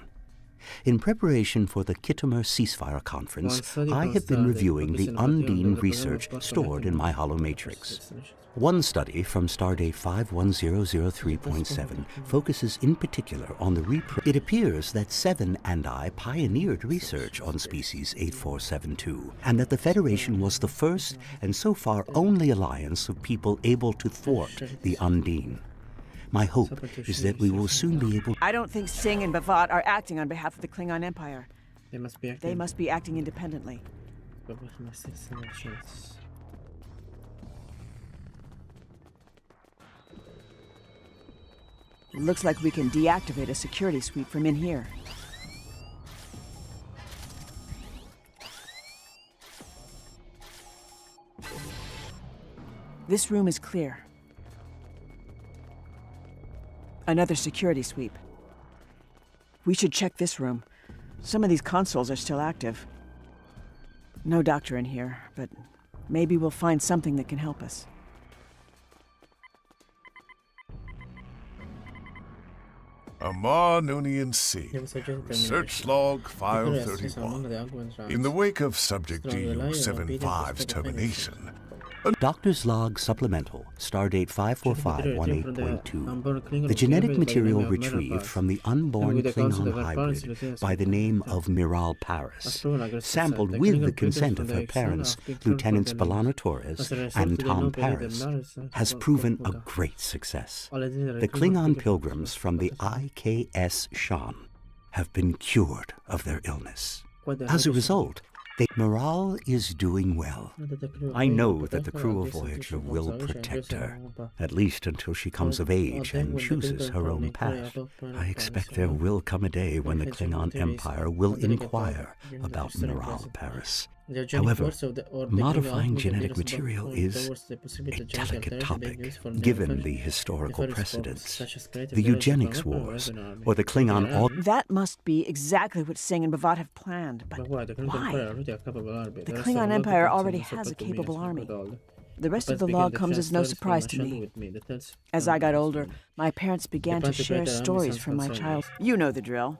In preparation for the Kittimer ceasefire conference, I have been reviewing the Undine research stored in my holomatrix. One study from Stardate 51003.7 focuses in particular on the It appears that Seven and I pioneered research on species 8472, and that the Federation was the first and so far only alliance of people able to thwart the Undine. My hope is that we will soon be able... I don't think Singh and Bavat are acting on behalf of the Klingon Empire. They must be acting independently. Looks like we can deactivate a security sweep from in here. This room is clear. Another security sweep. We should check this room. Some of these consoles are still active. No doctor in here, but maybe we'll find something that can help us. Amar Noonian scene. Search log file 31. In the wake of subject GU75's termination, Doctor's Log Supplemental, Stardate 54518.2. The genetic material retrieved from the unborn Klingon hybrid by the name of Miral Paris, sampled with the consent of her parents, Lieutenants B'Elanna Torres and Tom Paris, has proven a great success. The Klingon pilgrims from the IKS Shan have been cured of their illness. As a result, Miral is doing well. I know that the crew of Voyager will protect her, at least until she comes of age and chooses her own path. I expect there will come a day when the Klingon Empire will inquire about Miral Paris. However, modifying genetic material is a delicate topic, given the historical precedents, the eugenics wars, or the Klingon... That must be exactly what Singh and Bavat have planned, but why? The Klingon Empire already has a capable army. The rest of the log comes as no surprise to me. As I got older, my parents began to share stories from my childhood. You know the drill.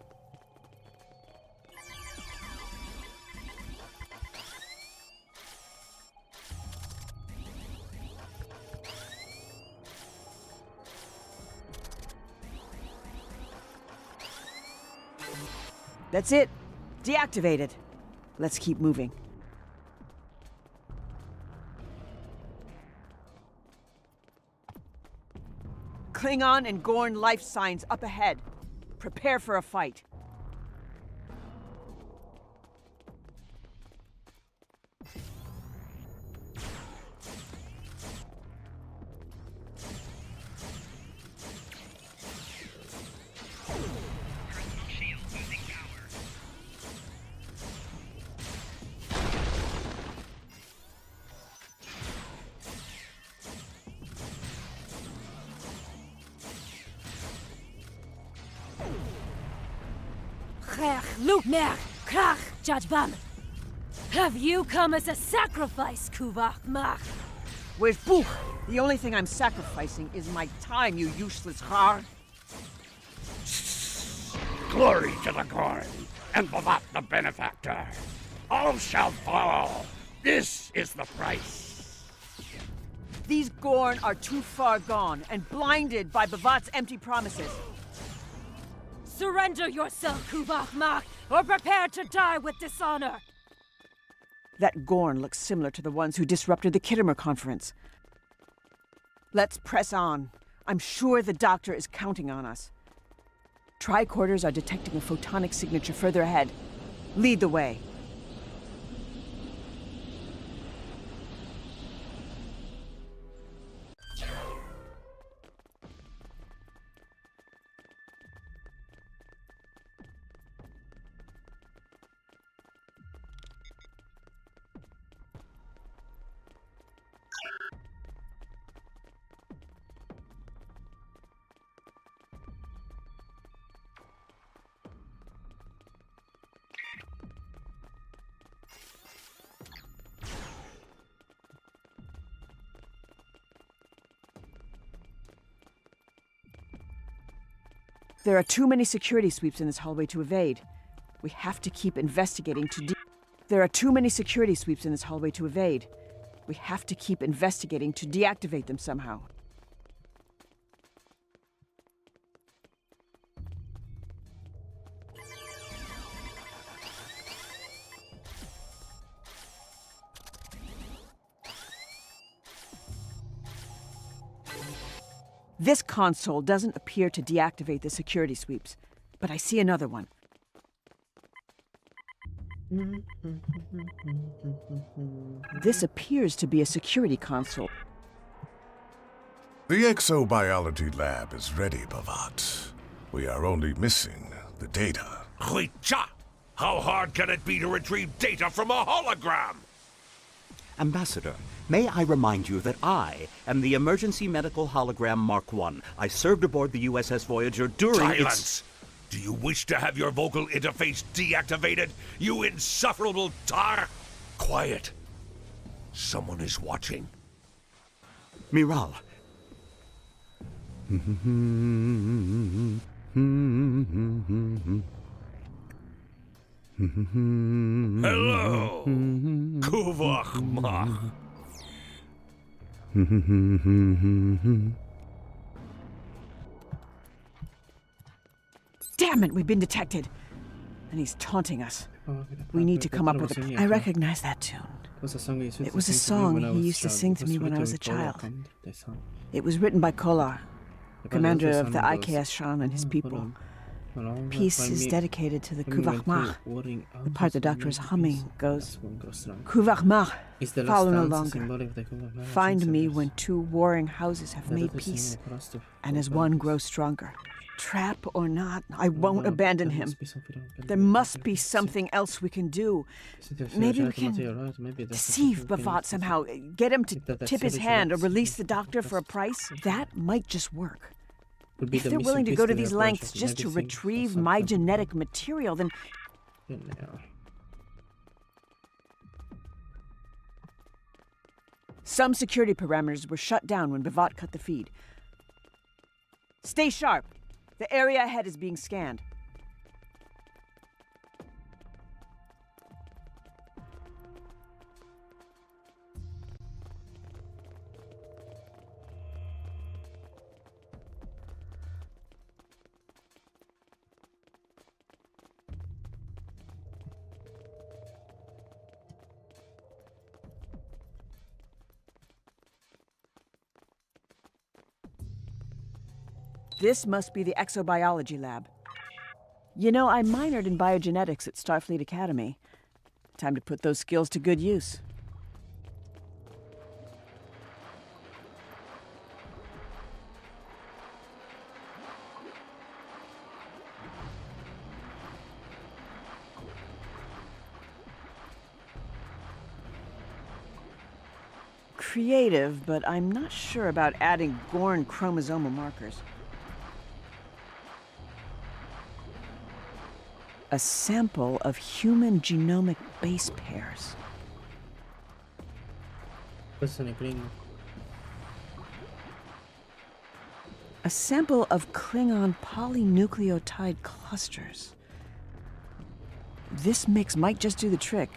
That's it. Deactivated. Let's keep moving. Klingon and Gorn life signs up ahead. Prepare for a fight. Have you come as a sacrifice, Kuvach Mach? With Buch, the only thing I'm sacrificing is my time, you useless har. Glory to the Gorn, and Bavat the benefactor. All shall fall. This is the price. These Gorn are too far gone and blinded by Bavat's empty promises. Surrender yourself, Kuvach Mach, or prepare to die with dishonor. That Gorn looks similar to the ones who disrupted the Kittimer conference. Let's press on. I'm sure the doctor is counting on us. Tricorders are detecting a photonic signature further ahead. Lead the way. There are too many security sweeps in this hallway to evade. We have to keep investigating to There are too many security sweeps in this hallway to evade. We have to keep investigating to deactivate them somehow. This console doesn't appear to deactivate the security sweeps, but I see another one. This appears to be a security console. The exobiology lab is ready, Bavat. We are only missing the data. Huicha! How hard can it be to retrieve data from a hologram? Ambassador, may I remind you that I am the Emergency Medical Hologram Mark I. I served aboard the USS Voyager during Silence! Do you wish to have your vocal interface deactivated, you insufferable tar? Quiet. Someone is watching. Miral. Hello, Kuvach Mach. Damn it, we've been detected. And he's taunting us. We need to come up with a... I recognize that tune. It was a song he used to sing to me when I was a child. It was written by Kolar, commander of the IKS Shan and his people. Piece is dedicated to the Kuvach Mach. The part the doctor is humming goes, Kuvach Mach, follow no longer. Find me when two warring houses have made peace, and as one grows stronger. Trap or not, I won't abandon him. There must be something else we can do. Maybe we can deceive Bavat somehow, get him to tip his hand or release the doctor for a price. That might just work. If they're willing to go to these lengths just to retrieve my genetic material, then... Some security parameters were shut down when Bavat cut the feed. Stay sharp. The area ahead is being scanned. This must be the exobiology lab. You know, I minored in biogenetics at Starfleet Academy. Time to put those skills to good use. Creative, but I'm not sure about adding Gorn chromosomal markers. A sample of human genomic base pairs. A sample of Klingon polynucleotide clusters. This mix might just do the trick,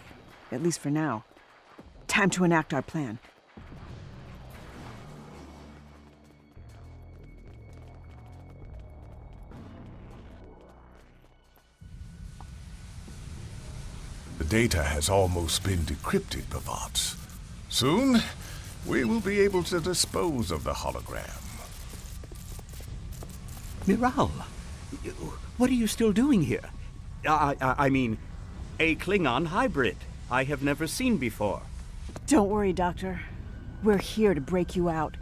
at least for now. Time to enact our plan. The data has almost been decrypted, Pavat. Soon, we will be able to dispose of the hologram. Miral, what are you still doing here? I mean, a Klingon hybrid I have never seen before. Don't worry, Doctor. We're here to break you out.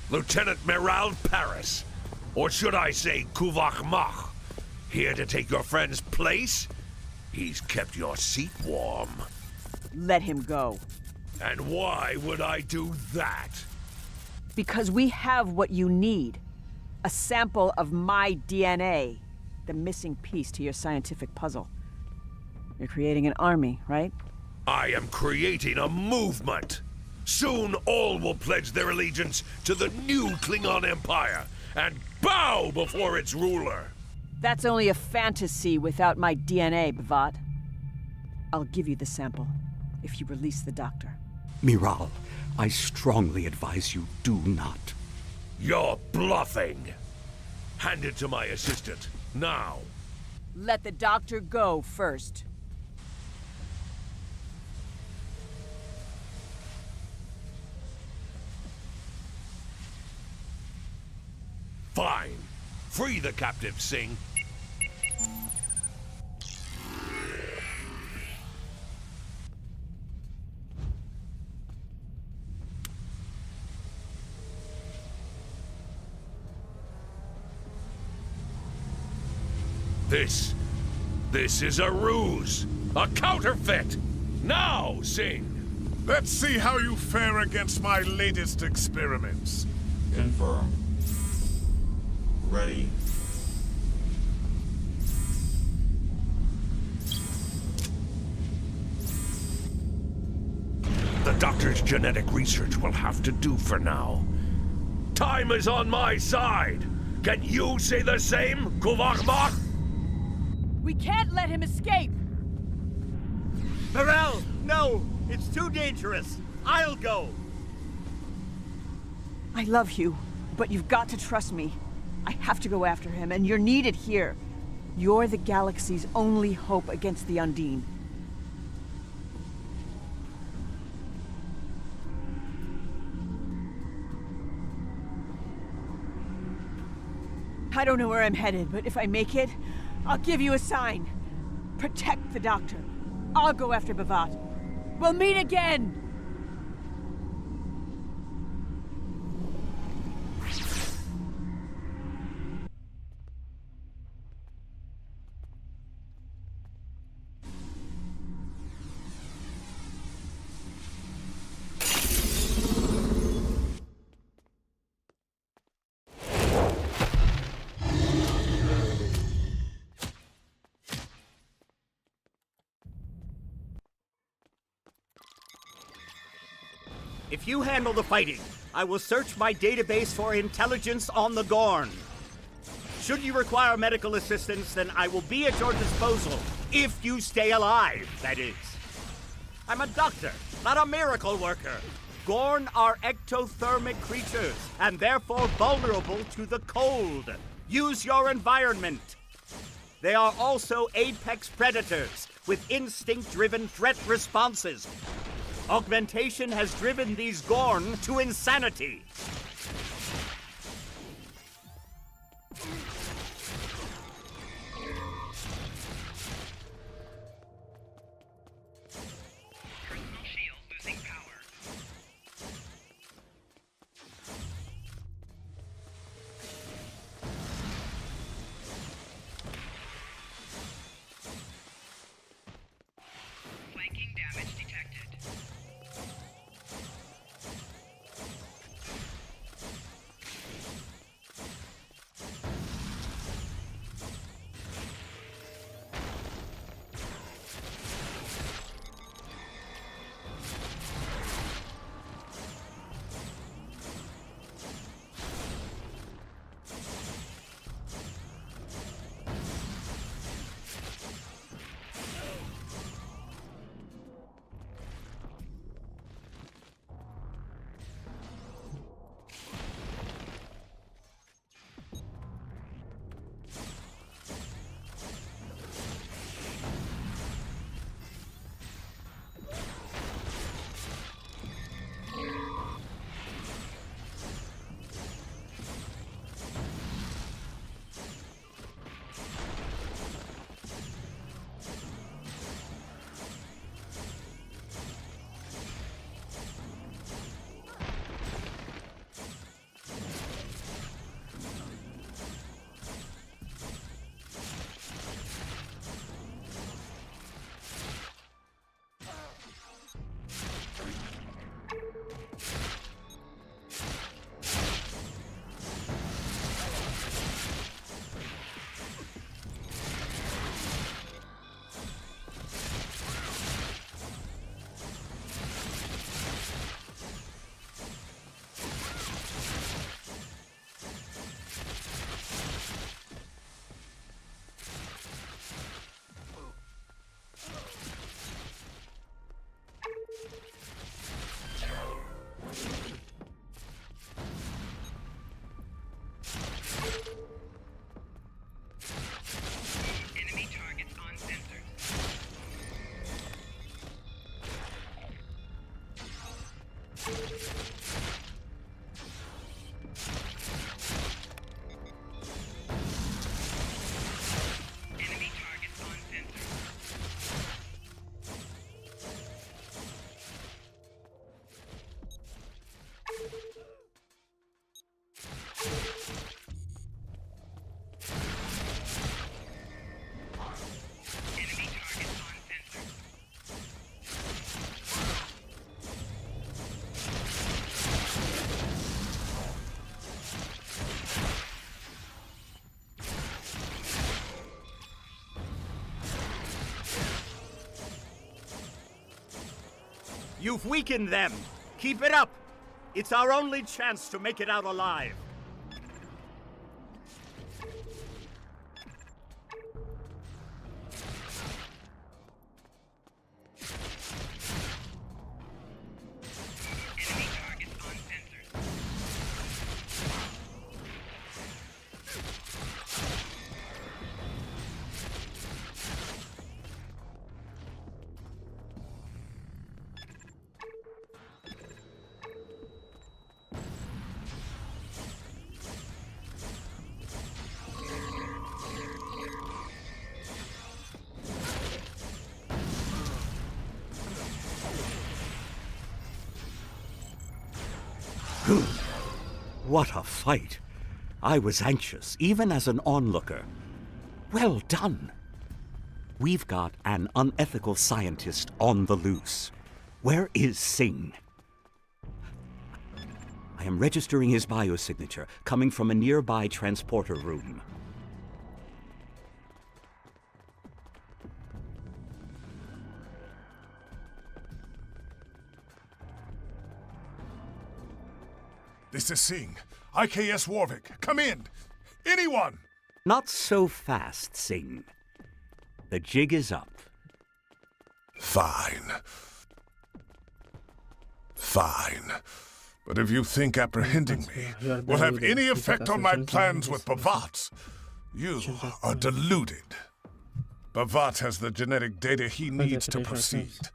Lieutenant Miral Paris, or should I say Kuvak Mach, here to take your friend's place? He's kept your seat warm. Let him go. And why would I do that? Because we have what you need. A sample of my DNA. The missing piece to your scientific puzzle. You're creating an army, right? I am creating a movement. Soon all will pledge their allegiance to the new Klingon Empire and bow before its ruler. That's only a fantasy without my DNA, Bhavat. I'll give you the sample if you release the doctor. Miral, I strongly advise you do not. You're bluffing. Hand it to my assistant, now. Let the doctor go first. Fine. Free the captive, Singh. This is a ruse! A counterfeit! Now, Singh! Let's see how you fare against my latest experiments. Confirm. Ready. The doctor's genetic research will have to do for now. Time is on my side! Can you say the same, Kuvakmak? We can't let him escape! Miral, no! It's too dangerous! I'll go! I love you, but you've got to trust me. I have to go after him, and you're needed here. You're the galaxy's only hope against the Undine. I don't know where I'm headed, but if I make it, I'll give you a sign. Protect the doctor. I'll go after Bhavat. We'll meet again! If you handle the fighting, I will search my database for intelligence on the Gorn. Should you require medical assistance, then I will be at your disposal. If you stay alive, that is. I'm a doctor, not a miracle worker. Gorn are ectothermic creatures, and therefore vulnerable to the cold. Use your environment. They are also apex predators, with instinct-driven threat responses. Augmentation has driven these Gorn to insanity. You've weakened them. Keep it up. It's our only chance to make it out alive. What a fight! I was anxious, even as an onlooker. Well done! We've got an unethical scientist on the loose. Where is Singh? I am registering his biosignature, coming from a nearby transporter room. This is Singh. IKS Warwick. Come in. Anyone! Not so fast, Singh. The jig is up. Fine. Fine. But if you think apprehending me will have any effect on my plans with Bhavat, you are deluded. Bhavat has the genetic data he needs to proceed.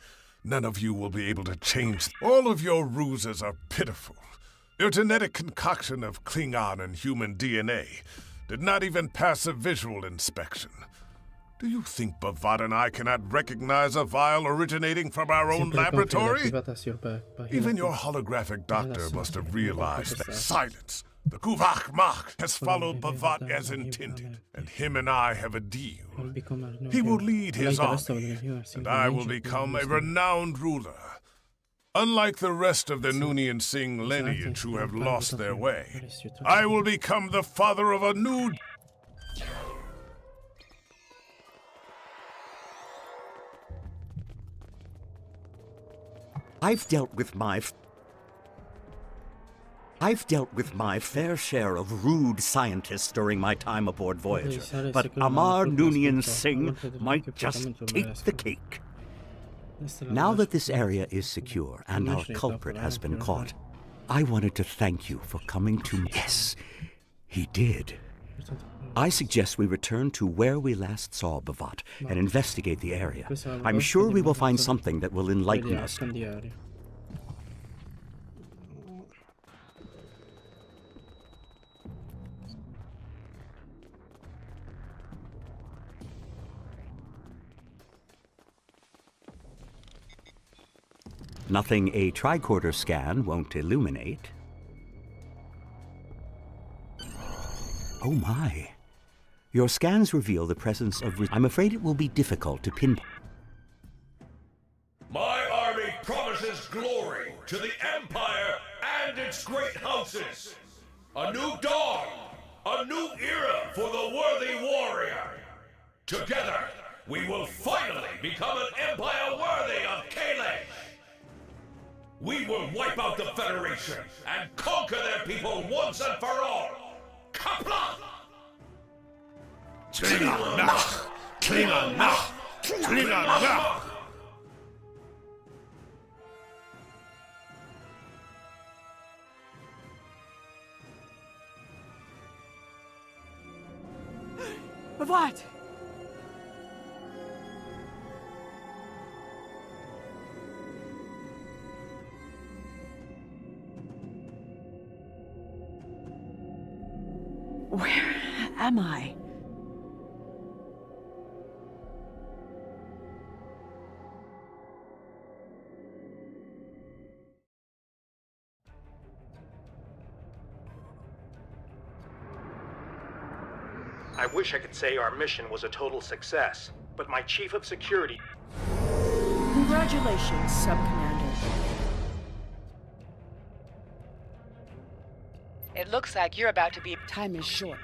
None of you will be able to change. All of your ruses are pitiful. Your genetic concoction of Klingon and human DNA did not even pass a visual inspection. Do you think Bhavat and I cannot recognize a vial originating from our own laboratory? Even your holographic doctor must have realized that. Silence! The Kuvak Mak has followed Bhavat as intended, and him and I have a deal. He will lead his army, and I will become a renowned ruler. Unlike the rest of the Noonien Singh lineage who have lost their way, I will become the father of a new... I've dealt with my fair share of rude scientists during my time aboard Voyager, but Amar Noonien Singh might just take the cake. Now that this area is secure and our culprit has been caught, I wanted to thank you for coming to me. Yes, he did. I suggest we return to where we last saw Bhavat and investigate the area. I'm sure we will find something that will enlighten us. Nothing a tricorder scan won't illuminate. Oh my. Your scans reveal the presence of... I'm afraid it will be difficult to pinpoint. My army promises glory to the Empire and its great houses. A new dawn, a new era for the worthy warrior. Together, we will finally become an empire worthy of Kalesh. We will wipe out the Federation and conquer their people once and for all. Kapla! Klingon nach! Klingon nach! Klingon nach! What? Where am I? I wish I could say our mission was a total success, but my chief of security... Congratulations, Sub-Commander. It looks like you're about to be... Time is short.